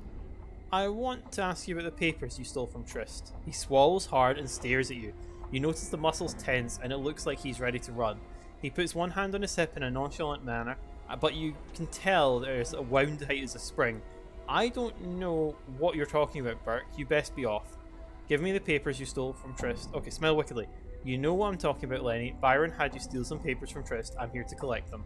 I want to ask you about the papers you stole from Trist. He swallows hard and stares at you. You notice the muscles tense and it looks like he's ready to run. He puts one hand on his hip in a nonchalant manner, but you can tell there's a wound tight as a spring. I don't know what you're talking about, Burke. You best be off. Give me the papers you stole from Trist. Okay, smile wickedly. You know what I'm talking about, Lenny. Byron had you steal some papers from Trist. I'm here to collect them.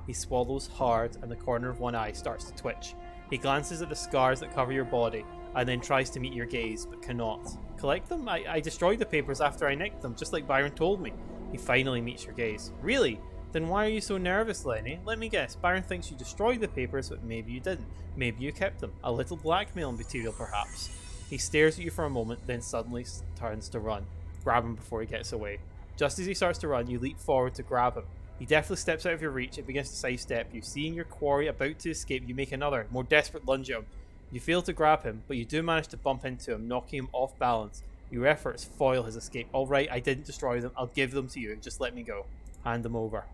He swallows hard and the corner of one eye starts to twitch. He glances at the scars that cover your body and then tries to meet your gaze, but cannot. Collect them? I destroyed the papers after I nicked them, just like Byron told me. He finally meets your gaze. Really? Then why are you so nervous, Lenny? Let me guess. Byron thinks you destroyed the papers, but maybe you didn't. Maybe you kept them. A little blackmail material, perhaps. He stares at you for a moment, then suddenly turns to run. Grab him before he gets away. Just as he starts to run, you leap forward to grab him. He deftly steps out of your reach and begins to sidestep you. Seeing your quarry about to escape, you make another, more desperate lunge at him. You fail to grab him, but you do manage to bump into him, knocking him off balance. Your efforts foil his escape. Alright, I didn't destroy them. I'll give them to you. Just let me go. Hand them over.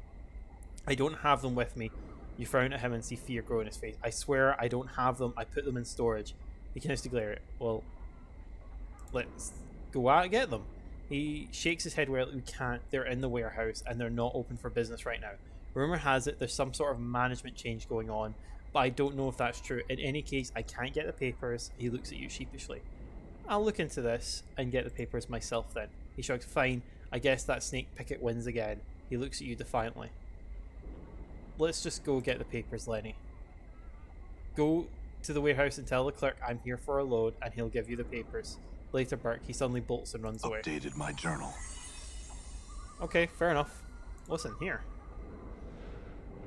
I don't have them with me. You frown at him and see fear grow in his face. I swear I don't have them. I put them in storage. He continues to glare at it. Well, let's go out and get them. He shakes his head where we can't. They're in the warehouse and they're not open for business right now. Rumor has it there's some sort of management change going on, but I don't know if that's true. In any case, I can't get the papers. He looks at you sheepishly. I'll look into this and get the papers myself then. He shrugs. Fine. I guess that snake picket wins again. He looks at you defiantly. Let's just go get the papers, Lenny. Go to the warehouse and tell the clerk I'm here for a load and he'll give you the papers. Later, Burke. He suddenly bolts and runs away. Updated my journal. Okay, fair enough. Listen, here.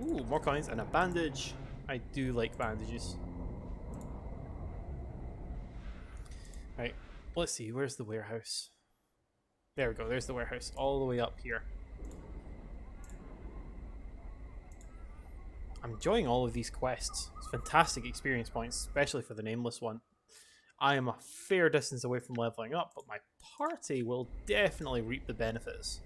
Ooh, more coins and a bandage. I do like bandages. Right, let's see, where's the warehouse? There we go, there's the warehouse, all the way up here. I'm enjoying all of these quests. It's fantastic experience points, especially for the nameless one. I am a fair distance away from leveling up, but my party will definitely reap the benefits.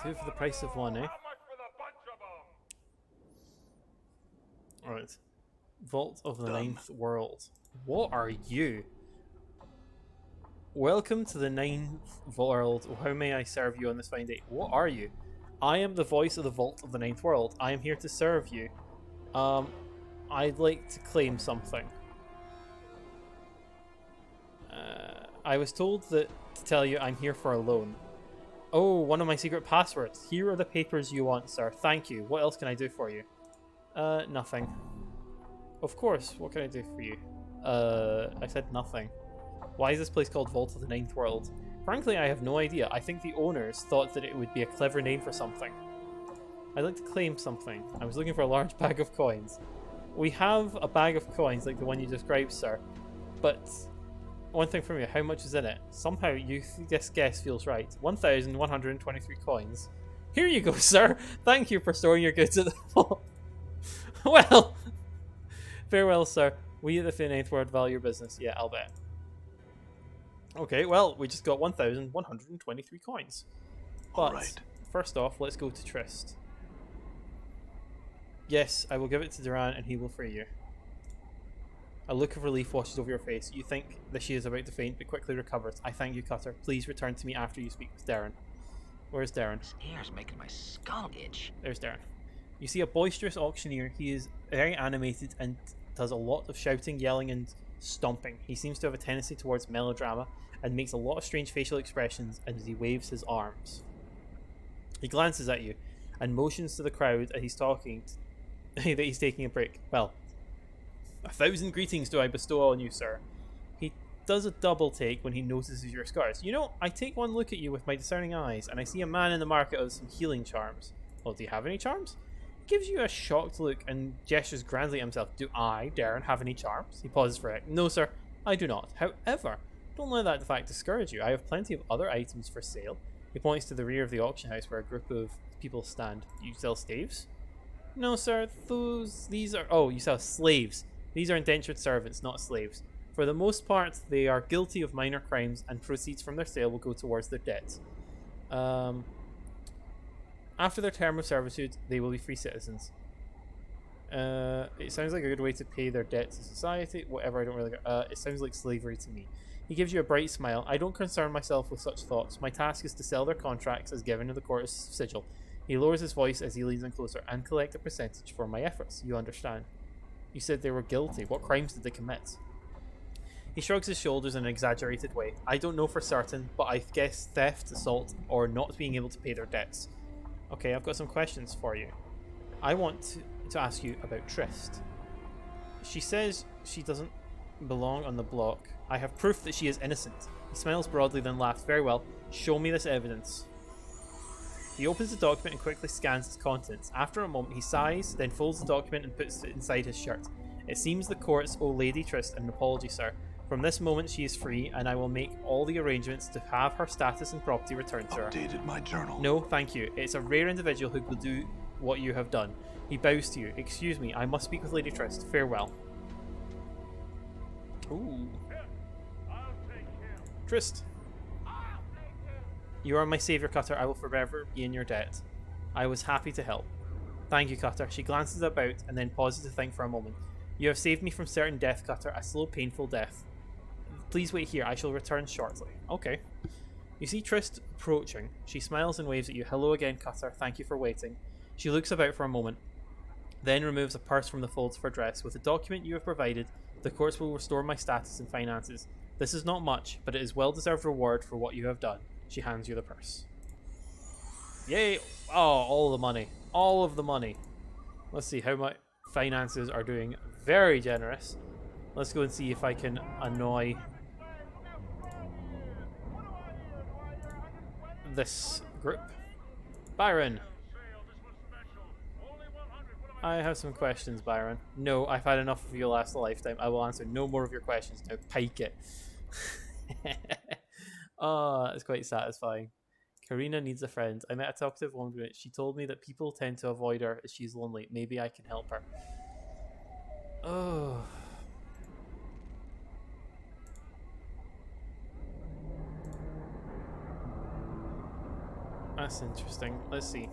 Two for the price of one, eh? Alright. Vault of the Ninth World. What are you? Welcome to the Ninth World. How may I serve you on this fine day? What are you? I am the voice of the Vault of the Ninth World. I am here to serve you. I'd like to claim something. I was told that to tell you I'm here for a loan. Oh, one of my secret passwords. Here are the papers you want, sir. Thank you. What else can I do for you? Nothing. Of course. What can I do for you? I said nothing. Why is this place called Vault of the Ninth World? Frankly, I have no idea. I think the owners thought that it would be a clever name for something. I'd like to claim something. I was looking for a large bag of coins. We have a bag of coins like the one you described, sir. But one thing from you, how much is in it? Somehow this guess feels right. 1,123 coins. Here you go, sir. Thank you for storing your goods at the vault. Well, farewell, sir. We at the Ninth World value your business. Yeah, I'll bet. Okay, well, we just got 1,123 coins. But Right. First off, let's go to Trist. Yes, I will give it to Duran and he will free you. A look of relief washes over your face. You think that she is about to faint, but quickly recovers. I thank you, Cutter. Please return to me after you speak with Darren. Where's Darren? This air's making my skull itch. There's Darren. You see a boisterous auctioneer. He is very animated and does a lot of shouting, yelling, and stomping. He seems to have a tendency towards melodrama and makes a lot of strange facial expressions as he waves his arms. He glances at you and motions to the crowd as he's talking that he's taking a break. Well, 1,000 greetings do I bestow on you, sir. He does a double take when he notices your scars. You know, I take one look at you with my discerning eyes, and I see a man in the market with some healing charms. Well, do you have any charms? He gives you a shocked look and gestures grandly at himself. Do I, Darren, have any charms? He pauses for a sec. No, sir, I do not. However, don't let that fact discourage you. I have plenty of other items for sale. He points to the rear of the auction house where a group of people stand. You sell staves? No, sir, these are... Oh, you sell slaves. These are indentured servants, not slaves. For the most part, they are guilty of minor crimes, and proceeds from their sale will go towards their debts. After their term of servitude, they will be free citizens. It sounds like a good way to pay their debt to society. Whatever, I don't really... it sounds like slavery to me. He gives you a bright smile. I don't concern myself with such thoughts. My task is to sell their contracts as given in the court's sigil. He lowers his voice as he leans in closer, and collect a percentage for my efforts. You understand? You said they were guilty. What crimes did they commit? He shrugs his shoulders in an exaggerated way. I don't know for certain, but I guess theft, assault, or not being able to pay their debts. Okay, I've got some questions for you. I want to ask you about Trist. She says she doesn't belong on the block. I have proof that she is innocent. He smiles broadly, then laughs. Very well. Show me this evidence. He opens the document and quickly scans its contents. After a moment, he sighs, then folds the document and puts it inside his shirt. It seems the courts owe Lady Trist an apology, sir. From this moment, she is free, and I will make all the arrangements to have her status and property returned to her. Updated my journal. No, thank you. It's a rare individual who will do what you have done. He bows to you. Excuse me, I must speak with Lady Trist. Farewell. Ooh. Trist. You are my savior, Cutter. I will forever be in your debt. I was happy to help. Thank you, Cutter. She glances about and then pauses to think for a moment. You have saved me from certain death, Cutter. A slow, painful death. Please wait here. I shall return shortly. Okay. You see Trist approaching. She smiles and waves at you. Hello again, Cutter. Thank you for waiting. She looks about for a moment, then removes a purse from the folds of her dress. With the document you have provided, the courts will restore my status and finances. This is not much, but it is well-deserved reward for what you have done. She hands you the purse. Yay! Oh, all the money. All of the money. Let's see how my finances are doing. Very generous. Let's go and see if I can annoy this group. Byron. I have some questions, Byron. No, I've had enough of you last a lifetime. I will answer no more of your questions now. Pike it. Oh, it's quite satisfying. Karina needs a friend. I met a talkative woman. She told me that people tend to avoid her as she's lonely. Maybe I can help her. Oh. That's interesting. Let's see.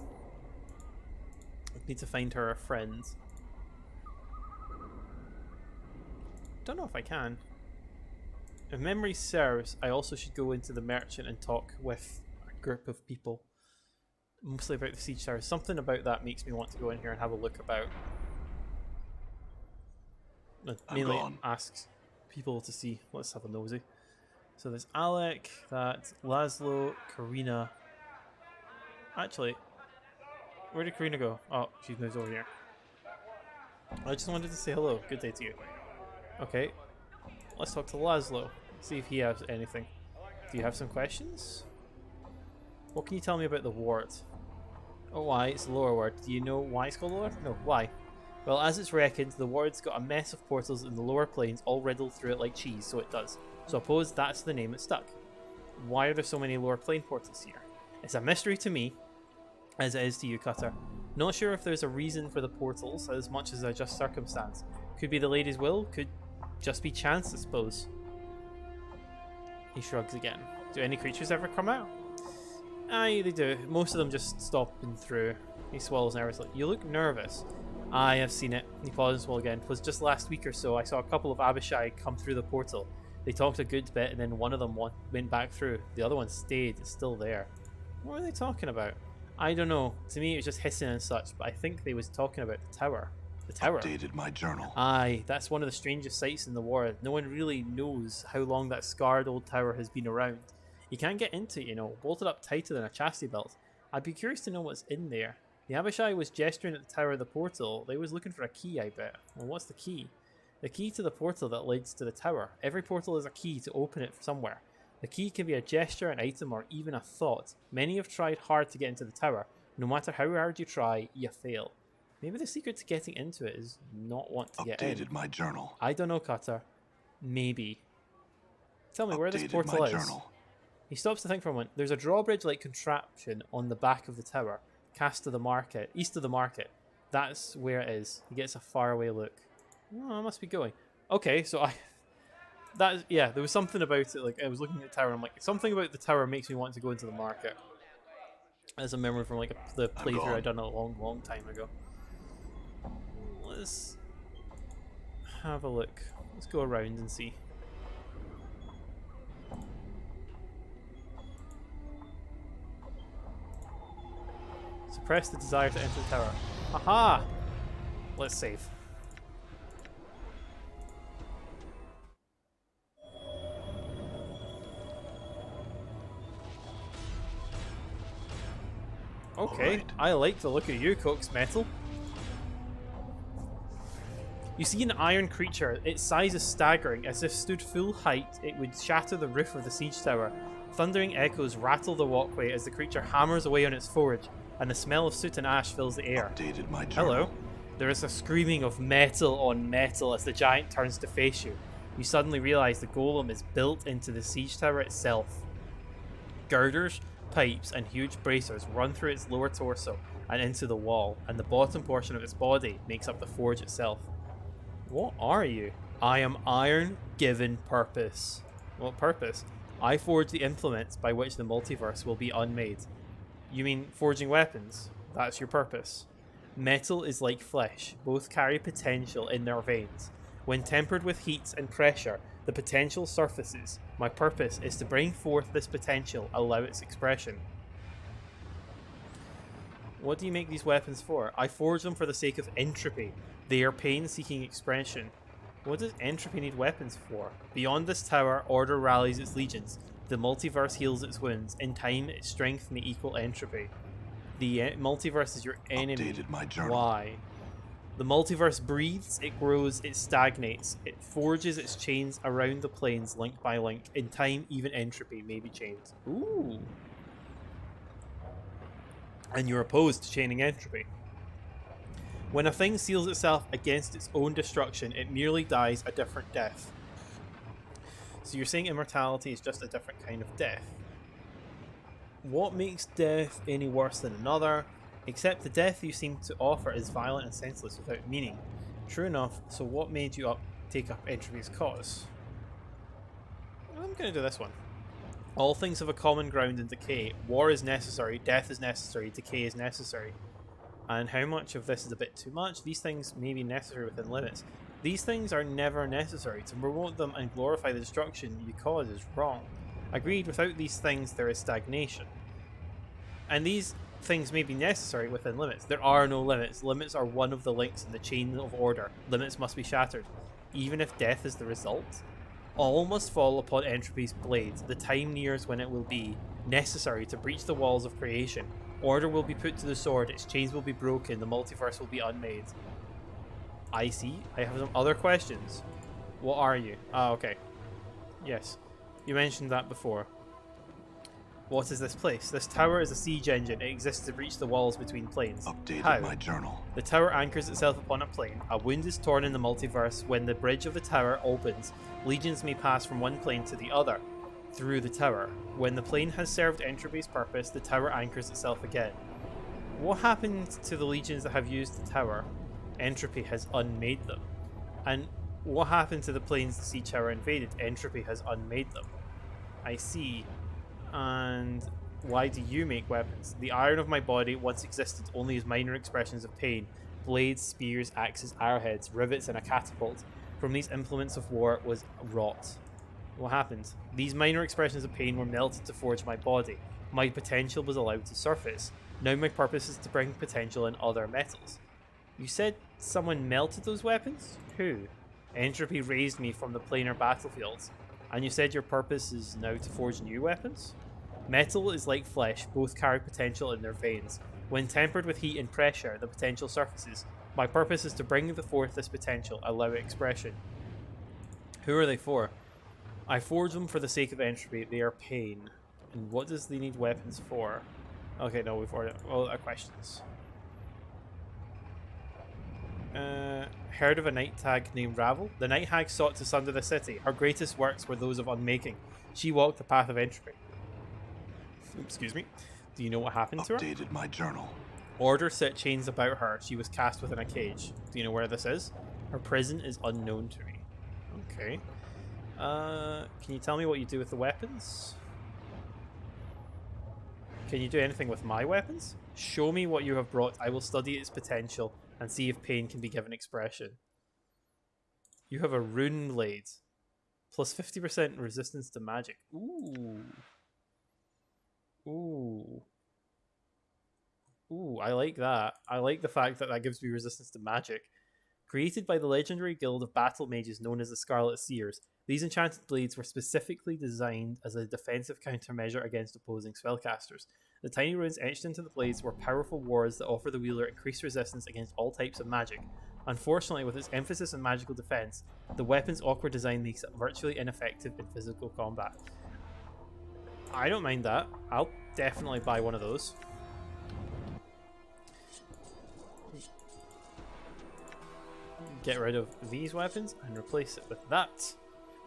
I need to find her a friend. Don't know if I can. If memory serves, I also should go into the merchant and talk with a group of people. Mostly about the siege towers. Something about that makes me want to go in here and have a look about. Mainly asks people to see. Let's have a nosy. So there's Alec, that Laszlo, Karina. Actually, where did Karina go? Oh, she's moved over here. I just wanted to say hello. Good day to you. Okay, let's talk to Laszlo. See if he has anything. Do you have some questions? What can you tell me about the ward? Oh, why? It's the lower ward. Do you know why it's called lower? No, why? Well, as it's reckoned, the ward's got a mess of portals in the lower planes all riddled through it like cheese, so it does. So I suppose that's the name it stuck. Why are there so many lower plane portals here? It's a mystery to me, as it is to you, Cutter. Not sure if there's a reason for the portals as much as a just circumstance. Could be the lady's will, could just be chance, I suppose. He shrugs again. Do any creatures ever come out? Aye, they do. Most of them just stopping through. He swallows nervously. You look nervous. Aye, I've seen it. He pauses well again. It was just last week or so. I saw a couple of Abishai come through the portal. They talked a good bit and then one of them went back through. The other one stayed. It's still there. What were they talking about? I don't know. To me, it was just hissing and such, but I think they was talking about the tower. The tower. Updated my journal. Aye, that's one of the strangest sights in the war. No one really knows how long that scarred old tower has been around. You can't get into it, you know, bolted up tighter than a chassis belt. I'd be curious to know what's in there. The Abishai was gesturing at the tower of the portal. They was looking for a key, I bet. Well, what's the key? The key to the portal that leads to the tower. Every portal is a key to open it somewhere. The key can be a gesture, an item, or even a thought. Many have tried hard to get into the tower. No matter how hard you try, you fail. Maybe the secret to getting into it is not want to get in. Updated my journal. I don't know, Cutter. Maybe. Tell me where this Updated portal my is. journal. He stops to think for a moment. There's a drawbridge-like contraption on the back of the tower, east of the market. That's where it is. He gets a faraway look. Oh, I must be going. Okay, so there was something about it. Like I was looking at the tower. I'm like, something about the tower makes me want to go into the market. As a memory from like the playthrough I done a long time ago. Let's have a look. Let's go around and see. Suppress the desire to enter the tower. Aha! Let's save. Okay, right. I like the look of you, Cox Metal. You see an iron creature. Its size is staggering. As if stood full height, it would shatter the roof of the siege tower. Thundering echoes rattle the walkway as the creature hammers away on its forge, and the smell of soot and ash fills the air. Updated my journal. Hello. There is a screaming of metal on metal as the giant turns to face you. You suddenly realize the golem is built into the siege tower itself. Girders, pipes, and huge bracers run through its lower torso, and into the wall, and the bottom portion of its body makes up the forge itself. What are you? I am iron given purpose. What purpose? I forge the implements by which the multiverse will be unmade. You mean forging weapons? That's your purpose. Metal is like flesh, both carry potential in their veins. When tempered with heat and pressure, the potential surfaces. My purpose is to bring forth this potential, allow its expression. What do you make these weapons for? I forge them for the sake of entropy. They are pain-seeking expression. What does entropy need weapons for? Beyond this tower, order rallies its legions. The multiverse heals its wounds. In time, its strength may equal entropy. The multiverse is your enemy. Updated my journal. Why? The multiverse breathes, it grows, it stagnates. It forges its chains around the planes link by link. In time, even entropy may be chained. Ooh. And you're opposed to chaining entropy. When a thing seals itself against its own destruction, it merely dies a different death. So you're saying immortality is just a different kind of death. What makes death any worse than another? Except the death you seem to offer is violent and senseless without meaning. True enough, so what made you take up entropy's cause? I'm going to do this one. All things have a common ground in decay. War is necessary, death is necessary, decay is necessary. And how much of this is a bit too much? These things may be necessary within limits. These things are never necessary. To promote them and glorify the destruction you cause is wrong. Agreed, without these things there is stagnation. And these things may be necessary within limits. There are no limits. Limits are one of the links in the chain of order. Limits must be shattered. Even if death is the result, all must fall upon entropy's blade. The time nears when it will be necessary to breach the walls of creation. Order will be put to the sword, its chains will be broken, the multiverse will be unmade. I see. I have some other questions. What are you? Ah, okay. Yes. You mentioned that before. What is this place? This tower is a siege engine. It exists to breach the walls between planes. Updated How? my journal. The tower anchors itself upon a plane. A wound is torn in the multiverse. When the bridge of the tower opens, legions may pass from one plane to the other through the tower. When the plane has served entropy's purpose, the tower anchors itself again. What happened to the legions that have used the tower? Entropy has unmade them. And what happened to the planes the siege tower invaded? Entropy has unmade them. I see. And why do you make weapons? The iron of my body once existed only as minor expressions of pain. Blades, spears, axes, arrowheads, rivets, and a catapult. From these implements of war was wrought. What happened? These minor expressions of pain were melted to forge my body. My potential was allowed to surface. Now my purpose is to bring potential in other metals. You said someone melted those weapons? Who? Entropy raised me from the planar battlefields. And you said your purpose is now to forge new weapons? Metal is like flesh, both carry potential in their veins. When tempered with heat and pressure, the potential surfaces. My purpose is to bring forth this potential, allow it expression. Who are they for? I forge them for the sake of entropy. They are pain. And what does they need weapons for? Okay, no, we've already... Well, questions. Heard of a night hag named Ravel? The night hag sought to sunder the city. Her greatest works were those of unmaking. She walked the path of entropy. Excuse me. Do you know what happened to her? Updated my journal. Order set chains about her. She was cast within a cage. Do you know where this is? Her prison is unknown to me. Okay. Can you tell me what you do with the weapons? Can you do anything with my weapons? Show me what you have brought. I will study its potential and see if pain can be given expression. You have a rune blade. Plus 50% resistance to magic. Ooh. Ooh. Ooh, I like that. I like the fact that that gives me resistance to magic. Created by the legendary guild of battle mages known as the Scarlet Seers, these enchanted blades were specifically designed as a defensive countermeasure against opposing spellcasters. The tiny runes etched into the blades were powerful wards that offer the wielder increased resistance against all types of magic. Unfortunately, with its emphasis on magical defense, the weapon's awkward design makes it virtually ineffective in physical combat. I don't mind that. I'll definitely buy one of those. Get rid of these weapons and replace it with that,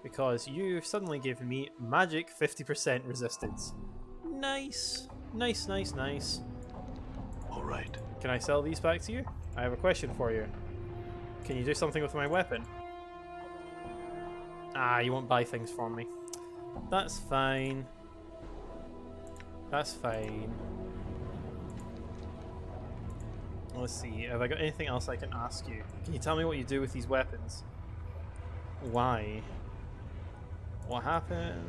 because you've suddenly given me magic 50% resistance. Nice. Nice, nice, nice. All right. Can I sell these back to you? I have a question for you. Can you do something with my weapon? Ah, you won't buy things from me. That's fine. That's fine. Let's see, have I got anything else I can ask you? Can you tell me what you do with these weapons? Why? What happened?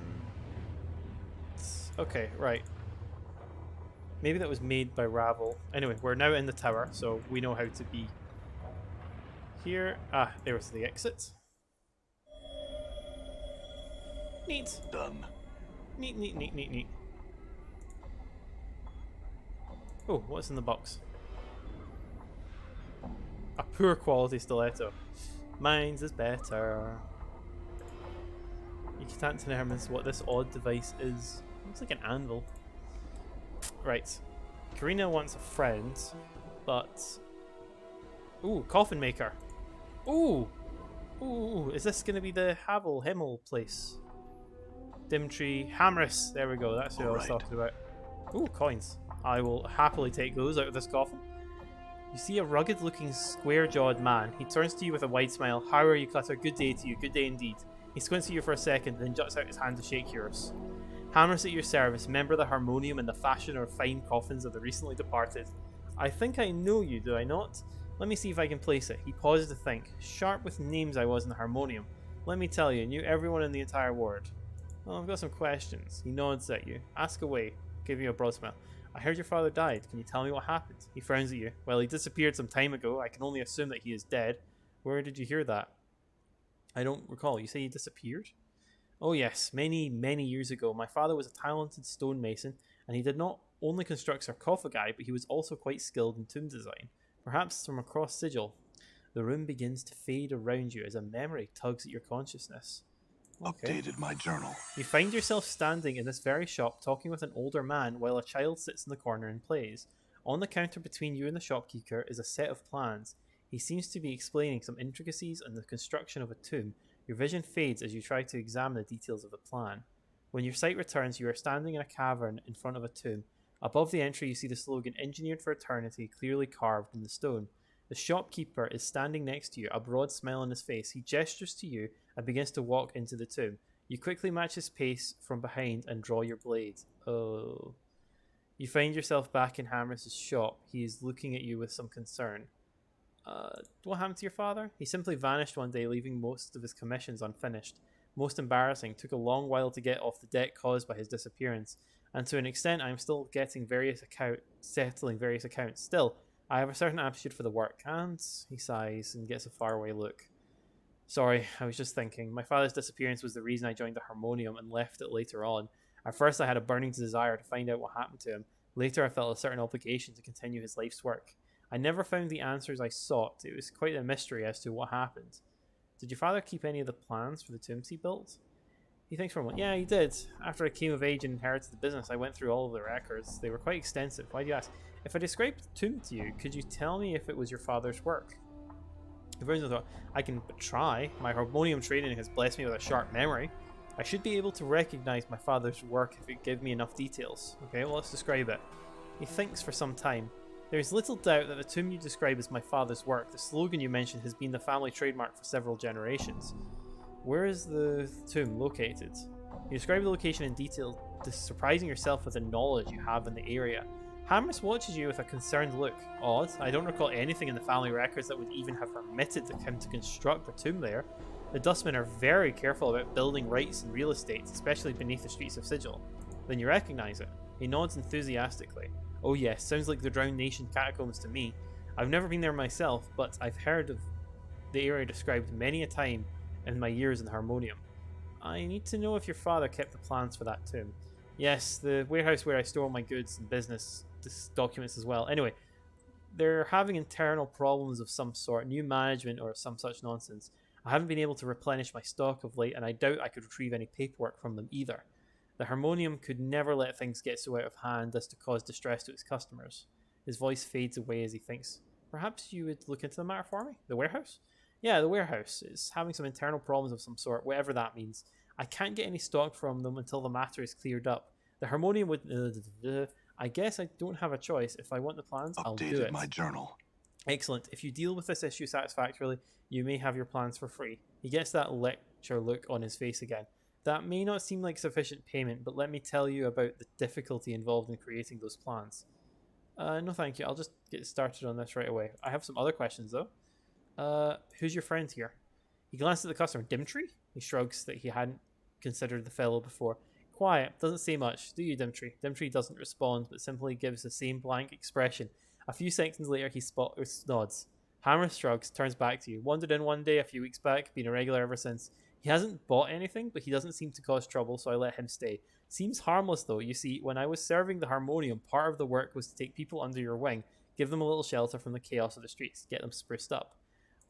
Okay, right. Maybe that was made by Ravel. Anyway, we're now in the tower, so we know how to be here. Ah, there was the exit. Neat. Done. Neat, neat, neat, neat, neat. Oh, what's in the box? A poor quality stiletto. Mine's is better. You can't determine what this odd device is. Looks like an anvil. Right. Karina wants a friend, but... Ooh, coffin maker. Ooh! Ooh, is this going to be the Himmel place? Dimtree, Hamris. There we go, that's who I was talking about. Ooh, coins. I will happily take those out of this coffin. You see a rugged-looking, square-jawed man. He turns to you with a wide smile. How are you, Clutter? Good day to you. Good day indeed. He squints at you for a second, then juts out his hand to shake yours. Hammer's at your service, member of the harmonium and the fashion or fine coffins of the recently departed. I think I know you, do I not? Let me see if I can place it. He pauses to think. Sharp with names I was in the harmonium. Let me tell you, knew everyone in the entire ward. Well, I've got some questions. He nods at you. Ask away. Give you a broad smile. I heard your father died. Can you tell me what happened? He frowns at you. Well, he disappeared some time ago. I can only assume that he is dead. Where did you hear that? I don't recall. You say he disappeared? Oh yes, many, many years ago. My father was a talented stonemason, and he did not only construct sarcophagi, but he was also quite skilled in tomb design. Perhaps from a cross sigil. The room begins to fade around you as a memory tugs at your consciousness. Okay. Updated my journal. You find yourself standing in this very shop talking with an older man while a child sits in the corner and plays. On the counter between you and the shopkeeper is a set of plans. He seems to be explaining some intricacies on the construction of a tomb. Your vision fades as you try to examine the details of the plan. When your sight returns, you are standing in a cavern in front of a tomb. Above the entry you see the slogan "Engineered for Eternity" clearly carved in the stone. The shopkeeper is standing next to you, a broad smile on his face. He gestures to you and begins to walk into the tomb. You quickly match his pace from behind and draw your blade. Oh. You find yourself back in Hammer's shop. He is looking at you with some concern. What happened to your father? He simply vanished one day, leaving most of his commissions unfinished. Most embarrassing. Took a long while to get off the debt caused by his disappearance. And to an extent, I am still settling various accounts. Still, I have a certain aptitude for the work. And he sighs and gets a faraway look. Sorry, I was just thinking. My father's disappearance was the reason I joined the harmonium and left it later on. At first I had a burning desire to find out what happened to him. Later I felt a certain obligation to continue his life's work. I never found the answers I sought. It was quite a mystery as to what happened. Did your father keep any of the plans for the tombs he built? He thinks for a moment. Yeah, he did. After I came of age and inherited the business, I went through all of the records. They were quite extensive. Why do you ask? If I described the tomb to you, could you tell me if it was your father's work? I can try. My harmonium training has blessed me with a sharp memory. I should be able to recognize my father's work if it gave me enough details. Okay, well, let's describe it. He thinks for some time. There is little doubt that the tomb you describe as my father's work. The slogan you mentioned has been the family trademark for several generations. Where is the tomb located? You describe the location in detail, surprising yourself with the knowledge you have in the area. Hamris watches you with a concerned look. Odd, I don't recall anything in the family records that would even have permitted him to construct a tomb there. The Dustmen are very careful about building rights and real estate, especially beneath the streets of Sigil. Then you recognize it. He nods enthusiastically. Oh yes, sounds like the Drowned Nation catacombs to me. I've never been there myself, but I've heard of the area described many a time in my years in the Harmonium. I need to know if your father kept the plans for that tomb. Yes, the warehouse where I store my goods and business documents as well. Anyway, they're having internal problems of some sort, new management or some such nonsense. I haven't been able to replenish my stock of late, and I doubt I could retrieve any paperwork from them either. The Harmonium could never let things get so out of hand as to cause distress to its customers. His voice fades away as he thinks. Perhaps you would look into the matter for me? The warehouse? Yeah, the warehouse is having some internal problems of some sort, whatever that means. I can't get any stock from them until the matter is cleared up. The Harmonium would... I guess I don't have a choice. If I want the plans, I'll do Updated it. my journal. Excellent. If you deal with this issue satisfactorily, you may have your plans for free. He gets that lecture look on his face again. That may not seem like sufficient payment, but let me tell you about the difficulty involved in creating those plans. No thank you. I'll just get started on this right away. I have some other questions though. Who's your friend here? He glances at the customer. Dimtree? He shrugs that he hadn't considered the fellow before. Quiet. Doesn't say much. Do you, Dimtree? Dimtree doesn't respond, but simply gives the same blank expression. A few seconds later, he nods. Hammer shrugs, turns back to you. Wandered in one day a few weeks back, been a regular ever since. He hasn't bought anything, but he doesn't seem to cause trouble, so I let him stay. Seems harmless though. You see, when I was serving the harmonium, part of the work was to take people under your wing, give them a little shelter from the chaos of the streets, get them spruced up.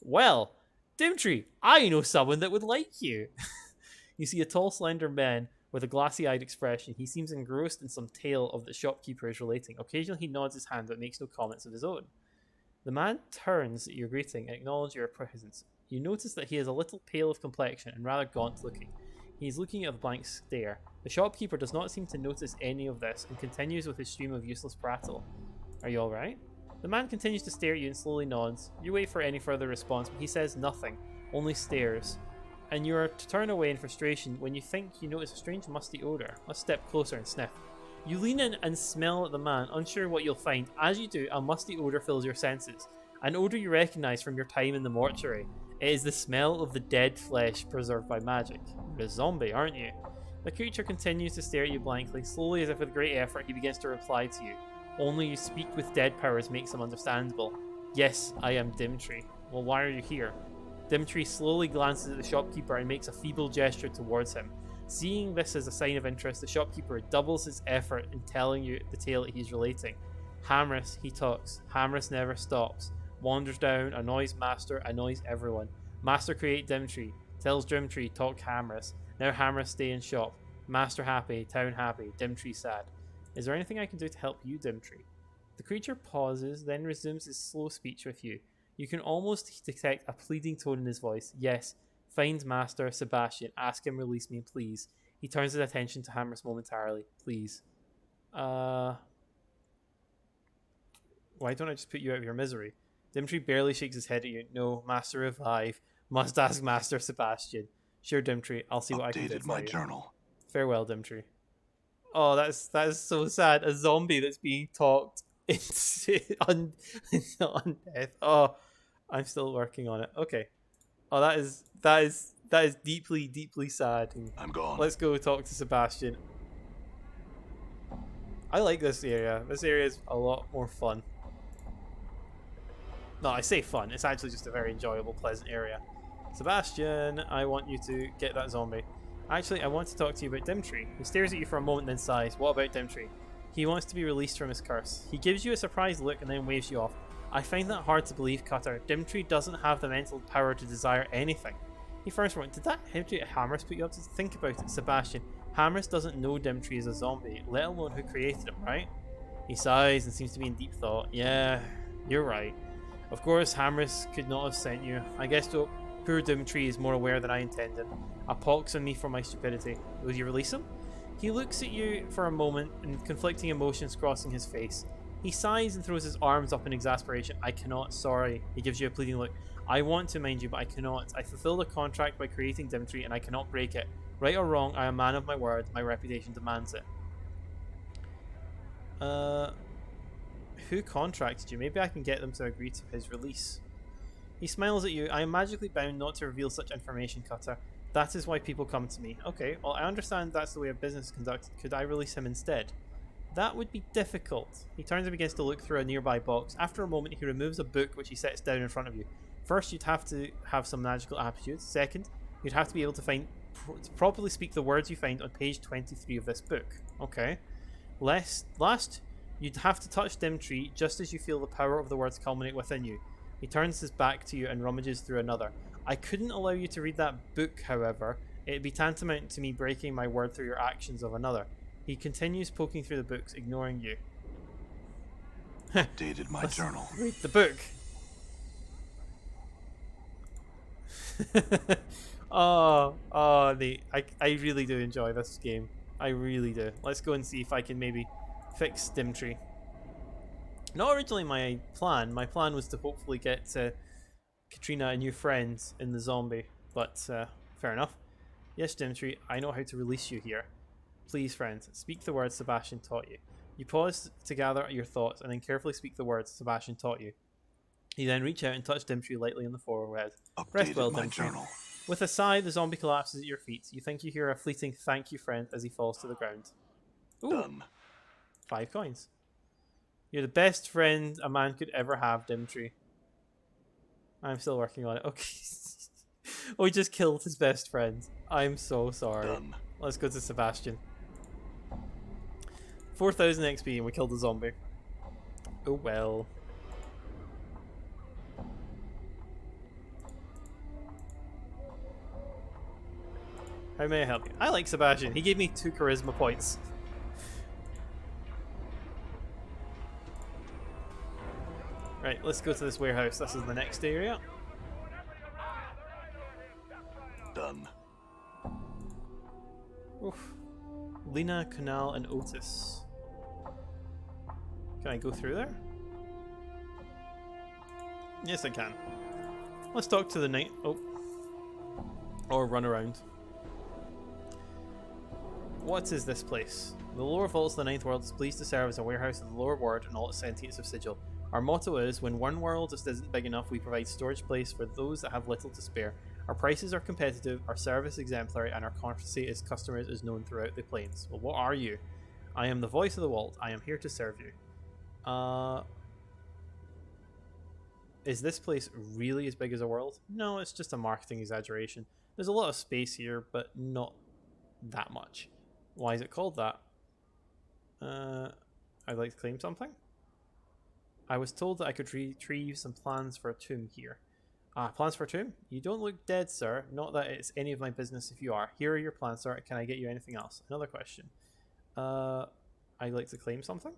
Well, Dimtree, I know someone that would like you. You see a tall, slender man with a glassy-eyed expression. He seems engrossed in some tale of the shopkeeper is relating. Occasionally he nods his hand but makes no comments of his own. The man turns at your greeting and acknowledges your presence. You notice that he is a little pale of complexion and rather gaunt looking. He is looking at the blank stare. The shopkeeper does not seem to notice any of this and continues with his stream of useless prattle. Are you alright? The man continues to stare at you and slowly nods. You wait for any further response, but he says nothing, only stares. And you are to turn away in frustration when you think you notice a strange musty odour. Let's step closer and sniff. You lean in and smell at the man, unsure what you'll find. As you do, a musty odour fills your senses. An odour you recognise from your time in the mortuary. It is the smell of the dead flesh preserved by magic. You're a zombie, aren't you? The creature continues to stare at you blankly. Slowly, as if with great effort, he begins to reply to you. Only you speak with dead powers makes him understandable. Yes, I am Dimtree. Well, why are you here? Dimtree slowly glances at the shopkeeper and makes a feeble gesture towards him. Seeing this as a sign of interest, the shopkeeper doubles his effort in telling you the tale that he's relating. Hamris, he talks. Hamris never stops. Wanders down, annoys Master, annoys everyone. Master create Dimtree. Tells Dimtree, talk Hamris. Now Hamris stay in shop. Master happy, town happy, Dimtree sad. Is there anything I can do to help you, Dimtree? The creature pauses, then resumes his slow speech with you. You can almost detect a pleading tone in his voice. Yes, find Master, Sebastian, ask him release me, please. He turns his attention to Hamris momentarily. Please. Why don't I just put you out of your misery? Dimtree barely shakes his head at you. No, Master revive. Must ask Master Sebastian. Sure, Dimtree, I'll see what I can do Updated for my you. journal. Farewell, Dimtree. Oh, that is so sad. A zombie that's being talked into on death. Oh, I'm still working on it. Okay. Oh, that is deeply, deeply sad. I'm gone. Let's go talk to Sebastian. I like this area. This area is a lot more fun. No, I say fun. It's actually just a very enjoyable, pleasant area. Sebastian, I want you to get that zombie. Actually, I want to talk to you about Dimtree. He stares at you for a moment, then sighs. What about Dimtree? He wants to be released from his curse. He gives you a surprised look and then waves you off. I find that hard to believe, Cutter. Dimtree doesn't have the mental power to desire anything. He first went, did that Hamris put you up to think about it, Sebastian? Hamris doesn't know Dimtree is a zombie, let alone who created him, right? He sighs and seems to be in deep thought. Yeah, you're right. Of course, Hamris could not have sent you. I guess poor Dimtree is more aware than I intended. A pox on me for my stupidity. Will you release him? He looks at you for a moment, and conflicting emotions crossing his face. He sighs and throws his arms up in exasperation. I cannot, sorry. He gives you a pleading look. I want to, mind you, but I cannot. I fulfilled a contract by creating Dimtree, and I cannot break it. Right or wrong, I am a man of my word. My reputation demands it. Who contracted you? Maybe I can get them to agree to his release. He smiles at you. I am magically bound not to reveal such information, Cutter. That is why people come to me. Okay, well, I understand that's the way a business is conducted. Could I release him instead? That would be difficult. He turns and begins to look through a nearby box. After a moment, he removes a book which he sets down in front of you. First, you'd have to have some magical aptitude. Second, you'd have to be able to properly speak the words you find on page 23 of this book. Okay. Last, you'd have to touch Dimtree just as you feel the power of the words culminate within you. He turns his back to you and rummages through another. I couldn't allow you to read that book, however. It'd be tantamount to me breaking my word through your actions of another. He continues poking through the books, ignoring you. Updated my journal. Read the book. I really do enjoy this game. I really do. Let's go and see if I can maybe fix Dimtree. Not originally my plan. My plan was to hopefully get Katrina a new friend in the zombie, but fair enough. Yes, Dimtree, I know how to release you here. Please, friend, speak the words Sebastian taught you. You pause to gather your thoughts and then carefully speak the words Sebastian taught you. You then reach out and touch Dimtree lightly on the forehead. Rest well, Updated my Dimtree. journal. With a sigh, the zombie collapses at your feet. You think you hear a fleeting thank you, friend, as he falls to the ground. Ooh, Done. 5 coins. You're the best friend a man could ever have, Dimtree. I'm still working on it. Okay. Oh, he just killed his best friend. I'm so sorry. Done. Let's go to Sebastian. 4,000 XP and we killed the zombie. Oh well. How may I help you? I like Sebastian. He gave me 2 charisma points. Right, let's go to this warehouse. This is the next area. Done. Oof. Lena, Canal, and Otis. Can I go through there? Yes, I can. Let's talk to the knight. Oh. Or run around. What is this place? The lower vaults of the Ninth World is pleased to serve as a warehouse in the lower ward and all its sentience of sigil. Our motto is, when one world just isn't big enough, we provide storage place for those that have little to spare. Our prices are competitive, our service exemplary, and our constancy as customers is known throughout the plains. Well, what are you? I am the voice of the vault. I am here to serve you. Is this place really as big as a world? No, it's just a marketing exaggeration. There's a lot of space here, but not that much. Why is it called that? I'd like to claim something. I was told that I could retrieve some plans for a tomb here. Ah, plans for a tomb? You don't look dead, sir. Not that it's any of my business if you are. Here are your plans, sir. Can I get you anything else? Another question. I'd like to claim something.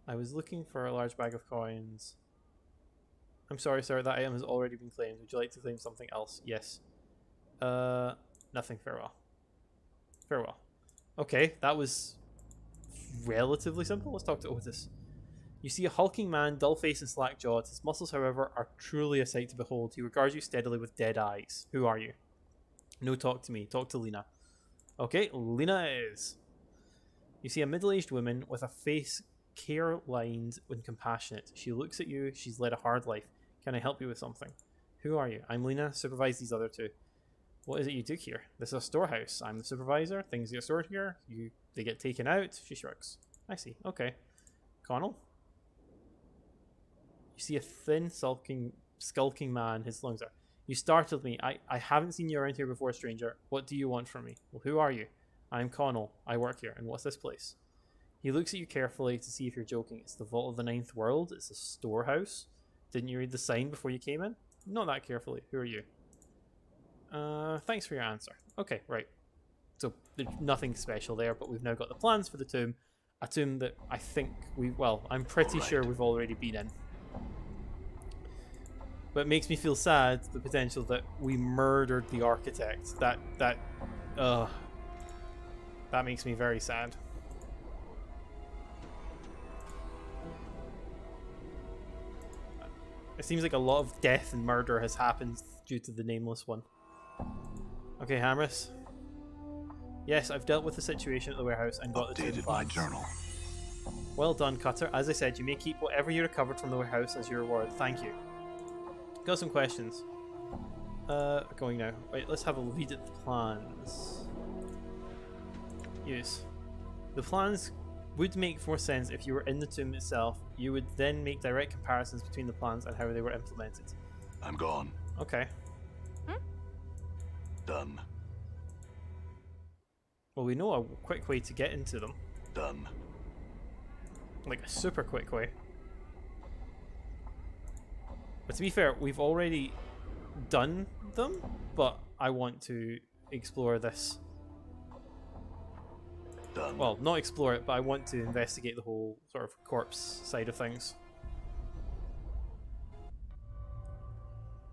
I was looking for a large bag of coins. I'm sorry, sir. That item has already been claimed. Would you like to claim something else? Yes. Nothing. Farewell. Farewell. Okay, that was relatively simple. Let's talk to Otis. You see a hulking man, dull-faced and slack-jawed. His muscles, however, are truly a sight to behold. He regards you steadily with dead eyes. Who are you? No, talk to me. Talk to Lena. Okay, Lena is. You see a middle-aged woman with a face care-lined and compassionate. She looks at you. She's led a hard life. Can I help you with something? Who are you? I'm Lena. Supervise these other 2. What is it you do here? This is a storehouse. I'm the supervisor. Things get stored here. They get taken out. She shrugs. I see. Okay. Connell? You see a thin, skulking man. His lungs are. You startled me. I haven't seen you around here before, stranger. What do you want from me? Well, who are you? I'm Connell. I work here. And what's this place? He looks at you carefully to see if you're joking. It's the Vault of the Ninth World. It's a storehouse. Didn't you read the sign before you came in? Not that carefully. Who are you? Thanks for your answer. Okay, right. So there's nothing special there, but we've now got the plans for the tomb. A tomb that I think I'm pretty sure we've already been in. But it makes me feel sad, the potential that we murdered the architect. That makes me very sad. It seems like a lot of death and murder has happened due to the Nameless One. Okay, Hamris. Yes, I've dealt with the situation at the warehouse and got the tomb Updated my plans. journal. Well done, Cutter. As I said, you may keep whatever you recovered from the warehouse as your reward. Thank you. Got some questions. Going now. Wait, let's have a read at the plans. Use. The plans would make more sense if you were in the tomb itself. You would then make direct comparisons between the plans and how they were implemented. I'm gone. Okay. Done. Well, we know a quick way to get into them. Done. Like a super quick way. But to be fair, we've already done them, but I want to explore this. Done. Well, not explore it, but I want to investigate the whole sort of corpse side of things.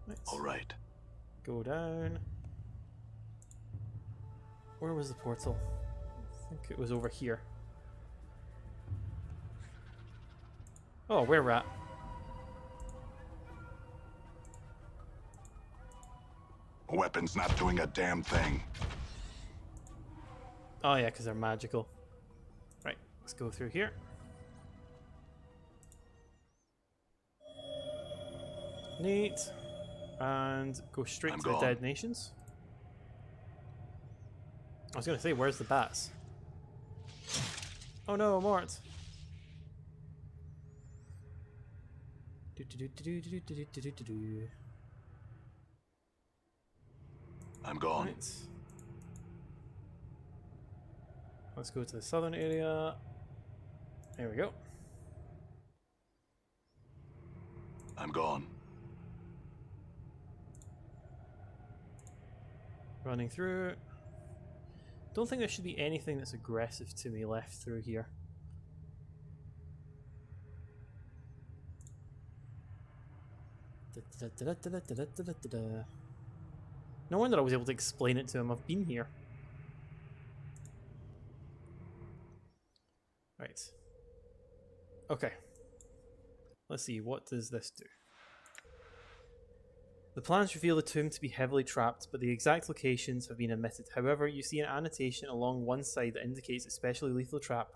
Let's All right. go down. Where was the portal? I think it was over here. Oh, where we're at. Weapon's not doing a damn thing. Oh yeah, because they're magical. Right, let's go through here. Neat. And go straight I'm to the gone. Dead Nations. I was going to say, where's the bats? Oh no, Mort. I'm gone. Right. Let's go to the southern area. There we go. I'm gone. Running through. Don't think there should be anything that's aggressive to me left through here. No wonder I was able to explain it to him. I've been here. Right. Okay. Let's see, what does this do? The plans reveal the tomb to be heavily trapped, but the exact locations have been omitted. However, you see an annotation along one side that indicates a specially lethal trap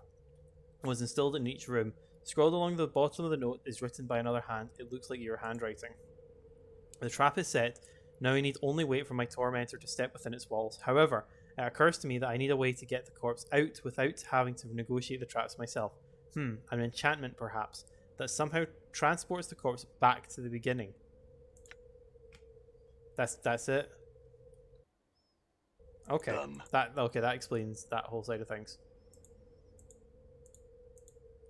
was installed in each room. Scrolled along the bottom of the note is written by another hand. It looks like your handwriting. The trap is set. Now I need only wait for my tormentor to step within its walls. However, it occurs to me that I need a way to get the corpse out without having to negotiate the traps myself. An enchantment perhaps, that somehow transports the corpse back to the beginning. That's it. Okay. Done. That explains that whole side of things.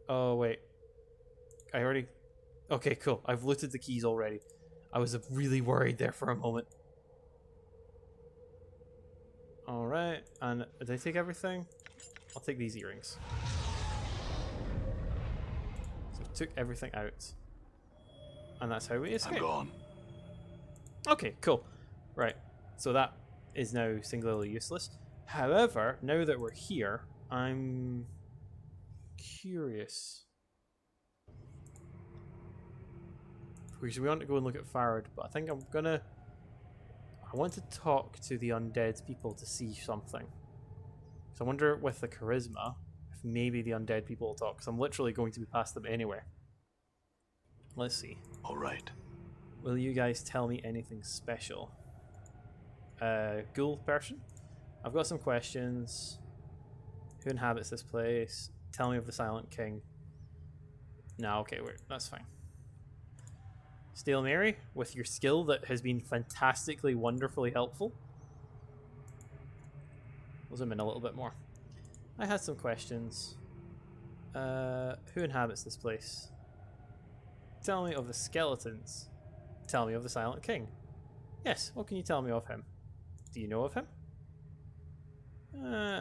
Oh wait. I already Okay, cool. I've looted the keys already. I was really worried there for a moment. Alright, and did I take everything? I'll take these earrings. So took everything out. And that's how we escape. I'm gone. Okay, cool. Right, so that is now singularly useless. However, now that we're here, I'm curious. Because we want to go and look at Farad, but I think I want to talk to the undead people to see something. So I wonder with the charisma, if maybe the undead people will talk, because I'm literally going to be past them anywhere. Let's see. All right. Will you guys tell me anything special? Ghoul person? I've got some questions. Who inhabits this place? Tell me of the Silent King. No, okay, that's fine. Stale Mary, with your skill that has been fantastically, wonderfully helpful. We'll zoom in a little bit more. I had some questions. Who inhabits this place? Tell me of the skeletons. Tell me of the Silent King. Yes, what can you tell me of him? Do you know of him?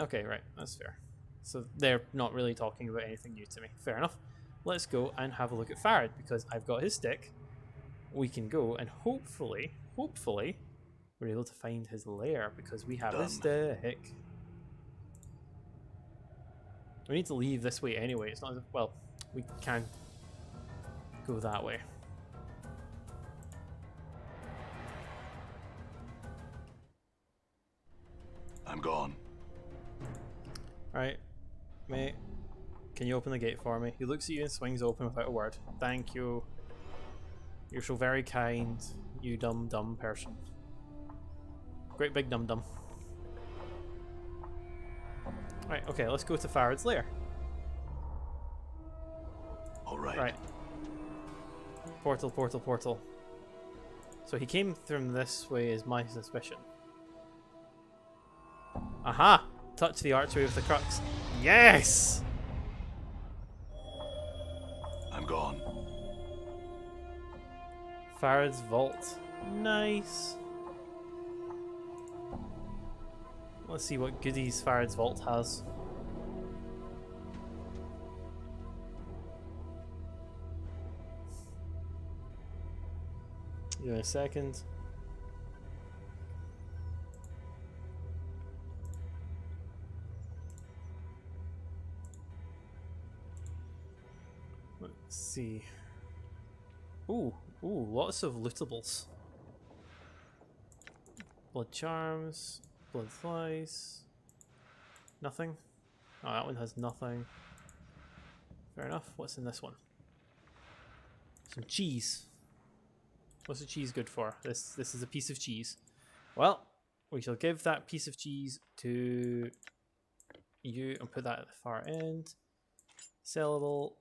Okay, right, that's fair. So they're not really talking about anything new to me. Fair enough. Let's go and have a look at Farad, because I've got his stick. We can go and hopefully, we're able to find his lair, because we have his stick. We need to leave this way anyway. It's not, well, we can go that way. I'm gone. Alright, mate. Can you open the gate for me? He looks at you and swings open without a word. Thank you. You're so very kind, you dumb person. Great big dum-dum. Right, okay, let's go to Farad's lair. All right. Right. Portal. So he came from this way is my suspicion. Aha! Touch the archway with the crux. Yes! I'm gone. Farad's vault. Nice. Let's see what goodies Farad's vault has. Give me a second. Let's see. Ooh, lots of lootables. Blood charms, blood flies. Nothing. Oh, that one has nothing. Fair enough. What's in this one? Some cheese. What's the cheese good for? This is a piece of cheese. Well, we shall give that piece of cheese to you and put that at the far end. Sellable,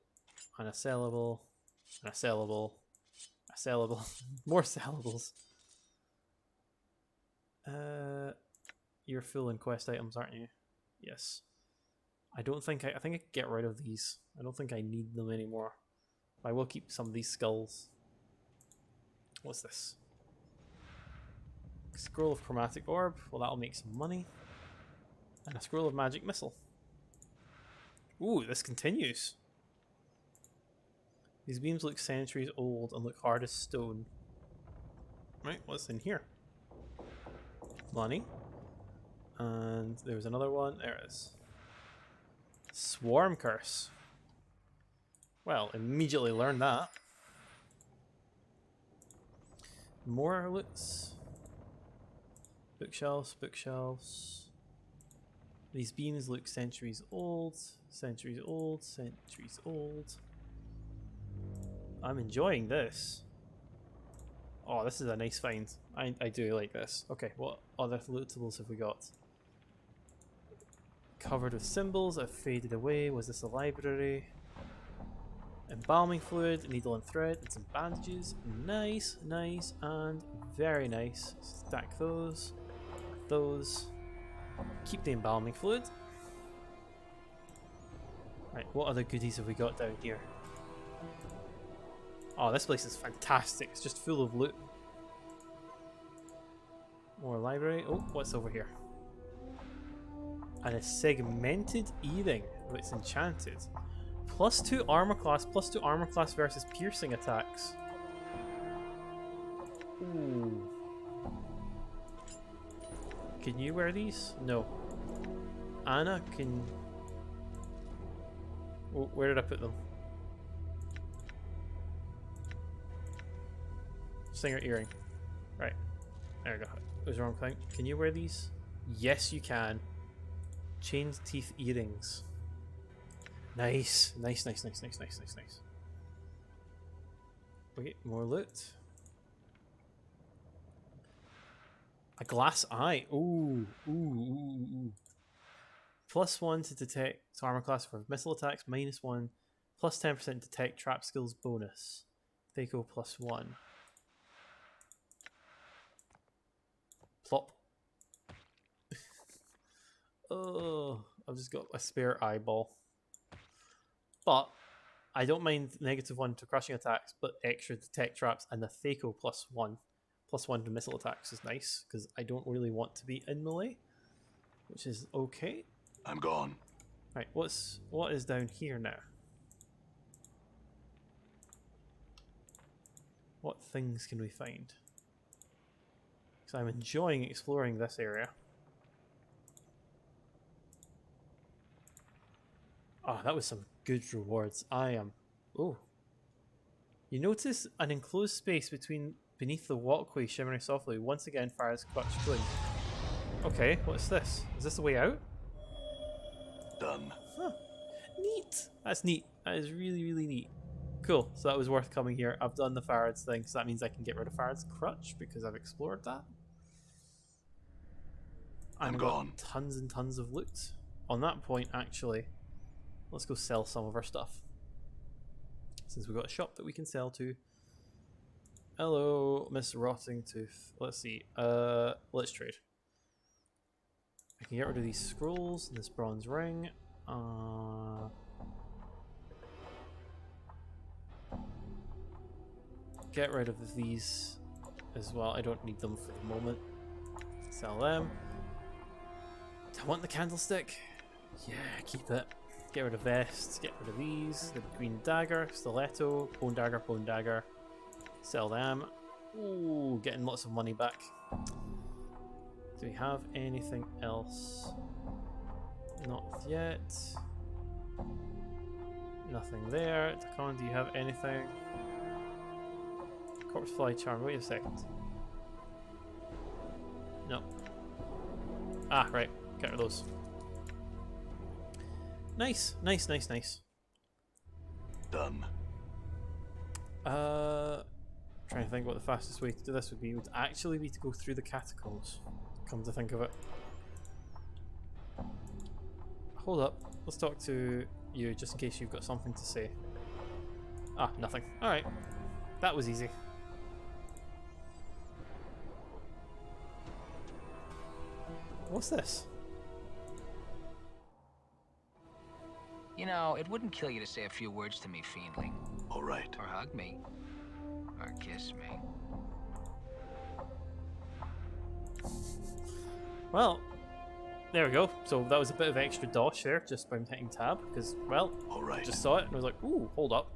and a sellable, and a sellable, a sellable, more sellables. You're full in quest items, aren't you? Yes. I think I can get rid of these. I don't think I need them anymore. I will keep some of these skulls. What's this? Scroll of Chromatic Orb. Well, that'll make some money. And a Scroll of Magic Missile. Ooh, this continues. These beams look centuries old and look hard as stone. Right, what's in here? Money. And there was another one. There it is. Swarm Curse. Well, immediately learned that. More loots. Bookshelves, bookshelves. These beams look centuries old, centuries old, centuries old. I'm enjoying this. Oh, this is a nice find. I do like this. Okay, what other lootables have we got? Covered with symbols that have faded away. Was this a library? Embalming fluid, needle and thread, and some bandages. Nice, nice, and very nice. Stack those. Those. Keep the embalming fluid. Right, what other goodies have we got down here? Oh, this place is fantastic. It's just full of loot. More library. Oh, what's over here? And a segmented earring. Oh, it's enchanted. +2 armor class, +2 armor class versus piercing attacks. Ooh. Can you wear these? No. Anna can... Oh, where did I put them? Singer earring. Right. There we go. It was the wrong thing. Can you wear these? Yes, you can. Chained teeth earrings. Nice. Nice, nice, nice, nice, nice, nice, nice. Wait, more loot. A glass eye. Ooh, ooh, ooh, ooh. +1 to detect armor class for missile attacks. -1. +10% detect trap skills bonus. Thaco +1. Plop. Oh, I've just got a spare eyeball. But I don't mind -1 to crushing attacks, but extra detect traps and the Thaco +1. +1 to missile attacks is nice, because I don't really want to be in melee, which is okay. I'm gone. Right, what is down here now? What things can we find? Because I'm enjoying exploring this area. Oh, that was some good rewards. I am... Oh. You notice an enclosed space beneath the walkway shimmering softly. Once again, fires clutch flame. Okay, what's this? Is this the way out? Done. Huh. Neat. That's neat. That is really, really neat. Cool. So that was worth coming here. I've done the Farad's thing, so that means I can get rid of Farad's crutch because I've explored that. And I'm I've got gone. tons and tons of loot. On that point, actually, let's go sell some of our stuff. Since we've got a shop that we can sell to. Hello, Miss Rotting Tooth. Let's see. Let's trade. I can get rid of these scrolls and this bronze ring. Get rid of these as well. I don't need them for the moment. Sell them. Do I want the candlestick? Yeah, keep it. Get rid of vests. Get rid of these. The green dagger, stiletto, bone dagger, bone dagger. Sell them. Ooh, getting lots of money back. Do we have anything else? Not yet. Nothing there. Takon, do you have anything? Corpse Fly Charm. Wait a second. No. Ah, right. Get rid of those. Nice. Nice, nice, nice. Done. Trying to think what the fastest way to do this would actually be to go through the catacombs. Come to think of it. Hold up. Let's talk to you just in case you've got something to say. Ah, nothing. Alright. That was easy. What's this? You know, it wouldn't kill you to say a few words to me, Fiendling. All right. Or hug me. Or kiss me. Well, there we go. So that was a bit of extra dosh there just by hitting tab because, well, All right. just saw it and I was like, ooh, hold up.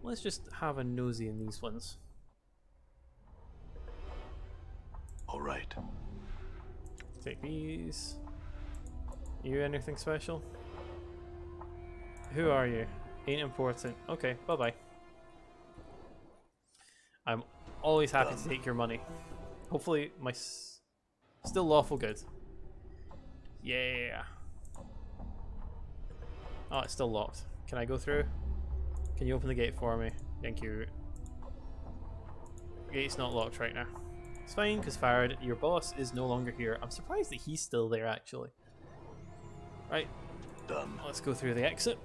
Let's just have a nosy in these ones. All right. Take these. You anything special? Who are you? Ain't important. Okay, bye-bye. I'm always happy to take your money. Hopefully my still lawful good. Yeah. Oh, it's still locked. Can I go through? Can you open the gate for me? Thank you. The gate's not locked right now. It's fine, because Farad, your boss, is no longer here. I'm surprised that he's still there, actually. Right. Done. Let's go through the exit.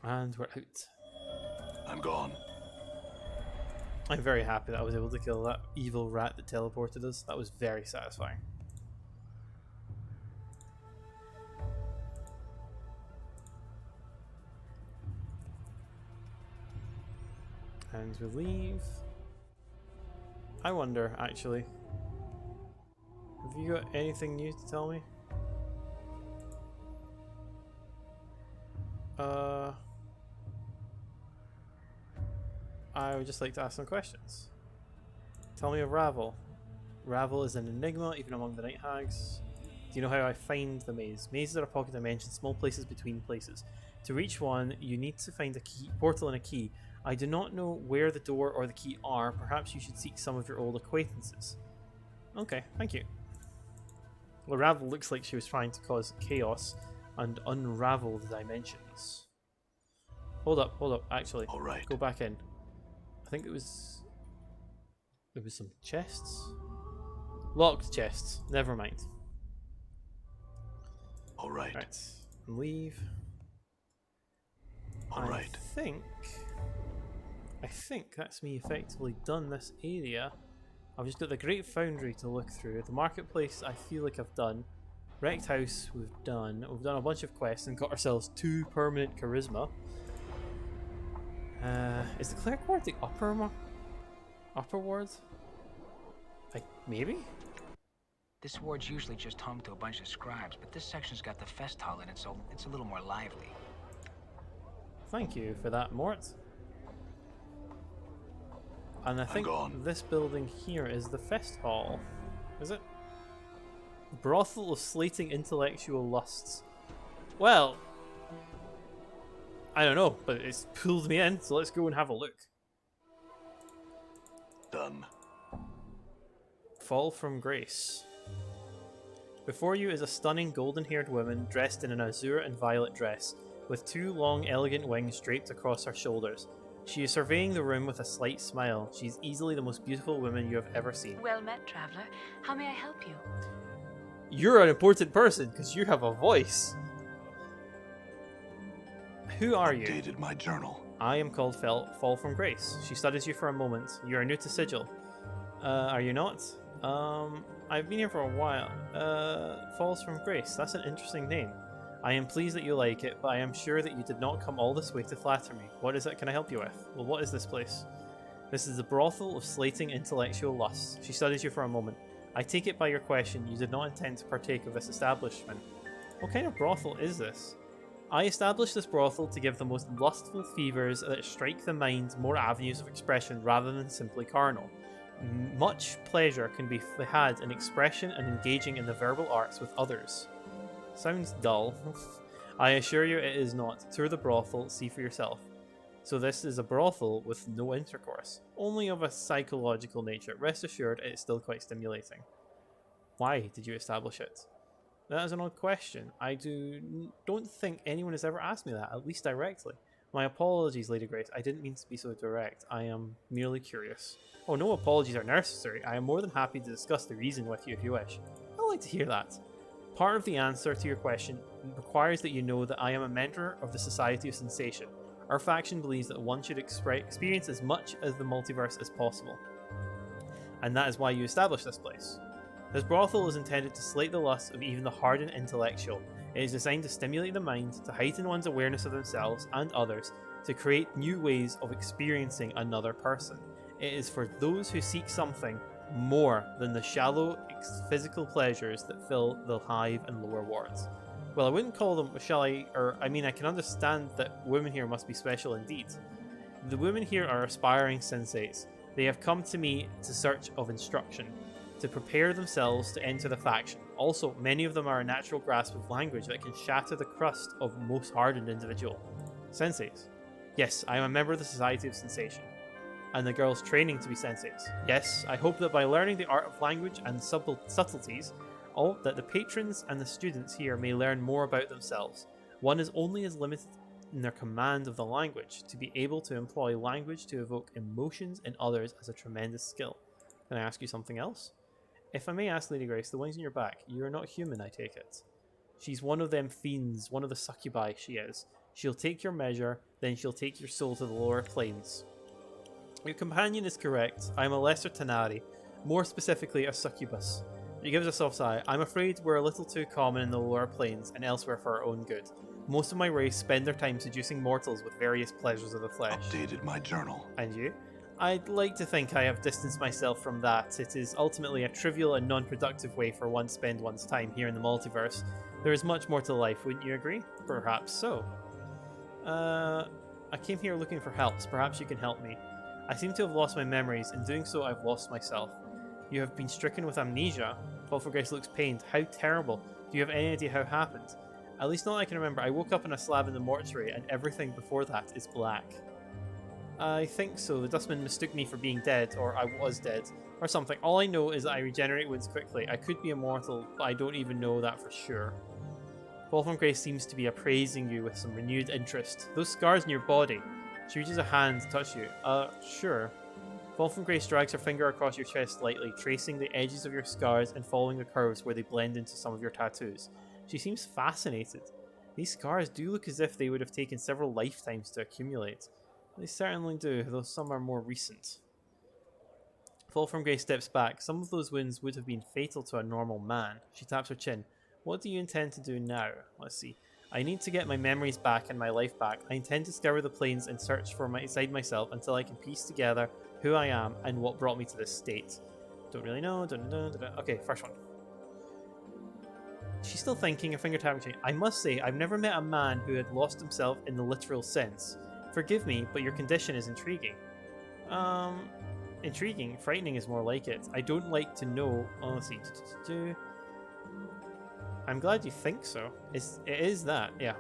And we're out. I'm gone. I'm very happy that I was able to kill that evil rat that teleported us. That was very satisfying. And we leave. I wonder, actually. Have you got anything new to tell me? I would just like to ask some questions. Tell me of Ravel. Ravel is an enigma, even among the Night Hags. Do you know how I find the maze? Mazes are a pocket dimension, small places between places. To reach one, you need to find a key, portal and a key. I do not know where the door or the key are. Perhaps you should seek some of your old acquaintances. Okay, thank you. Well, Ravel looks like she was trying to cause chaos and unravel the dimensions. Hold up, actually. All right. Go back in. I think there was some chests? Locked chests. Never mind. All right. Right. Leave. All right. I think that's me effectively done this area. I've just got the Great Foundry to look through. The Marketplace I feel like I've done. Wrecked House we've done. We've done a bunch of quests and got ourselves 2 permanent charisma. Is the Cleric Ward the upper ward? Maybe? This ward's usually just home to a bunch of scribes, but this section's got the fest hall in it, so it's a little more lively. Thank you for that, Mort. And I think this building here is the fest hall. Is it? Brothel of slating intellectual lusts. Well, I don't know, but it's pulled me in, so let's go and have a look. Done. Fall from Grace. Before you is a stunning golden-haired woman dressed in an azure and violet dress, with 2 long, elegant wings draped across her shoulders. She is surveying the room with a slight smile. She is easily the most beautiful woman you have ever seen. Well met, traveler. How may I help you? You're an important person, because you have a voice. Who are you? Updated my journal. I am called Fall from Grace. She studies you for a moment. You are new to Sigil. Are you not? I've been here for a while. Falls from Grace. That's an interesting name. I am pleased that you like it, but I am sure that you did not come all this way to flatter me. What is it can I help you with? Well, what is this place? This is the brothel of slating intellectual lusts. She studies you for a moment. I take it by your question, you did not intend to partake of this establishment. What kind of brothel is this? I established this brothel to give the most lustful fevers that strike the mind more avenues of expression rather than simply carnal. Much pleasure can be had in expression and engaging in the verbal arts with others. Sounds dull. I assure you it is not. Tour the brothel, see for yourself. So this is a brothel with no intercourse, only of a psychological nature. Rest assured, it is still quite stimulating. Why did you establish it? That is an odd question. I don't think anyone has ever asked me that, at least directly. My apologies, Lady Grace. I didn't mean to be so direct. I am merely curious. Oh, no apologies are necessary. I am more than happy to discuss the reason with you if you wish. I'd like to hear that. Part of the answer to your question requires that you know that I am a mentor of the Society of Sensation. Our faction believes that one should experience as much of the multiverse as possible. And that is why you established this place. This brothel is intended to slake the lust of even the hardened intellectual. It is designed to stimulate the mind, to heighten one's awareness of themselves and others, to create new ways of experiencing another person. It is for those who seek something more than the shallow physical pleasures that fill the hive and lower wards. Well, I wouldn't call them, I can understand that women here must be special indeed. The women here are aspiring sensates. They have come to me to search of instruction, to prepare themselves to enter the faction. Also, many of them are a natural grasp of language that can shatter the crust of most hardened individual. Sensates. Yes, I am a member of the Society of Sensation. And the girls training to be sensates. Yes, I hope that by learning the art of language and subtleties, all that the patrons and the students here may learn more about themselves. One is only as limited in their command of the language. To be able to employ language to evoke emotions in others as a tremendous skill. Can I ask you something else? If I may ask, Lady Grace, the ones in your back, you are not human, I take it. She's one of them fiends, one of the succubi, she is. She'll take your measure, then she'll take your soul to the lower planes. Your companion is correct. I am a lesser Tanari, more specifically a succubus. She gives a soft sigh. I'm afraid we're a little too common in the lower planes and elsewhere for our own good. Most of my race spend their time seducing mortals with various pleasures of the flesh. Updated my journal. And you? I'd like to think I have distanced myself from that. It is ultimately a trivial and non-productive way for one to spend one's time here in the multiverse. There is much more to life, wouldn't you agree? Perhaps so. I came here looking for helps. Perhaps you can help me. I seem to have lost my memories. In doing so, I've lost myself. You have been stricken with amnesia. Grace looks pained. How terrible. Do you have any idea how it happened? At least not I can remember. I woke up in a slab in the mortuary and everything before that is black. I think so. The dustman mistook me for being dead, or I was dead, or something. All I know is that I regenerate wounds quickly. I could be immortal, but I don't even know that for sure. Grace seems to be appraising you with some renewed interest. Those scars in your body. She reaches a hand to touch you. Sure. Grace drags her finger across your chest lightly, tracing the edges of your scars and following the curves where they blend into some of your tattoos. She seems fascinated. These scars do look as if they would have taken several lifetimes to accumulate. They certainly do, though some are more recent. Grace steps back. Some of those wounds would have been fatal to a normal man. She taps her chin. What do you intend to do now? Let's see. I need to get my memories back and my life back. I intend to scour the plains and search for inside myself until I can piece together who I am and what brought me to this state. Don't really know. Okay, first one. She's still thinking, her finger tapping. I must say, I've never met a man who had lost himself in the literal sense. Forgive me, but your condition is intriguing. Intriguing? Frightening is more like it. I don't like to know... Oh, let's see. I'm glad you think so. It is that, yeah.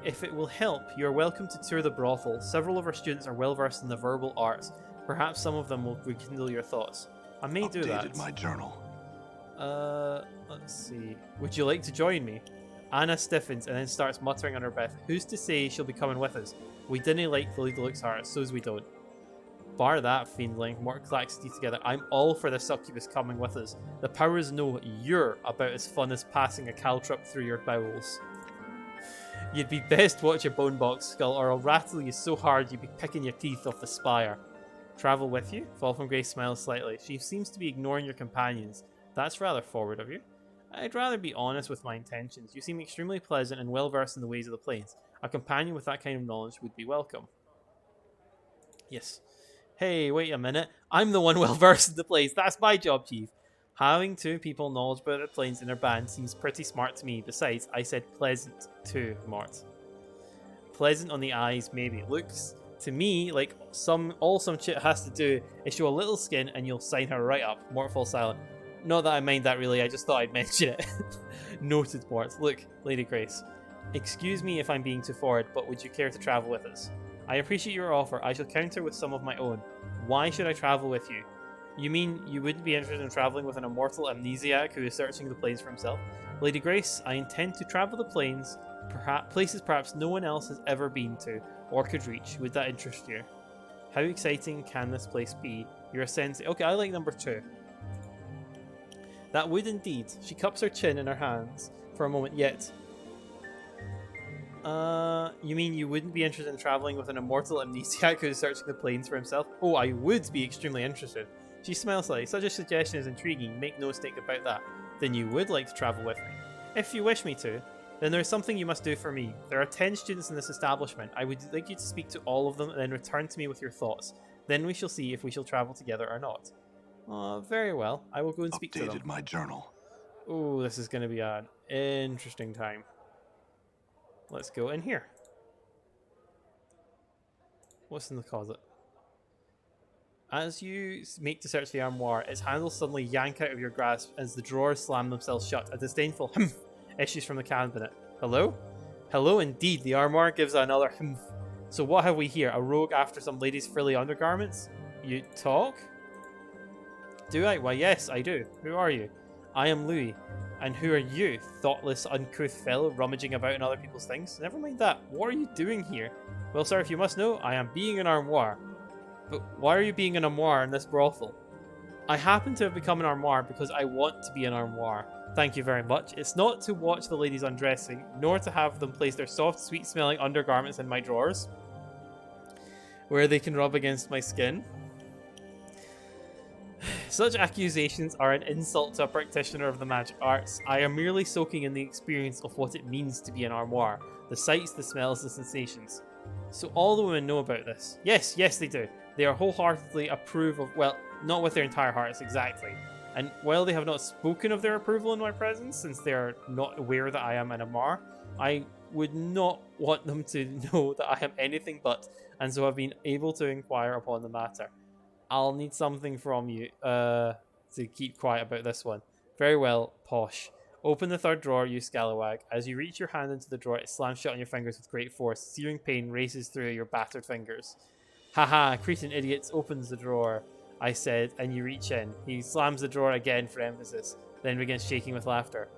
If it will help, you are welcome to tour the brothel. Several of our students are well versed in the verbal arts. Perhaps some of them will rekindle your thoughts. I may do that. Updated my journal. Let's see. Would you like to join me? Anna stiffens and then starts muttering under her breath. Who's to say she'll be coming with us? We didn't like the lead looks hard, so's we don't. Bar that, fiendling. Mort clacks teeth together. I'm all for the succubus coming with us. The powers know you're about as fun as passing a caltrop through your bowels. You'd be best watch your bone box, Skull, or I'll rattle you so hard you'd be picking your teeth off the spire. Travel with you? Grace smiles slightly. She seems to be ignoring your companions. That's rather forward of you. I'd rather be honest with my intentions. You seem extremely pleasant and well versed in the ways of the plains. A companion with that kind of knowledge would be welcome. Yes. Hey, wait a minute. I'm the one well versed in the plains. That's my job, Chief. Having two people knowledgeable about the plains in their band seems pretty smart to me. Besides, I said pleasant too, Mort. pleasant on the eyes, maybe. It looks to me like all some chick has to do is show a little skin and you'll sign her right up. Mort falls silent. Not that I mind that really, I just thought I'd mention it. Noted, Mort. Look, Lady Grace. Excuse me if I'm being too forward, but would you care to travel with us? I appreciate your offer. I shall counter with some of my own. Why should I travel with you? You mean you wouldn't be interested in traveling with an immortal amnesiac who is searching the plains for himself? Lady Grace, I intend to travel the plains, places perhaps no one else has ever been to or could reach. Would that interest you? How exciting can this place be? You're a sensei. Okay, I like number 2. That would indeed. She cups her chin in her hands for a moment, yet. You mean you wouldn't be interested in traveling with an immortal amnesiac who is searching the plains for himself? Oh, I would be extremely interested. She smiles slightly. Such a suggestion is intriguing. Make no mistake about that. Then you would like to travel with me. If you wish me to, then there is something you must do for me. There are 10 students in this establishment. I would like you to speak to all of them and then return to me with your thoughts. Then we shall see if we shall travel together or not. Very well. I will go and speak to them. Updated my journal. Oh, this is going to be an interesting time. Let's go in here. What's in the closet? As you make to search the armoire, its handles suddenly yank out of your grasp as the drawers slam themselves shut. A disdainful humph issues from the cabinet. Hello? Hello indeed. The armoire gives another humph. So what have we here? A rogue after some lady's frilly undergarments? You talk? Do I? Why yes, I do. Who are you? I am Louis. And who are you? Thoughtless, uncouth fellow rummaging about in other people's things? Never mind that. What are you doing here? Well, sir, if you must know, I am being an armoire. But why are you being an armoire in this brothel? I happen to have become an armoire because I want to be an armoire. Thank you very much. It's not to watch the ladies undressing, nor to have them place their soft, sweet-smelling undergarments in my drawers, where they can rub against my skin. Such accusations are an insult to a practitioner of the magic arts. I am merely soaking in the experience of what it means to be an armoire. The sights, the smells, the sensations. So all the women know about this. Yes, they do. They are wholeheartedly approve of, well, not with their entire hearts exactly. And while they have not spoken of their approval in my presence, since they are not aware that I am an armoire, I would not want them to know that I am anything but, and so have been able to inquire upon the matter. I'll need something from you to keep quiet about this one. Very well, Posh. Open the third drawer, you scalawag. As you reach your hand into the drawer, it slams shut on your fingers with great force. Searing pain races through your battered fingers. Haha, cretin idiots, opens the drawer, I said, and you reach in. He slams the drawer again for emphasis, then begins shaking with laughter.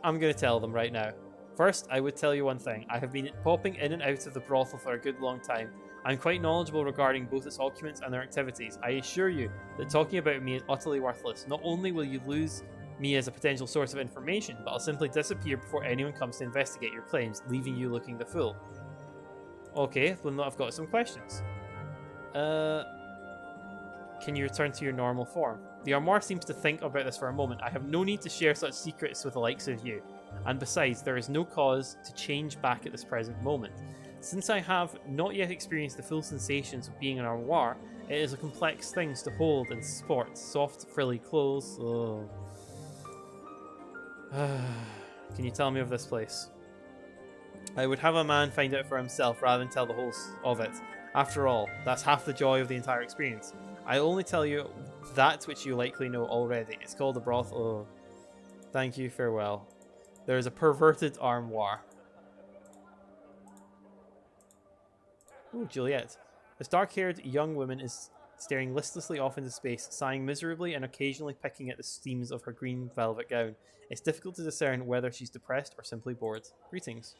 I'm going to tell them right now. First, I would tell you one thing. I have been popping in and out of the brothel for a good long time. I'm quite knowledgeable regarding both its occupants and their activities. I assure you that talking about me is utterly worthless. Not only will you lose me as a potential source of information, but I'll simply disappear before anyone comes to investigate your claims, leaving you looking the fool. Okay, well, I've got some questions. Can you return to your normal form? The armoire seems to think about this for a moment. I have no need to share such secrets with the likes of you. And besides, there is no cause to change back at this present moment. Since I have not yet experienced the full sensations of being an armoire, it is a complex thing to hold and sport. Soft, frilly clothes. Oh. Can you tell me of this place? I would have a man find out for himself rather than tell the whole of it. After all, that's half the joy of the entire experience. I'll only tell you that which you likely know already. It's called a brothel. Oh. Thank you, farewell. There is a perverted armoire. Ooh, Juliet. This dark-haired young woman is staring listlessly off into space, sighing miserably and occasionally picking at the seams of her green velvet gown. It's difficult to discern whether she's depressed or simply bored. Greetings.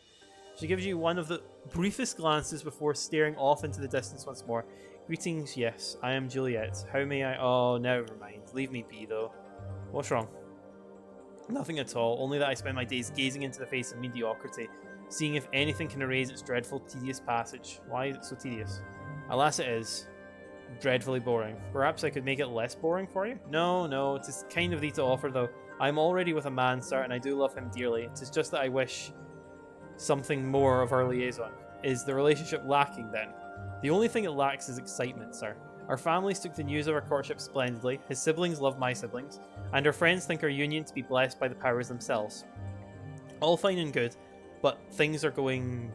She gives you one of the briefest glances before staring off into the distance once more. Greetings, yes, I am Juliet. How may I... Oh, never mind. Leave me be, though. What's wrong? Nothing at all, only that I spend my days gazing into the face of mediocrity, seeing if anything can erase its dreadful, tedious passage. Why is it so tedious? Alas, it is. Dreadfully boring. Perhaps I could make it less boring for you? No, it is kind of thee to offer, though. I am already with a man, sir, and I do love him dearly. It is just that I wish something more of our liaison. Is the relationship lacking, then? The only thing it lacks is excitement, sir. Our families took the news of our courtship splendidly, his siblings love my siblings, and our friends think our union to be blessed by the powers themselves. All fine and good, but things are going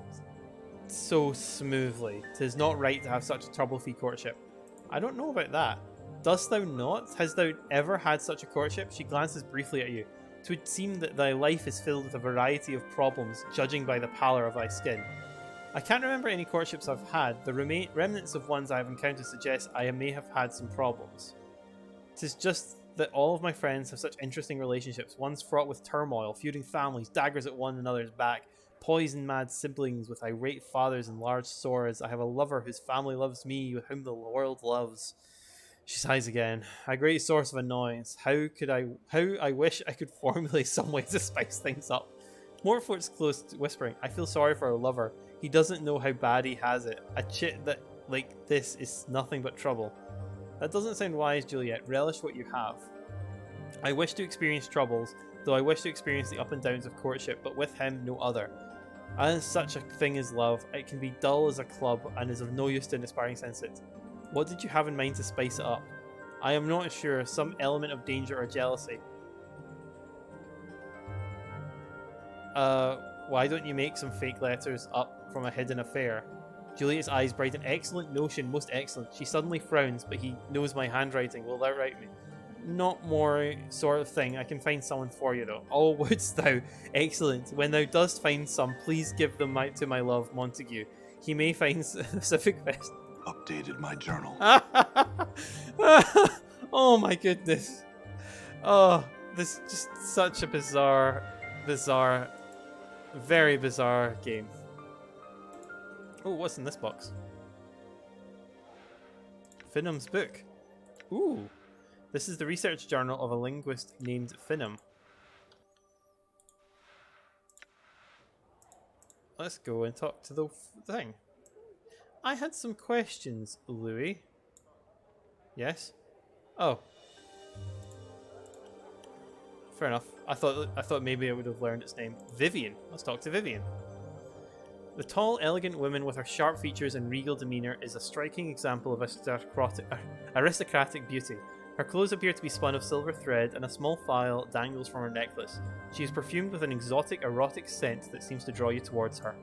so smoothly. 'Tis not right to have such a trouble-free courtship. I don't know about that. Dost thou not? Hast thou ever had such a courtship? She glances briefly at you. 'Twould seem that thy life is filled with a variety of problems, judging by the pallor of thy skin. I can't remember any courtships I've had. The remnants of ones I have encountered suggest I may have had some problems. 'Tis just that all of my friends have such interesting relationships, ones fraught with turmoil, feuding families, daggers at one another's back, poison-mad siblings with irate fathers and large swords. I have a lover whose family loves me, with whom the world loves. She sighs again. A great source of annoyance. How I wish I could formulate some way to spice things up. Mortfort's close to whispering. I feel sorry for her lover. He doesn't know how bad he has it. A chit that like this is nothing but trouble. That doesn't sound wise, Juliet. Relish what you have. I wish to experience troubles, though I wish to experience the up and downs of courtship, but with him no other. As such a thing is love, it can be dull as a club and is of no use to an aspiring sense. What did you have in mind to spice it up? I am not sure. Some element of danger or jealousy. Why don't you make some fake letters up from a hidden affair? Juliet's eyes brighten. Excellent notion, most excellent. She suddenly frowns, but he knows my handwriting. Will thou write me? Not more sort of thing. I can find someone for you though. Oh, wouldst thou? Excellent. When thou dost find some, please give them to my love, Montague. He may find specific best. Updated my journal. Oh my goodness. Oh, this is just such a bizarre, very bizarre game. Oh, what's in this box? Finnum's book. Ooh. This is the research journal of a linguist named Finnum. Let's go and talk to the thing. I had some questions, Louis. Yes? Oh. Fair enough. I thought maybe I would have learned its name. Vivian. Let's talk to Vivian. The tall, elegant woman with her sharp features and regal demeanour is a striking example of aristocratic beauty. Her clothes appear to be spun of silver thread, and a small phial dangles from her necklace. She is perfumed with an exotic, erotic scent that seems to draw you towards her.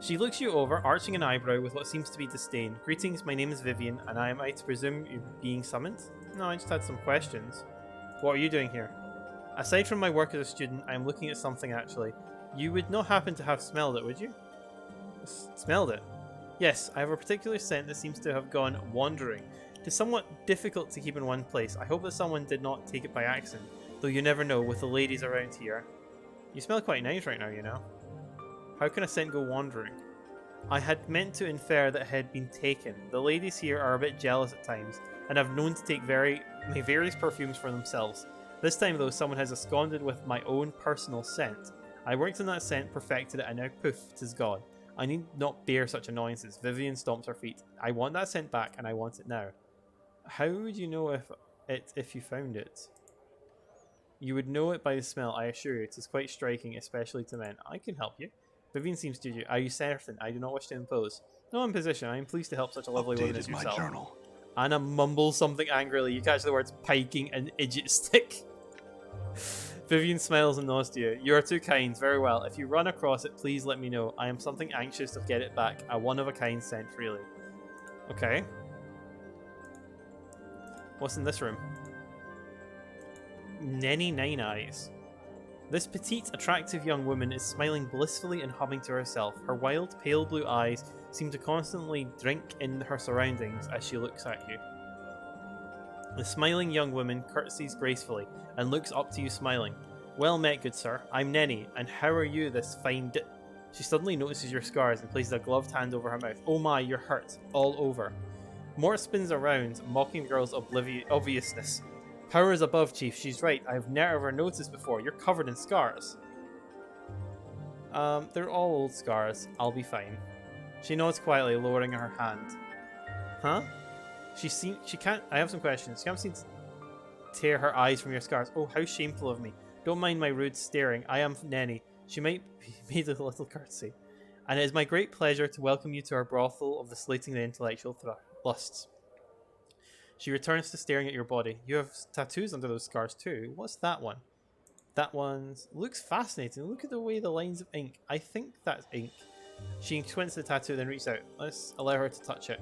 She looks you over, arching an eyebrow with what seems to be disdain. Greetings, my name is Vivian, and am I to presume you're being summoned? No, I just had some questions. What are you doing here? Aside from my work as a student, I am looking at something actually. You would not happen to have smelled it, would you? Smelled it? Yes, I have a particular scent that seems to have gone wandering. It is somewhat difficult to keep in one place. I hope that someone did not take it by accident, though you never know with the ladies around here. You smell quite nice right now, you know. How can a scent go wandering? I had meant to infer that it had been taken. The ladies here are a bit jealous at times, and have known to take various perfumes for themselves. This time though, someone has absconded with my own personal scent. I worked on that scent, perfected it, and now poof, 'tis gone. I need not bear such annoyances. Vivian stomps her feet. I want that scent back, and I want it now. How would you know if you found it? You would know it by the smell, I assure you. It is quite striking, especially to men. I can help you. Vivian seems to you. Are you certain? I do not wish to impose. No imposition. I am pleased to help such a lovely woman as yourself. My journal. Anna mumbles something angrily. You catch the words piking and idiot stick. Vivian smiles and nods to you. You are too kind. Very well. If you run across it, please let me know. I am something anxious to get it back. A one-of-a-kind scent, really. Okay. What's in this room? Nenny Nine Eyes. This petite, attractive young woman is smiling blissfully and humming to herself. Her wild, pale blue eyes seem to constantly drink in her surroundings as she looks at you. The smiling young woman curtsies gracefully and looks up to you smiling. Well met, good sir. I'm Nenny, and how are you this fine She suddenly notices your scars and places a gloved hand over her mouth. Oh my, you're hurt. All over. Mort spins around, mocking the girl's obviousness. Power is above, Chief. She's right. I've never noticed before. You're covered in scars. They're all old scars. I'll be fine. She nods quietly, lowering her hand. Huh? She can't... I have some questions. She can't seem to tear her eyes from your scars. Oh, how shameful of me. Don't mind my rude staring. I am Nenny. She might be made a little curtsy. And it is my great pleasure to welcome you to our brothel of the slating the intellectual lusts. She returns to staring at your body. You have tattoos under those scars too. What's that one? That one looks fascinating. Look at the way the lines of ink. I think that's ink. She squints at the tattoo, then reaches out. Let's allow her to touch it.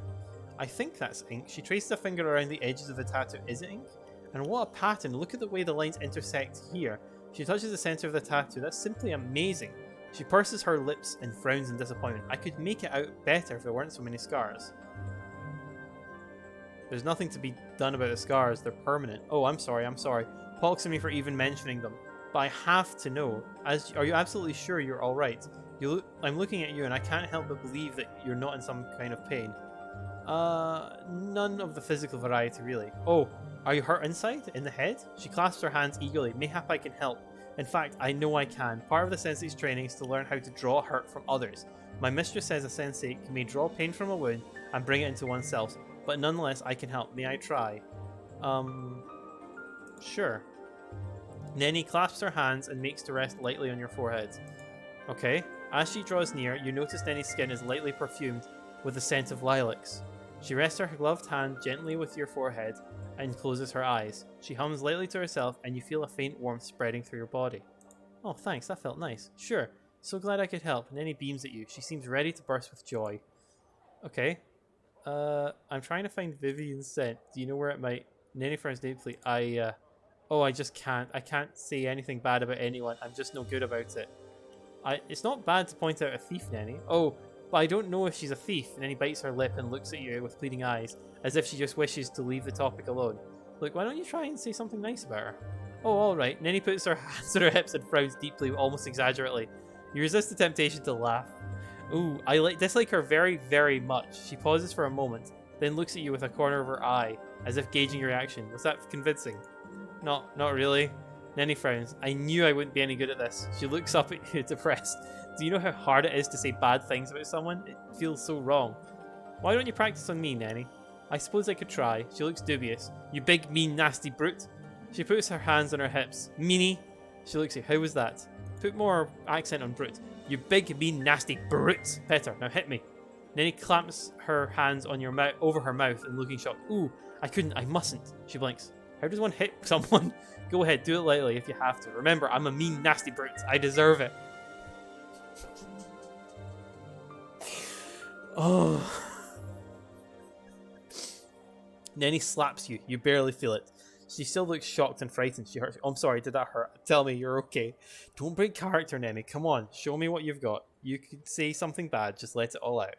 I think that's ink. She traces a finger around the edges of the tattoo. Is it ink? And what a pattern. Look at the way the lines intersect here. She touches the center of the tattoo. That's simply amazing. She purses her lips and frowns in disappointment. I could make it out better if there weren't so many scars. There's nothing to be done about the scars. They're permanent. Oh, I'm sorry. Pox on me for even mentioning them. But I have to know. Are you absolutely sure you're alright? I'm looking at you and I can't help but believe that you're not in some kind of pain. None of the physical variety, really. Oh, are you hurt inside? In the head? She clasps her hands eagerly. Mayhap I can help. In fact, I know I can. Part of the sensei's training is to learn how to draw hurt from others. My mistress says a sensei may draw pain from a wound and bring it into oneself, but nonetheless I can help. May I try? Sure. Nenny clasps her hands and makes to rest lightly on your forehead. Okay. As she draws near, you notice Nenny's skin is lightly perfumed with the scent of lilacs. She rests her gloved hand gently with your forehead and closes her eyes. She hums lightly to herself and you feel a faint warmth spreading through your body. Oh, thanks. That felt nice. Sure. So glad I could help. Nenny beams at you. She seems ready to burst with joy. Okay. I'm trying to find Vivian's scent. Do you know where it might... Nenny frowns deeply. I just can't. I can't say anything bad about anyone. I'm just no good about it. It's not bad to point out a thief, Nenny. Oh, but I don't know if she's a thief. And then he bites her lip and looks at you with pleading eyes, as if she just wishes to leave the topic alone. Look, why don't you try and say something nice about her? Oh, alright. Nenny puts her hands on her hips and frowns deeply, almost exaggerately. You resist the temptation to laugh. Ooh, I dislike her very, very much. She pauses for a moment, then looks at you with a corner of her eye, as if gauging your reaction. Was that convincing? Not really. Nenny frowns. I knew I wouldn't be any good at this. She looks up at you, depressed. Do you know how hard it is to say bad things about someone? It feels so wrong. Why don't you practice on me, Nenny? I suppose I could try. She looks dubious. You big, mean, nasty brute. She puts her hands on her hips. Meanie. She looks at you. How was that? Put more accent on brute. You big, mean, nasty brute. Better. Now hit me. Nenny clamps her hands on your over her mouth and looking shocked. Ooh, I couldn't. I mustn't. She blinks. How does one hit someone? Go ahead, do it lightly if you have to. Remember, I'm a mean, nasty brute. I deserve it. Oh. Nenny slaps you. You barely feel it. She still looks shocked and frightened. She hurts you. Oh, I'm sorry, did that hurt? Tell me you're okay. Don't break character, Nenny. Come on, show me what you've got. You could say something bad, just let it all out.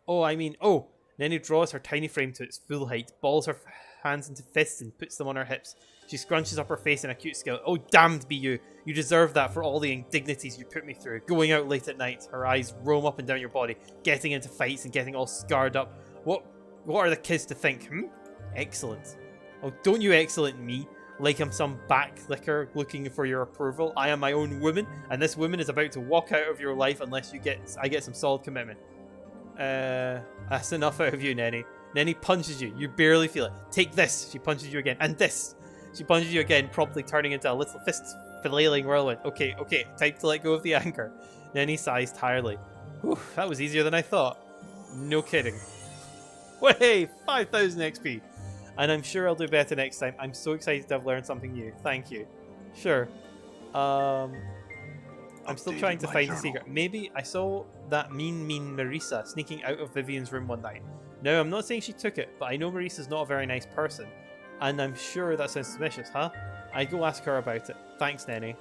Oh. Nenny draws her tiny frame to its full height, balls her hands into fists and puts them on her hips. She scrunches up her face in a cute scowl. Oh, damned be you. You deserve that for all the indignities you put me through. Going out late at night. Her eyes roam up and down your body, getting into fights and getting all scarred up. What are the kids to think, Excellent. Oh, don't you excellent me, like I'm some backlicker looking for your approval. I am my own woman, and this woman is about to walk out of your life unless I get some solid commitment. That's enough out of you, Nenny. Nenny punches you. You barely feel it. Take this. She punches you again. And this. She punches you again, promptly turning into a little fist-flailing whirlwind. Okay. Time to let go of the anchor. Nenny sighs tiredly. Whew, that was easier than I thought. No kidding. Way, 5,000 XP. And I'm sure I'll do better next time. I'm so excited to have learned something new. Thank you. Sure. I'm still trying to find the secret. Maybe I saw that mean Marisa sneaking out of Vivian's room one night. Now, I'm not saying she took it, but I know Marisa's not a very nice person. And I'm sure that sounds suspicious, huh? I go ask her about it. Thanks, Nenny.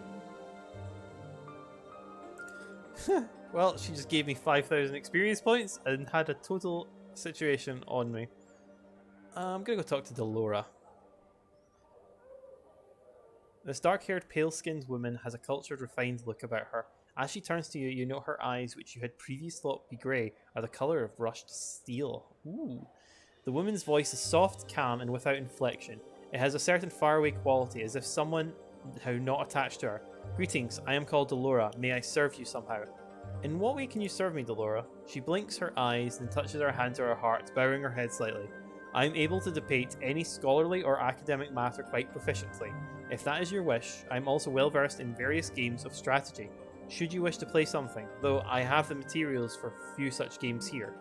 Well, she just gave me 5,000 experience points and had a total situation on me. I'm gonna go talk to Delora. This dark-haired, pale-skinned woman has a cultured, refined look about her. As she turns to you, you note her eyes, which you had previously thought be grey, are the colour of rushed steel. Ooh. The woman's voice is soft, calm, and without inflection. It has a certain faraway quality, as if someone had not attached to her. Greetings, I am called Delora. May I serve you somehow? In what way can you serve me, Delora? She blinks her eyes and touches her hand to her heart, bowing her head slightly. I am able to debate any scholarly or academic matter quite proficiently. If that is your wish, I am also well versed in various games of strategy. Should you wish to play something, though I have the materials for few such games here.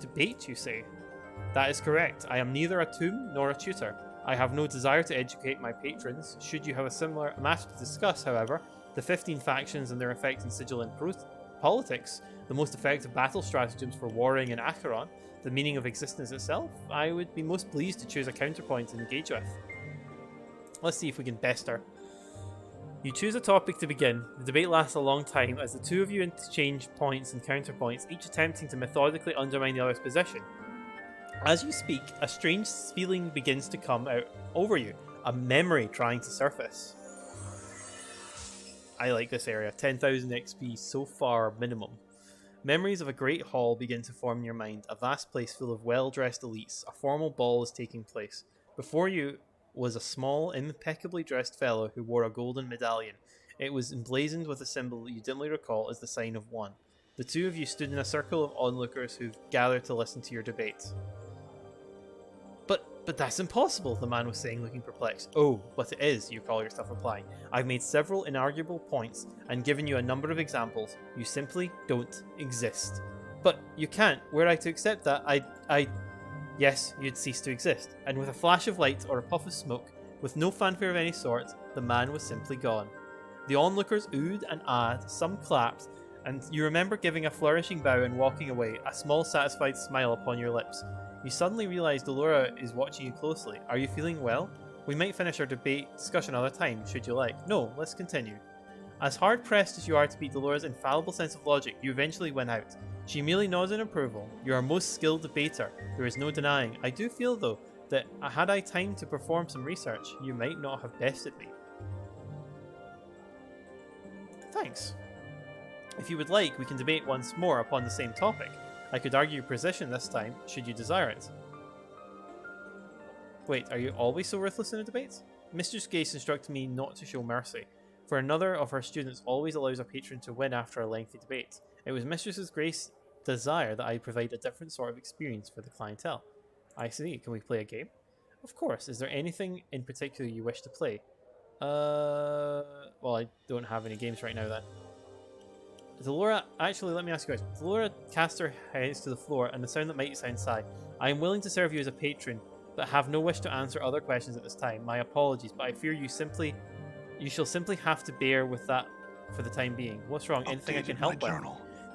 Debate, you say? That is correct. I am neither a tomb nor a tutor. I have no desire to educate my patrons. Should you have a similar matter to discuss, however, the 15 factions and their effect in sigil and politics, the most effective battle stratagems for warring in Acheron, the meaning of existence itself, I would be most pleased to choose a counterpoint to engage with. Let's see if we can best her. You choose a topic to begin. The debate lasts a long time as the two of you interchange points and counterpoints, each attempting to methodically undermine the other's position. As you speak, a strange feeling begins to come out over you, a memory trying to surface. I like this area. 10,000 XP so far minimum. Memories of a great hall begin to form in your mind, a vast place full of well-dressed elites. A formal ball is taking place. Before you was a small, impeccably dressed fellow who wore a golden medallion. It was emblazoned with a symbol you dimly recall as the sign of one. The two of you stood in a circle of onlookers who gathered to listen to your debate. But that's impossible, the man was saying, looking perplexed. Oh, but it is, you call yourself replying. I've made several inarguable points and given you a number of examples. You simply don't exist. But you can't. Were I to accept that, Yes, you'd cease to exist. And with a flash of light or a puff of smoke, with no fanfare of any sort, the man was simply gone. The onlookers oohed and ahed, some clapped, and you remember giving a flourishing bow and walking away, a small satisfied smile upon your lips. You suddenly realise Delora is watching you closely. Are you feeling well? We might finish our discussion another time, should you like. No, let's continue. As hard-pressed as you are to beat Delora's infallible sense of logic, you eventually win out. She merely nods in approval. You are a most skilled debater, there is no denying. I do feel, though, that had I time to perform some research, you might not have bested me. Thanks. If you would like, we can debate once more upon the same topic. I could argue your position this time, should you desire it. Wait, are you always so ruthless in a debate? Mistress Gace instructed me not to show mercy, for another of her students always allows a patron to win after a lengthy debate. It was Mistress Grace's desire that I provide a different sort of experience for the clientele. I see. Can we play a game? Of course. Is there anything in particular you wish to play? Well, I don't have any games right now then. Delora, actually, let me ask you a question. Delora cast her hands to the floor, and the sound that might sound sigh. I am willing to serve you as a patron, but have no wish to answer other questions at this time. My apologies, but I fear you shall simply have to bear with that for the time being. What's wrong? Anything I can help with?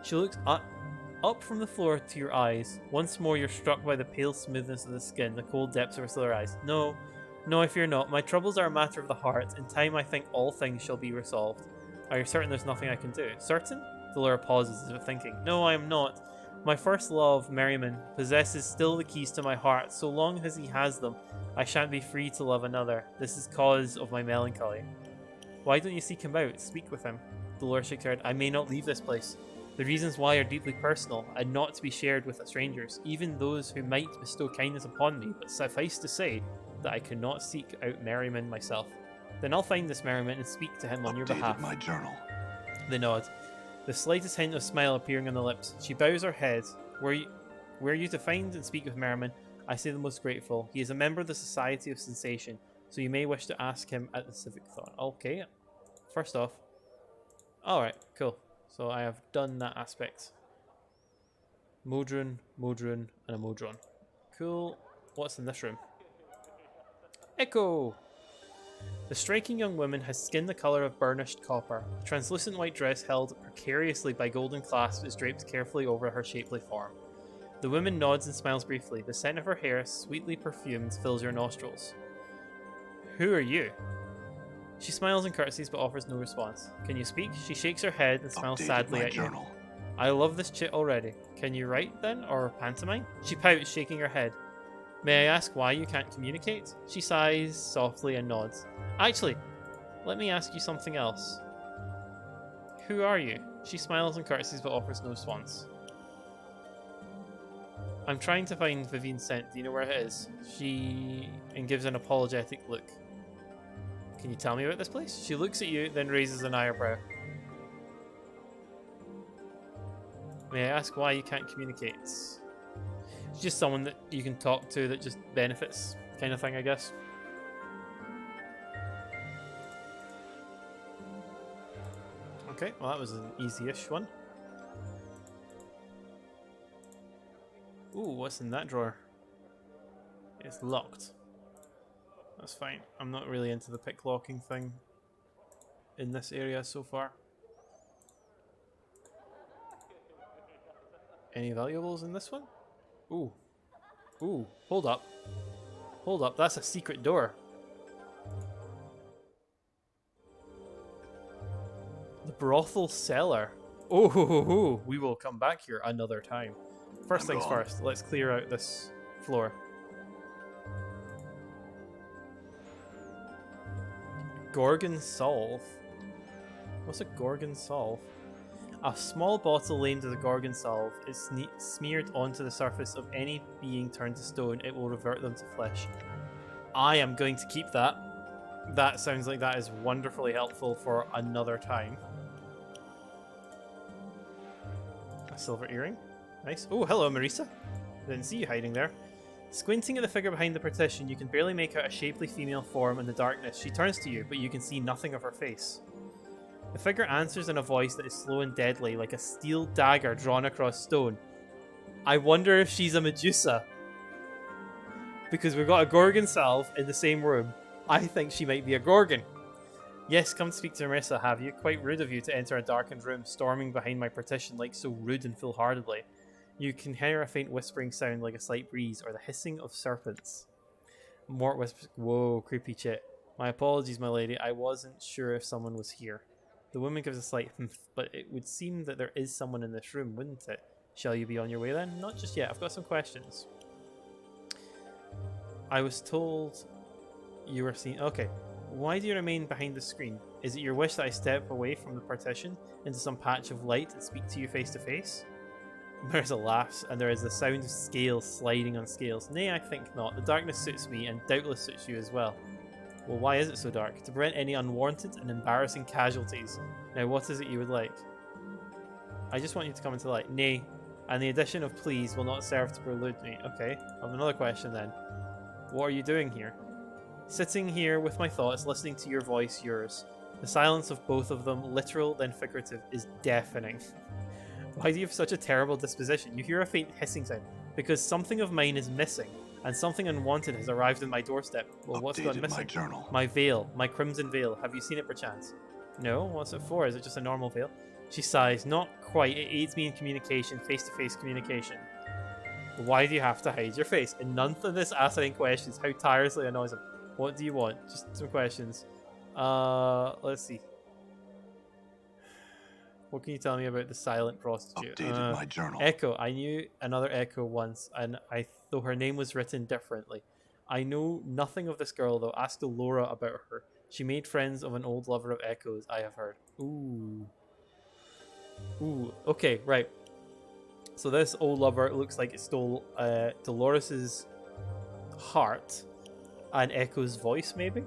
She looks up from the floor to your eyes. Once more you're struck by the pale smoothness of the skin, the cold depths of her silver eyes. No, I fear not. My troubles are a matter of the heart. In time I think all things shall be resolved. Are you certain there's nothing I can do? Certain? Delora pauses as if thinking. No, I am not. My first love, Merriman, possesses still the keys to my heart. So long as he has them, I shan't be free to love another. This is cause of my melancholy. Why don't you seek him out? Speak with him. Delora shakes her head. I may not leave this place. The reasons why are deeply personal, and not to be shared with strangers, even those who might bestow kindness upon me, but suffice to say that I cannot seek out Merriman myself. Then I'll find this Merriman and speak to him on your behalf. My journal. They nod, the slightest hint of smile appearing on the lips. She bows her head. Were you to find and speak with Merriman, I say the most grateful. He is a member of the Society of Sensation, so you may wish to ask him at the Civic Thought. Okay, first off. Alright, cool. So I have done that aspect. Modron, and a Modron. Cool. What's in this room? Echo! The striking young woman has skin the colour of burnished copper. The translucent white dress held precariously by golden clasps is draped carefully over her shapely form. The woman nods and smiles briefly. The scent of her hair, sweetly perfumed, fills your nostrils. Who are you? She smiles and curtsies but offers no response. Can you speak? She shakes her head and smiles sadly at you. I love this chit already. Can you write then, or pantomime? She pouts, shaking her head. May I ask why you can't communicate? She sighs softly and nods. Actually, let me ask you something else. Who are you? She smiles and curtsies but offers no response. I'm trying to find Vivian's scent. Do you know where it is? She gives an apologetic look. Can you tell me about this place? She looks at you, then raises an eyebrow. May I ask why you can't communicate? It's just someone that you can talk to that just benefits, kind of thing, I guess. Okay, well that was an easy-ish one. Ooh, what's in that drawer? It's locked. That's fine. I'm not really into the pick locking thing in this area so far. Any valuables in this one? Ooh. Ooh. Hold up. Hold up. That's a secret door. The brothel cellar. Oh, we will come back here another time. First things first, let's clear out this floor. Gorgon Solve. What's a Gorgon Solve? A small bottle named as a Gorgon Solve is smeared onto the surface of any being turned to stone. It will revert them to flesh. I am going to keep that. That sounds like that is wonderfully helpful for another time. A silver earring. Nice. Oh, hello, Marisa. Didn't see you hiding there. Squinting at the figure behind the partition, you can barely make out a shapely female form in the darkness. She turns to you, but you can see nothing of her face. The figure answers in a voice that is slow and deadly, like a steel dagger drawn across stone. I wonder if she's a Medusa. Because we've got a Gorgon Salve in the same room. I think she might be a Gorgon. Yes, come to speak to Marissa, have you? Quite rude of you to enter a darkened room, storming behind my partition like so rude and foolhardily. You can hear a faint whispering sound like a slight breeze, or the hissing of serpents. Mort whispers, whoa, creepy chit. My apologies, my lady, I wasn't sure if someone was here. The woman gives a slight humph, but it would seem that there is someone in this room, wouldn't it? Shall you be on your way then? Not just yet, I've got some questions. I was told you were seen. Okay. Why do you remain behind the screen? Is it your wish that I step away from the partition into some patch of light and speak to you face to face? Marissa laughs, and there is the sound of scales sliding on scales. Nay, I think not. The darkness suits me, and doubtless suits you as well. Well, why is it so dark? To prevent any unwanted and embarrassing casualties. Now, what is it you would like? I just want you to come into light. Nay, and the addition of please will not serve to prelude me. Okay, I have another question then. What are you doing here? Sitting here with my thoughts, listening to your voice, yours. The silence of both of them, literal then figurative, is deafening. Why do you have such a terrible disposition? You hear a faint hissing sound. Because something of mine is missing, and something unwanted has arrived on my doorstep. Well, what's gone missing? My journal. My veil, my crimson veil. Have you seen it perchance? No? What's it for? Is it just a normal veil? She sighs. Not quite. It aids me in communication, face-to-face communication. Why do you have to hide your face? And none of this asking questions. How tirelessly annoys him. What do you want? Just some questions. Let's see. What can you tell me about the silent prostitute? Updated my journal. Echo. I knew another Echo once, and though her name was written differently. I know nothing of this girl, though. Ask Laura about her. She made friends of an old lover of Echo's, I have heard. Ooh. Ooh. Okay, right. So this old lover looks like it stole Dolores's heart and Echo's voice, maybe?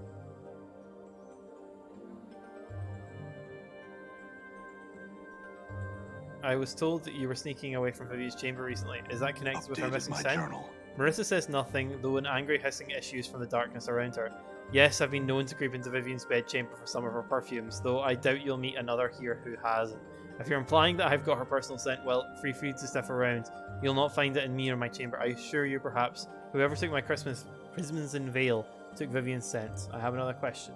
I was told that you were sneaking away from Vivian's chamber recently. Is that connected with her missing scent? Journal. Marissa says nothing, though an angry hissing issues from the darkness around her. Yes, I've been known to creep into Vivian's bedchamber for some of her perfumes, though I doubt you'll meet another here who hasn't. If you're implying that I've got her personal scent, well, feel free to sniff around. You'll not find it in me or my chamber. I assure you, perhaps, whoever took my Christmas prisms and veil took Vivian's scent. I have another question.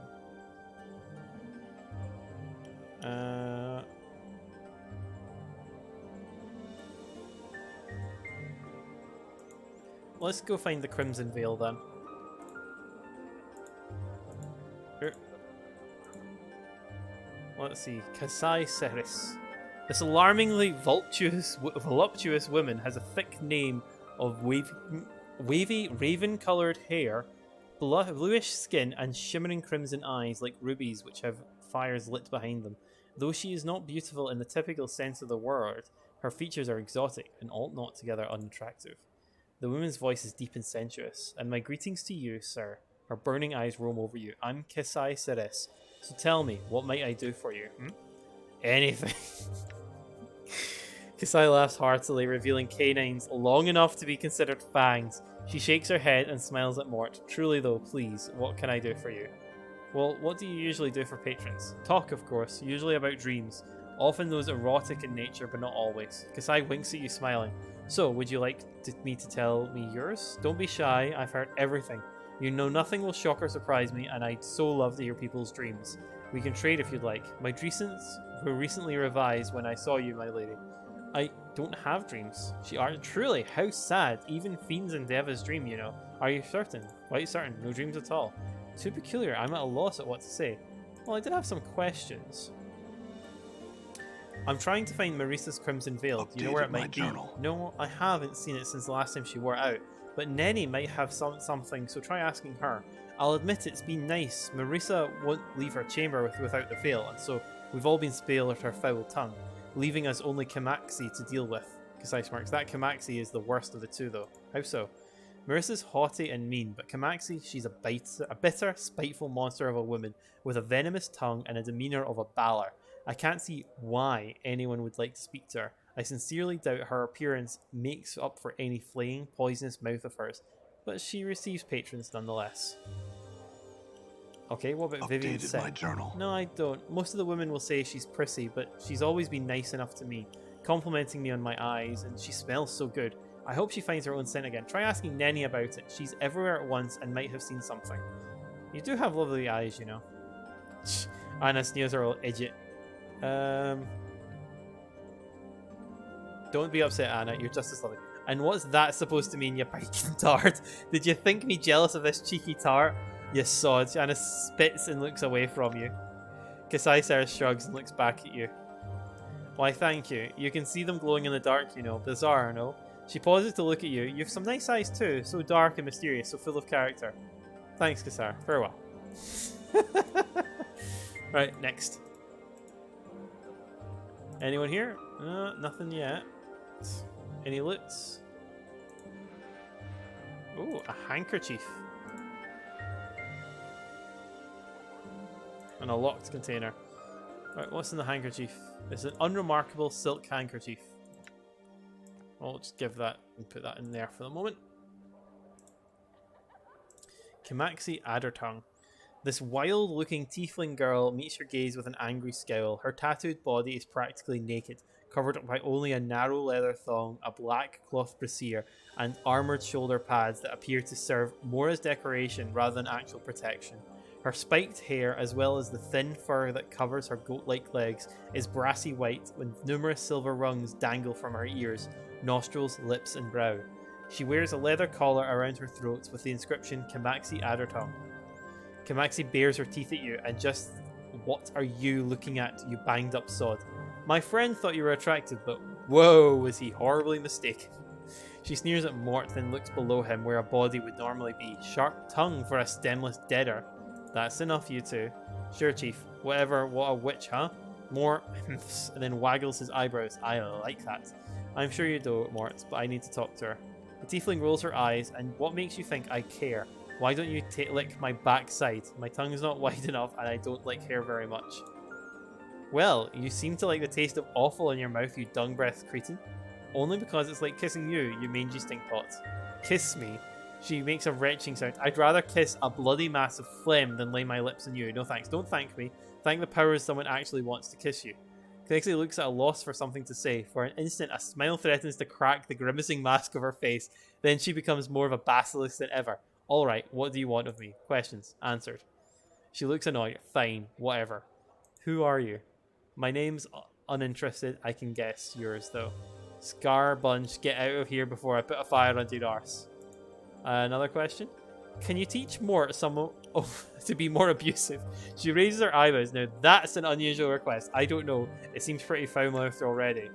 Let's go find the Crimson Veil then. Let's see. Kasai Ceres. This alarmingly voluptuous woman has a thick name of wavy raven-coloured hair, bluish skin, and shimmering crimson eyes like rubies which have fires lit behind them. Though she is not beautiful in the typical sense of the word, her features are exotic and all not together unattractive. The woman's voice is deep and sensuous, and my greetings to you, sir. Her burning eyes roam over you. I'm Kasai Ceres, so tell me, what might I do for you? Anything. Kasai laughs heartily, revealing canines long enough to be considered fangs. She shakes her head and smiles at Mort. Truly though, please, what can I do for you? Well, what do you usually do for patrons? Talk, of course, usually about dreams. Often those erotic in nature, but not always. Kasai winks at you, smiling. So, would you like me to tell me yours? Don't be shy, I've heard everything. You know nothing will shock or surprise me, and I'd so love to hear people's dreams. We can trade if you'd like. My dreams were recently revised when I saw you, my lady. I don't have dreams. She are truly, how sad. Even fiends and devas dream, you know. Are you certain? Quite certain. No dreams at all. Too peculiar. I'm at a loss at what to say. Well, I did have some questions. I'm trying to find Marissa's Crimson Veil. Do you know where it might be? No, I haven't seen it since the last time she wore it out. But Nenny might have something, so try asking her. I'll admit it's been nice. Marissa won't leave her chamber without the veil, and so we've all been spared at her foul tongue, leaving us only Kamaxi to deal with. Kasai smirks. That Kamaxi is the worst of the two, though. How so? Marissa's haughty and mean, but Kamaxi, she's a bitter, spiteful monster of a woman with a venomous tongue and a demeanor of a Balor. I can't see why anyone would like to speak to her. I sincerely doubt her appearance makes up for any flaying, poisonous mouth of hers, but she receives patrons nonetheless. Okay, what about Vivian Updated my journal. No, I don't. Most of the women will say she's prissy, but she's always been nice enough to me, complimenting me on my eyes, and she smells so good. I hope she finds her own scent again. Try asking Nenny about it. She's everywhere at once and might have seen something. You do have lovely eyes, you know. Anna sneers her little idiot. Don't be upset, Anna. You're just as lovely. And what's that supposed to mean, you biking tart? Did you think me jealous of this cheeky tart? You sod. Anna spits and looks away from you. Kasai shrugs and looks back at you. Why, thank you. You can see them glowing in the dark, you know. Bizarre, no? She pauses to look at you. You have some nice eyes too. So dark and mysterious, so full of character. Thanks, Kasar. Farewell. Right, next. Anyone here? Nothing yet. Any loots? Oh, a handkerchief. And a locked container. Right, what's in the handkerchief? It's an unremarkable silk handkerchief. I'll just give that and put that in there for the moment. Kamaxi Addertongue. This wild-looking tiefling girl meets your gaze with an angry scowl. Her tattooed body is practically naked, covered by only a narrow leather thong, a black cloth brassiere, and armoured shoulder pads that appear to serve more as decoration rather than actual protection. Her spiked hair, as well as the thin fur that covers her goat-like legs, is brassy white, with numerous silver rungs dangle from her ears, nostrils, lips, and brow. She wears a leather collar around her throat with the inscription Kamaxi Addertongue. Kamaxi bares her teeth at you, and just what are you looking at, you banged up sod? My friend thought you were attractive, but whoa, was he horribly mistaken. She sneers at Mort, then looks below him where a body would normally be. Sharp tongue for a stemless deader. That's enough, you two. Sure, Chief. Whatever, what a witch, huh? Mort hmphs and then waggles his eyebrows. I like that. I'm sure you do, Mort, but I need to talk to her. The tiefling rolls her eyes, and what makes you think I care? Why don't you lick my backside? My tongue's not wide enough, and I don't like hair very much. Well, you seem to like the taste of offal in your mouth, you dung-breathed cretin. Only because it's like kissing you, you mangy stinkpot. Kiss me. She makes a retching sound. I'd rather kiss a bloody mass of phlegm than lay my lips on you. No thanks. Don't thank me. Thank the powers someone actually wants to kiss you. Kixie looks at a loss for something to say. For an instant, a smile threatens to crack the grimacing mask of her face. Then she becomes more of a basilisk than ever. Alright, what do you want of me? Questions. Answered. She looks annoyed. Fine. Whatever. Who are you? My name's uninterested. I can guess yours, though. Scar Bunch, get out of here before I put a fire under your arse. Another question? Can you teach Mort someone to be more abusive? She raises her eyebrows. Now, that's an unusual request. I don't know. It seems pretty foul-mouthed already.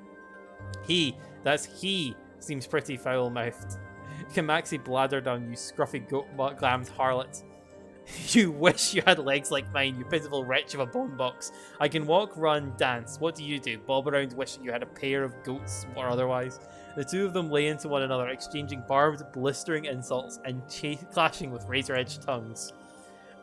That's he, seems pretty foul-mouthed. Kamaxi bladdered on, you scruffy goat-glammed harlot. You wish you had legs like mine, you pitiful wretch of a bone box. I can walk, run, dance. What do you do? Bob around wishing you had a pair of goats or otherwise? The two of them lay into one another, exchanging barbed, blistering insults and clashing with razor-edged tongues.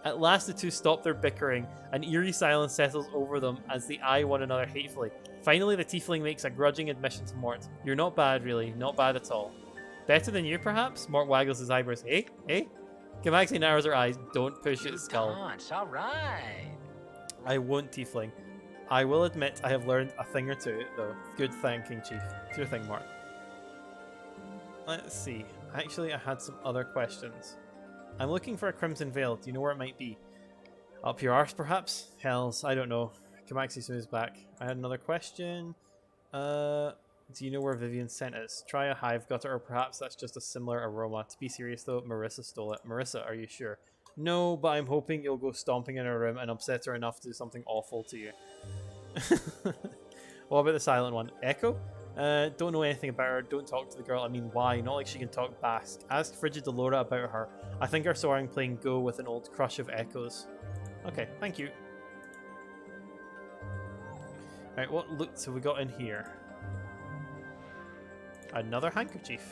At last the two stop their bickering. An eerie silence settles over them as they eye one another hatefully. Finally, the tiefling makes a grudging admission to Mort. You're not bad, really. Not bad at all. Better than you, perhaps? Mort waggles his eyebrows. Eh? Kamaxi narrows her eyes. Don't push its skull. It's all right. I won't, tiefling. I will admit I have learned a thing or two, though. Good thinking, Chief. It's your thing, Mort. Let's see. Actually, I had some other questions. I'm looking for a Crimson Veil. Do you know where it might be? Up your arse, perhaps? Hells, I don't know. Kamaxi soon is back. I had another question. Do you know where Vivian's scent is? Try a hive gutter, or perhaps that's just a similar aroma. To be serious though, Marissa stole it. Marissa, are you sure? No, but I'm hoping you'll go stomping in her room and upset her enough to do something awful to you. What about the silent one? Echo? Don't know anything about her. Don't talk to the girl. I mean, why? Not like she can talk Basque. Ask Frigid Delora about her. I think I saw her playing Go with an old crush of Echoes. Okay, thank you. Right, what loot have we got in here? Another handkerchief.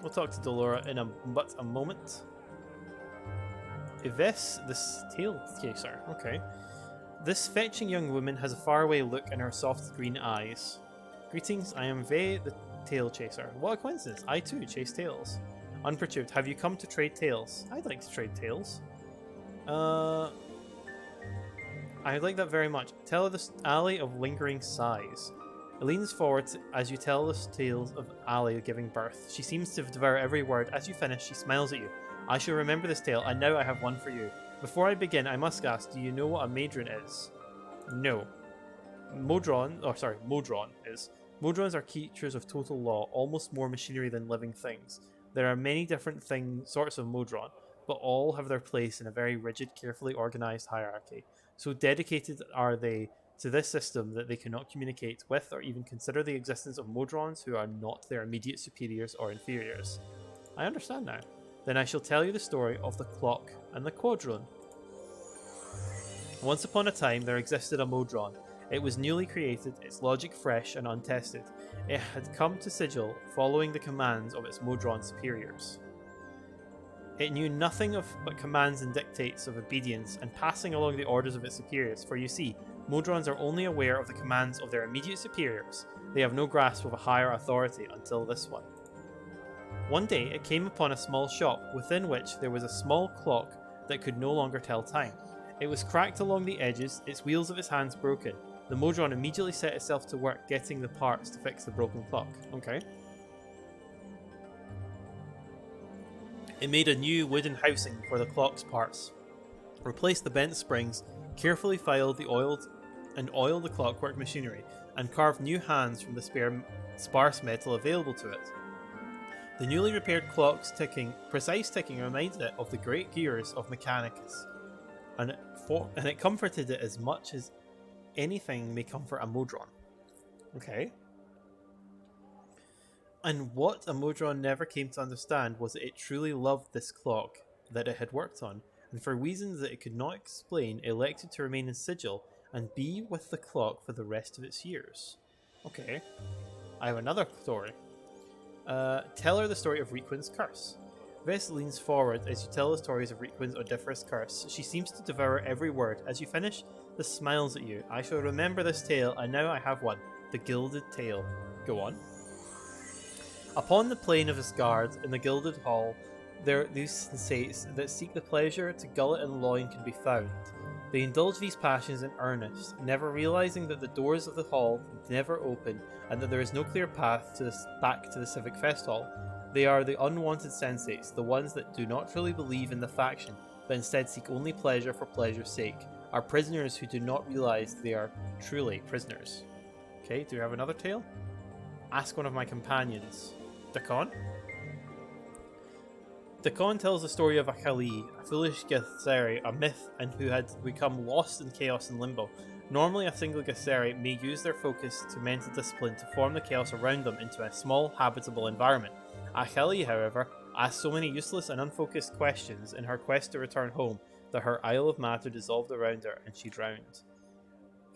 We'll talk to Delora in a moment. Yves, this tail chaser. Okay. This fetching young woman has a faraway look in her soft green eyes. Greetings, I am Ve, the tail chaser. What a coincidence! I too chase tails. Unperturbed, have you come to trade tails? I'd like to trade tails. I like that very much. Tell her this alley of lingering sighs. It leans forward as you tell the tales of alley giving birth. She seems to devour every word. As you finish, she smiles at you. I shall remember this tale, and now I have one for you. Before I begin, I must ask, do you know what a Madron is? No. Modron is. Modrons are creatures of total law, almost more machinery than living things. There are many different sorts of Modron, but all have their place in a very rigid, carefully organized hierarchy. So dedicated are they to this system that they cannot communicate with or even consider the existence of Modrons who are not their immediate superiors or inferiors. I understand now. Then I shall tell you the story of the clock and the quadron. Once upon a time there existed a Modron. It was newly created, its logic fresh and untested. It had come to Sigil following the commands of its Modron superiors. It knew nothing but commands and dictates of obedience and passing along the orders of its superiors, for you see, Modrons are only aware of the commands of their immediate superiors. They have no grasp of a higher authority until this one. One day it came upon a small shop, within which there was a small clock that could no longer tell time. It was cracked along the edges, its wheels of its hands broken. The Modron immediately set itself to work getting the parts to fix the broken clock. Okay. It made a new wooden housing for the clock's parts, replaced the bent springs, carefully filed the oiled the clockwork machinery, and carved new hands from the sparse metal available to it. The newly repaired clock's precise ticking reminded it of the great gears of Mechanicus, and it comforted it as much as anything may comfort a Modron. Okay. And what a Modron never came to understand was that it truly loved this clock that it had worked on, and for reasons that it could not explain, elected to remain in Sigil and be with the clock for the rest of its years. Okay. I have another story. Tell her the story of Requin's curse. Vess leans forward as you tell the stories of Requin's odoriferous curse. She seems to devour every word. As you finish, the smiles at you. I shall remember this tale, and now I have one. The Gilded Tale. Go on. Upon the plain of Asgard, in the Gilded Hall, there are these sensates that seek the pleasure to gullet and loin can be found. They indulge these passions in earnest, never realizing that the doors of the hall never open and that there is no clear path back to the civic fest hall. They are the unwanted sensates, the ones that do not truly believe in the faction, but instead seek only pleasure for pleasure's sake, are prisoners who do not realize they are truly prisoners. Okay, do you have another tale? Ask one of my companions. Dakon? Dakon tells the story of Akali, a foolish Githzeri, a myth, and who had become lost in chaos and limbo. Normally a single Githzeri may use their focus to mental discipline to form the chaos around them into a small, habitable environment. Akali, however, asked so many useless and unfocused questions in her quest to return home that her Isle of Matter dissolved around her and she drowned.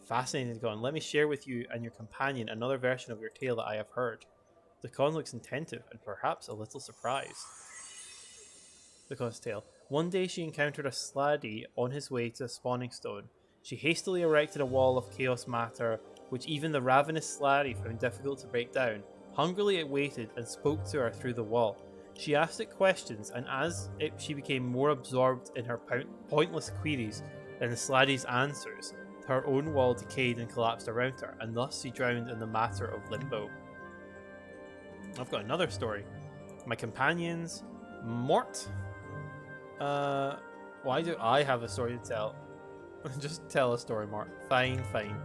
Fascinating, Dakon. Let me share with you and your companion another version of your tale that I have heard. Dakon looks attentive and perhaps a little surprised. Dakon's tale. One day she encountered a Sladdie on his way to a spawning stone. She hastily erected a wall of chaos matter, which even the ravenous Sladdie found difficult to break down. Hungrily it waited and spoke to her through the wall. She asked it questions, and she became more absorbed in her pointless queries than the Sladdie's answers, her own wall decayed and collapsed around her, and thus she drowned in the matter of limbo. I've got another story. My companions, Mort. Why do I have a story to tell? Just tell a story, Mort. Fine, fine.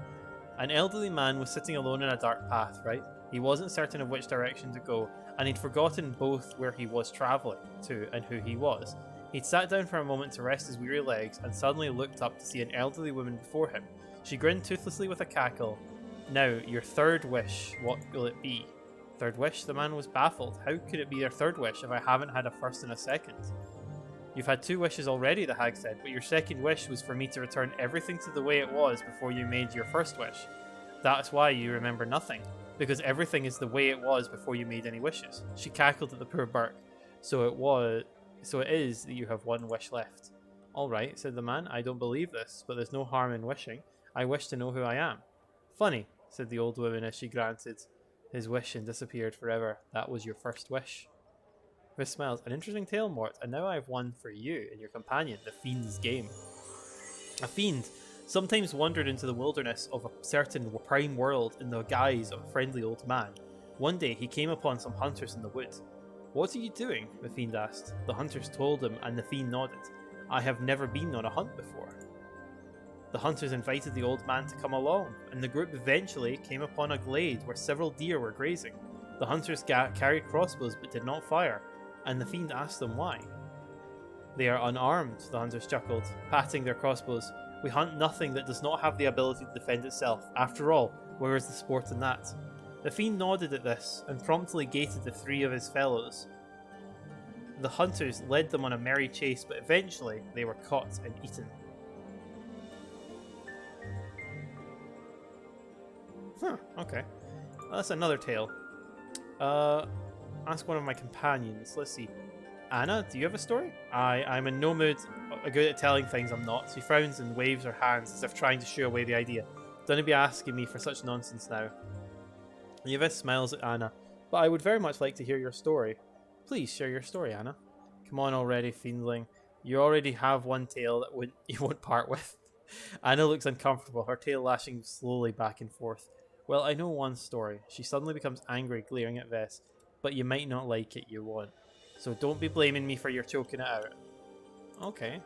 An elderly man was sitting alone in a dark path, right? He wasn't certain of which direction to go, and he'd forgotten both where he was travelling to and who he was. He'd sat down for a moment to rest his weary legs, and suddenly looked up to see an elderly woman before him. She grinned toothlessly with a cackle. Now, your third wish, what will it be? Third wish? The man was baffled. How could it be their third wish if I haven't had a first and a second? You've had 2 wishes already, the hag said, but your second wish was for me to return everything to the way it was before you made your first wish. That's why you remember nothing, because everything is the way it was before you made any wishes. She cackled at the poor Burke. So it is that you have 1 wish left. All right, said the man, I don't believe this, but there's no harm in wishing. I wish to know who I am. Funny, said the old woman as she granted his wish and disappeared forever. That was your first wish. Chris smiles. An interesting tale, Mort, and now I have one for you and your companion, the Fiend's game. A fiend sometimes wandered into the wilderness of a certain prime world in the guise of a friendly old man. One day he came upon some hunters in the wood. What are you doing? The fiend asked. The hunters told him, and the fiend nodded. I have never been on a hunt before. The hunters invited the old man to come along, and the group eventually came upon a glade where several deer were grazing. The hunters carried crossbows but did not fire, and the fiend asked them why. They are unarmed, the hunters chuckled, patting their crossbows. We hunt nothing that does not have the ability to defend itself. After all, where is the sport in that? The fiend nodded at this, and promptly gated the 3 of his fellows. The hunters led them on a merry chase, but eventually they were caught and eaten. Okay. Well, that's another tale. Ask one of my companions. Let's see. Anna, do you have a story? I'm in no mood. Good at telling things, I'm not. She frowns and waves her hands as if trying to shoo away the idea. Don't be asking me for such nonsense now. Yves smiles at Anna. But I would very much like to hear your story. Please share your story, Anna. Come on already, fiendling. You already have one tale that you won't part with. Anna looks uncomfortable, her tail lashing slowly back and forth. Well, I know one story. She suddenly becomes angry, glaring at Vess. But you might not like it, you won't. So don't be blaming me for your choking it out. Okay.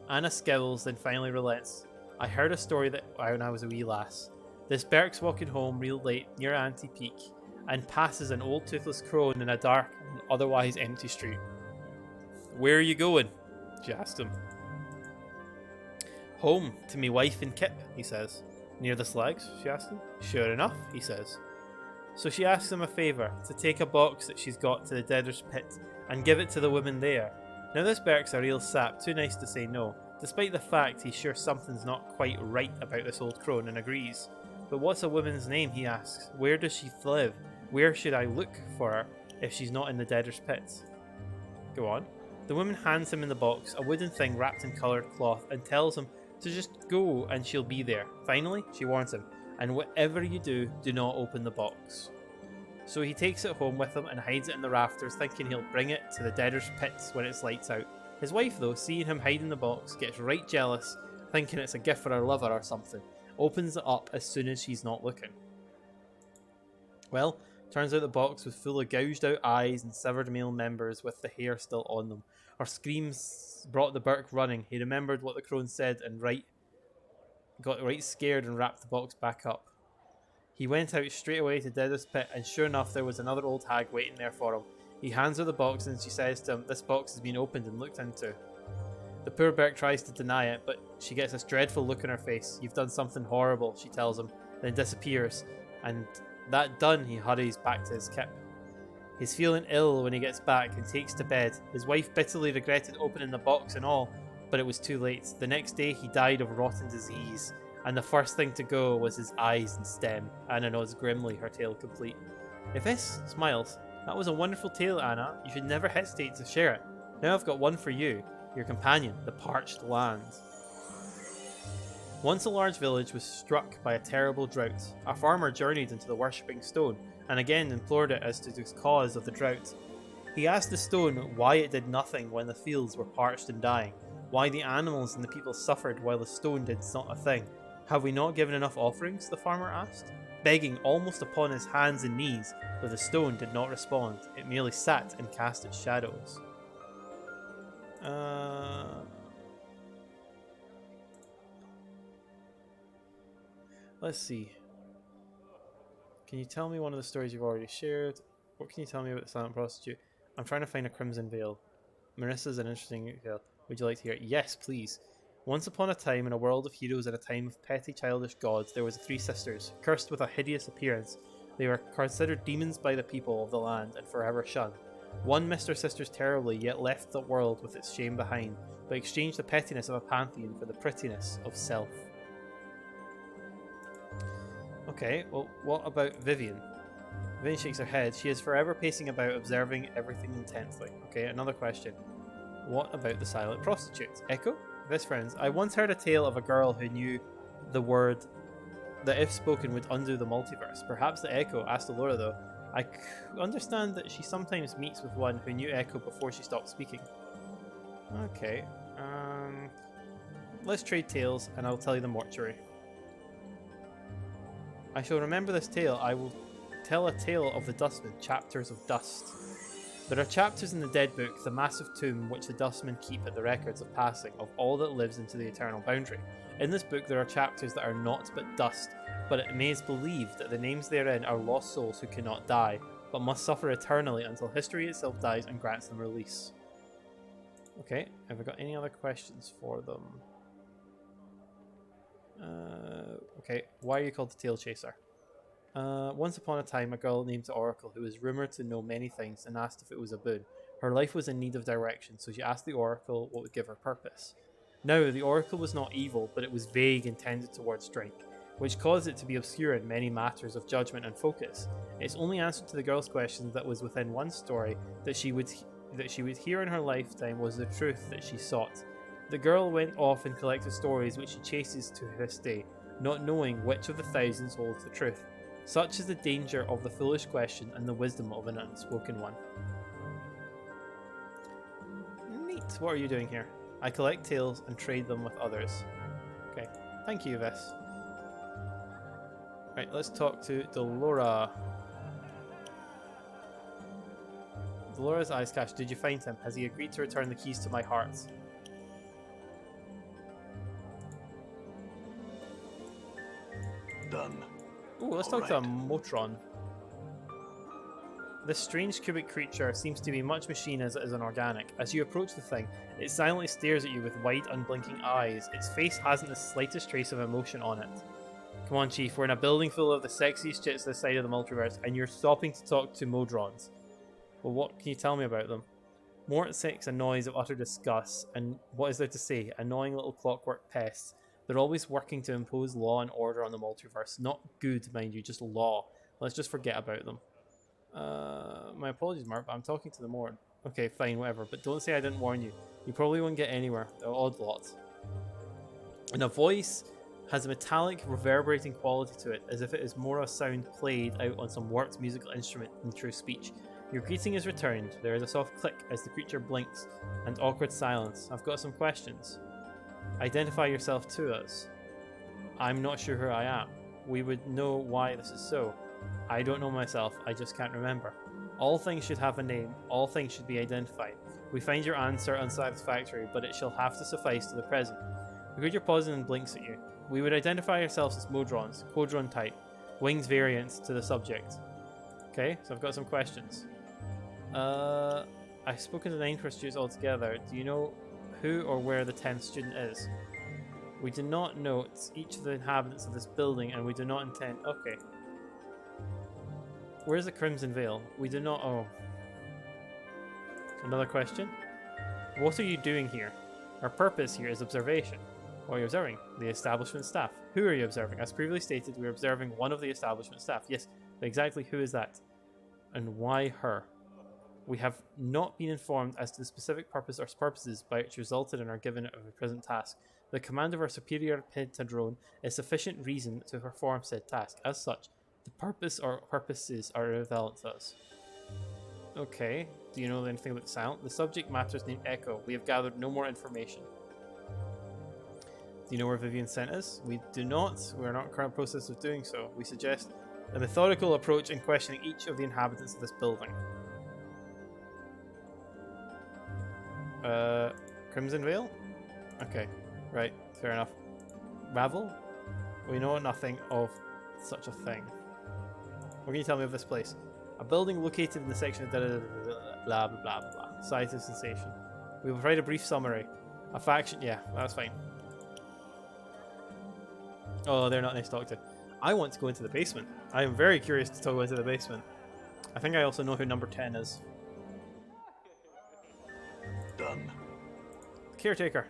Anna scowls, then finally relents. I heard a story that when I was a wee lass. This Berk's walking home real late near Auntie Peak and passes an old toothless crone in a dark and otherwise empty street. Where are you going? She asked him. Home, to me wife and Kip, he says. Near the slags? She asked him. Sure enough, he says. So she asks him a favour, to take a box that she's got to the Deader's Pit and give it to the woman there. Now this Berk's a real sap, too nice to say no, despite the fact he's sure something's not quite right about this old crone and agrees. But what's a woman's name, he asks. Where does she live? Where should I look for her if she's not in the Deader's Pit? Go on. The woman hands him in the box a wooden thing wrapped in coloured cloth and tells him to just go and she'll be there. Finally, she warns him, and whatever you do, do not open the box. So he takes it home with him and hides it in the rafters, thinking he'll bring it to the Deader's Pits when it's lights out. His wife, though, seeing him hiding the box, gets right jealous, thinking it's a gift for her lover or something. Opens it up as soon as she's not looking. Well, turns out the box was full of gouged out eyes and severed male members with the hair still on them. Her screams brought the Burke running. He remembered what the crone said and got right scared and wrapped the box back up. He went out straight away to Deader's Pit, and sure enough there was another old hag waiting there for him. He hands her the box and she says to him, this box has been opened and looked into. The poor Burke tries to deny it, but she gets this dreadful look on her face. You've done something horrible, she tells him, then disappears. And that done, he hurries back to his Kip. He's feeling ill when he gets back and takes to bed. His wife bitterly regretted opening the box and all, but it was too late. The next day he died of rotten disease, and the first thing to go was his eyes and stem. Anna nods grimly, her tale complete. Yves smiles. That was a wonderful tale, Anna. You should never hesitate to share it. Now I've got one for you, your companion, the Parched Lands. Once a large village was struck by a terrible drought. A farmer journeyed into the worshipping stone, and again implored it as to the cause of the drought. He asked the stone why it did nothing when the fields were parched and dying, why the animals and the people suffered while the stone did not a thing, Have we not given enough offerings? The farmer asked, begging almost upon his hands and knees, but the stone did not respond. It merely sat and cast its shadows. Let's see. Can you tell me one of the stories you've already shared? What can you tell me about the silent prostitute? I'm trying to find a crimson veil. Marissa's an interesting tale. Would you like to hear it? Yes, please. Once upon a time, in a world of heroes and a time of petty childish gods, there was 3 sisters, cursed with a hideous appearance. They were considered demons by the people of the land and forever shunned. One missed her sisters terribly, yet left the world with its shame behind, but exchanged the pettiness of a pantheon for the prettiness of self. Okay, well, what about Vivian? Vivian shakes her head. She is forever pacing about, observing everything intensely. Okay, another question. What about the silent prostitute? Echo? Best friends. I once heard a tale of a girl who knew the word that, if spoken, would undo the multiverse. Perhaps the Echo asked Allura, though. I understand that she sometimes meets with one who knew Echo before she stopped speaking. Okay. Let's trade tales, and I'll tell you the mortuary. I shall remember this tale. I will tell a tale of the Dustman, Chapters of Dust. There are chapters in the Dead Book, the massive tomb which the Dustmen keep at the records of passing of all that lives into the eternal boundary. In this book there are chapters that are naught but dust, but it may be believed that the names therein are lost souls who cannot die, but must suffer eternally until history itself dies and grants them release. Okay, have I got any other questions for them? Okay, why are you called the Tail Chaser? Once upon a time, a girl named Oracle, who was rumoured to know many things, and asked if it was a boon. Her life was in need of direction, so she asked the Oracle what would give her purpose. Now, the Oracle was not evil, but it was vague and tended towards drink, which caused it to be obscure in many matters of judgment and focus. Its only answer to the girl's question that was within one story that she would hear in her lifetime was the truth that she sought. The girl went off and collected stories which she chases to this day, not knowing which of the thousands holds the truth. Such is the danger of the foolish question and the wisdom of an unspoken one. Neat. What are you doing here? I collect tales and trade them with others. Okay. Thank you, Ves. Right, let's talk to Delora. Delora's eyes catch. Did you find him? Has he agreed to return the keys to my heart? Done. Ooh, let's talk to a Motron. This strange cubic creature seems to be much machine as it is an organic. As you approach the thing, it silently stares at you with wide, unblinking eyes. Its face hasn't the slightest trace of emotion on it. Come on, Chief, we're in a building full of the sexiest chits this side of the multiverse, and you're stopping to talk to Modrons. Well, what can you tell me about them? Mort makes a noise of utter disgust, and what is there to say? Annoying little clockwork pests. They're always working to impose law and order on the multiverse. Not good, mind you, just law. Let's just forget about them. My apologies, Mark, but I'm talking to the Mord. Okay, fine, whatever, but don't say I didn't warn you. You probably won't get anywhere. They're odd lots. And a voice has a metallic, reverberating quality to it, as if it is more a sound played out on some warped musical instrument than true speech. Your greeting is returned. There is a soft click as the creature blinks, and awkward silence. I've got some questions. Identify yourself to us. I'm not sure who I am. We would know why this is so. I don't know myself, I just can't remember. All things should have a name, all things should be identified. We find your answer unsatisfactory, but it shall have to suffice to the present. The creature pauses and blinks at you. We would identify ourselves as Modrons, Quadron type, wings variants to the subject. Okay, so I've got some questions. I've spoken to 9 students altogether. Do you know who or where the 10th student is? We do not know each of the inhabitants of this building, and we do not intend... Okay. Where's the Crimson Veil? We do not... Oh. Another question. What are you doing here? Our purpose here is observation. What are you observing? The establishment staff. Who are you observing? As previously stated, we are observing one of the establishment staff. Yes, but exactly who is that? And why her? We have not been informed as to the specific purpose or purposes by which resulted in our given of a present task. The command of our superior pentadrone is sufficient reason to perform said task. As such, the purpose or purposes are irrelevant to us. Okay, do you know anything about the silent? The subject matter is named Echo. We have gathered no more information. Do you know where Vivian sent us? We do not. We're not in the current process of doing so. We suggest a methodical approach in questioning each of the inhabitants of this building. Crimson Veil? Okay, right, fair enough. Ravel? We know nothing of such a thing. What can you tell me of this place? A building located in the section of blah blah blah blah blah. Sight of sensation. We will provide a brief summary. A faction, yeah, that's fine. Oh, they're not nice to talk to. I want to go into the basement. I am very curious to go into the basement. I think I also know who number 10 is. Done. Caretaker.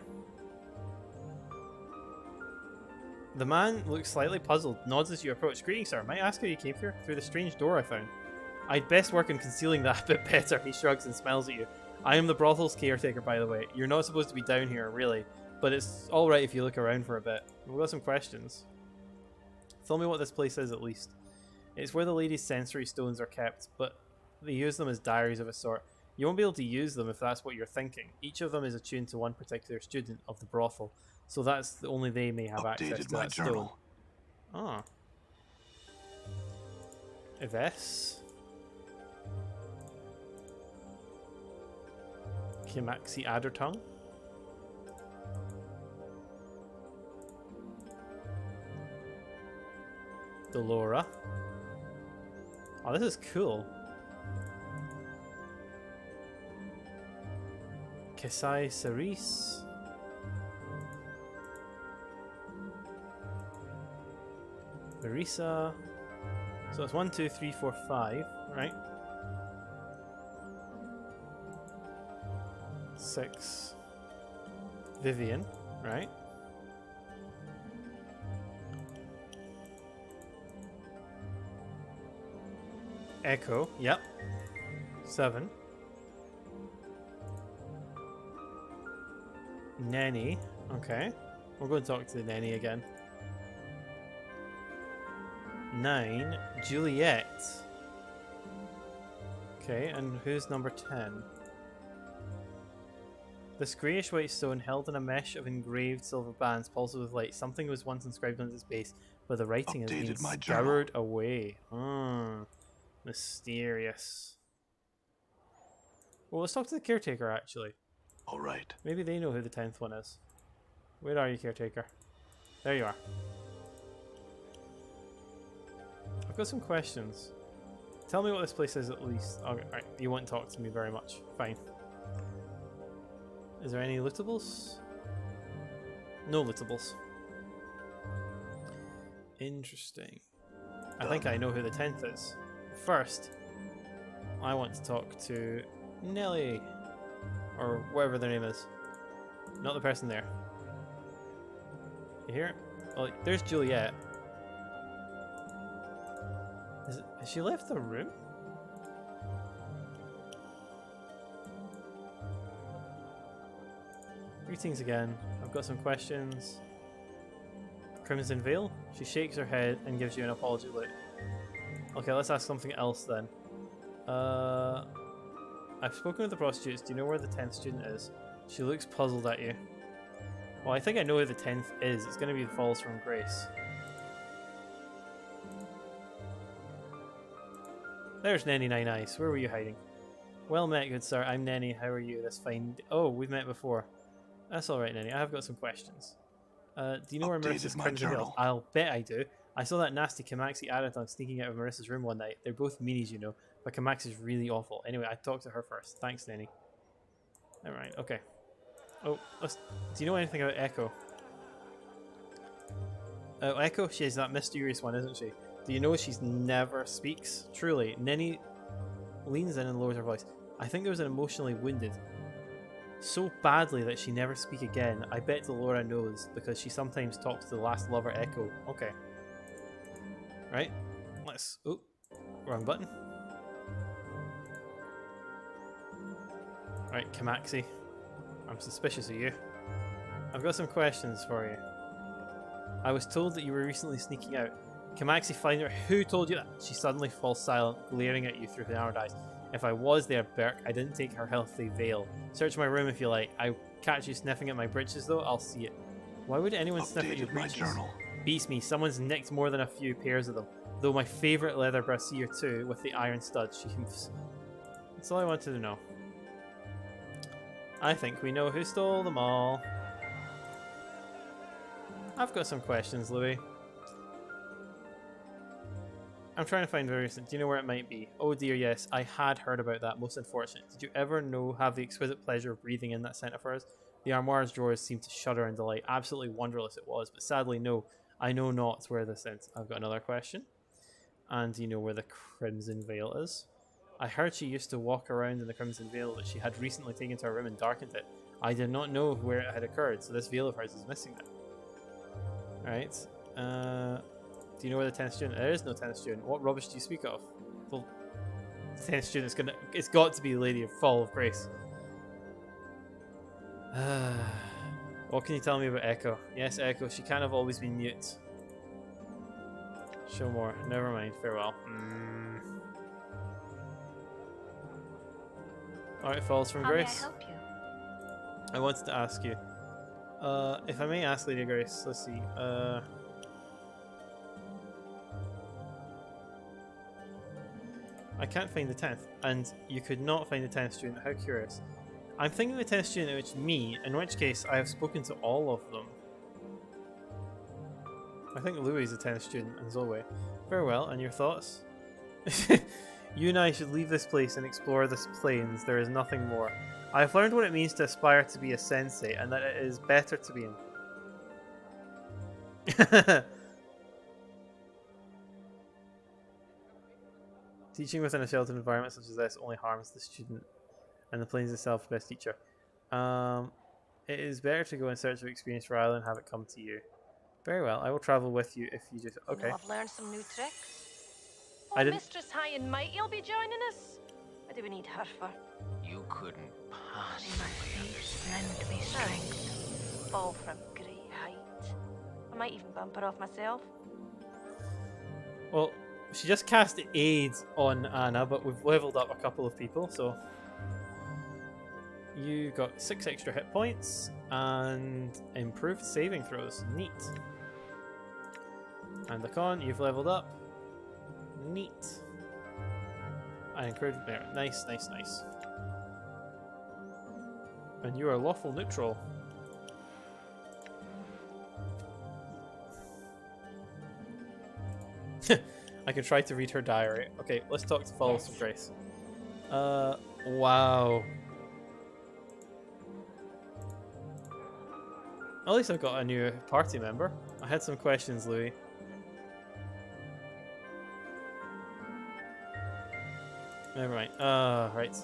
The man looks slightly puzzled, nods as you approach. Greetings, sir. Might I ask how you came here? Through the strange door I found. I'd best work on concealing that a bit better. He shrugs and smiles at you. I am the brothel's caretaker, by the way. You're not supposed to be down here, really. But it's alright if you look around for a bit. We've got some questions. Tell me what this place is, at least. It's where the lady's sensory stones are kept, but they use them as diaries of a sort. You won't be able to use them if that's what you're thinking. Each of them is attuned to one particular student of the brothel, so that's only they may have access to My that stone. journal. Ah. Yves. Kimaxi Addertongue. Delora. Oh, this is cool. Kesai Cerise. Marisa. So it's 1, 2, 3, 4, 5, right? 6. Vivian, right? Echo, yep. 7. Nanny, okay. We'll go and talk to the nanny again. 9. Juliet. Okay, and who's number 10? This greyish-white stone held in a mesh of engraved silver bands pulses with light. Something was once inscribed on its base, but the writing has been scoured away. Mysterious. Well, let's talk to the caretaker, actually. All right. Maybe they know who the 10th one is. Where are you, caretaker? There you are. I've got some questions. Tell me what this place is, at least. Okay, right, you won't talk to me very much. Fine. Is there any lootables? No lootables. Interesting. I think I know who the 10th is. First, I want to talk to Nelly. Or whatever their name is. Not the person there. You hear it? Oh, there's Juliet. Has she left the room? Greetings again. I've got some questions. Crimson Veil? She shakes her head and gives you an apology look. Okay, let's ask something else then. I've spoken with the prostitutes. Do you know where the 10th student is? She looks puzzled at you. Well, I think I know who the 10th is. It's going to be the Falls from Grace. There's Nenny Nine Eyes. Where were you hiding? Well met, good sir. I'm Nenny. How are you? That's fine. Oh, we've met before. That's alright, Nenny. I have got some questions. Do you know where Marissa's Crimson Veil is? I'll bet I do. I saw that nasty Kimaxi Addertongue sneaking out of Marissa's room one night. They're both meanies, you know, but Kimaxi's really awful. Anyway, I talked to her first. Thanks, Nenny. Alright, okay. Oh, do you know anything about Echo? Oh, Echo? She's that mysterious one, isn't she? Do you know she never speaks? Truly. Nenny leans in and lowers her voice. I think there was an emotionally wounded. So badly that she never speak again. I bet Delora knows, because she sometimes talks to the last lover Echo. Okay. Right? Let's... Oh, wrong button. Right, Kimaxi. I'm suspicious of you. I've got some questions for you. I was told that you were recently sneaking out. Kimaxi Finder, who told you that? She suddenly falls silent, glaring at you through her narrowed eyes. If I was there, Burke, I didn't take her healthy veil. Search my room if you like. I catch you sniffing at my breeches though, I'll see it. Why would anyone sniff at your Updated my breeches? journal. Beats me. Someone's nicked more than a few pairs of them. Though my favourite leather brassiere too, with the iron studs. She heaves. That's all I wanted to know. I think we know who stole them all. I've got some questions, Louis. I'm trying to find various. Do you know where it might be? Oh dear, yes. I had heard about that. Most unfortunate. Did you ever have the exquisite pleasure of breathing in that scent of hers? The armoire's drawers seemed to shudder in delight. Absolutely wonderless it was, but sadly, no. I know not where this ends. I've got another question. And do you know where the Crimson Veil is? I heard she used to walk around in the Crimson Veil, but she had recently taken to her room and darkened it. I did not know where it had occurred, so this veil of hers is missing now. Alright. Do you know where the 10th student? There is no 10th student. What rubbish do you speak of? Well, the 10th student's gonna. It's got to be the Lady of Fall of Grace. What can you tell me about Echo? Yes, Echo. She can't have always been mute. Show more. Never mind. Farewell. Alright, Falls from Grace. How may I help you? I wanted to ask you. If I may ask Lady Grace, let's see. I can't find the 10th, and you could not find the 10th student. How curious. I'm thinking the 10th student, which me, in which case I have spoken to all of them. I think Louis is the 10th student, and Zoe. Very well, and your thoughts? You and I should leave this place and explore the plains. There is nothing more. I have learned what it means to aspire to be a sensei, and that it is better to be in. Teaching within a sheltered environment such as this only harms the student, and the plains itself best teacher. It is better to go in search of experience rather than have it come to you. Very well, I will travel with you if you just. Okay. I've learned some new tricks. I Oh, didn't- Mistress High and Mighty will be joining us. What do we need her for? You couldn't She possibly must be understand. meant to be strength. Fall from great height. I might even bump her off myself. Well, she just cast aid on Anna, but we've leveled up a couple of people, so you got 6 extra hit points and improved saving throws. Neat. And the con, you've leveled up. Neat. I encouraged there. Nice, nice, nice. And you are lawful neutral. I can try to read her diary. Okay, let's talk to Falls from Grace. Wow. At least I've got a new party member. I had some questions, Louis. Never mind. Right.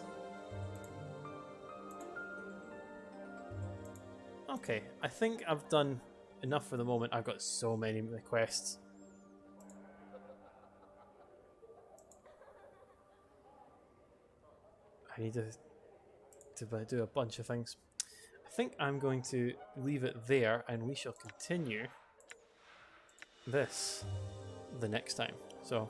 Okay, I think I've done enough for the moment. I've got so many quests. I need to do a bunch of things. I think I'm going to leave it there, and we shall continue this the next time. So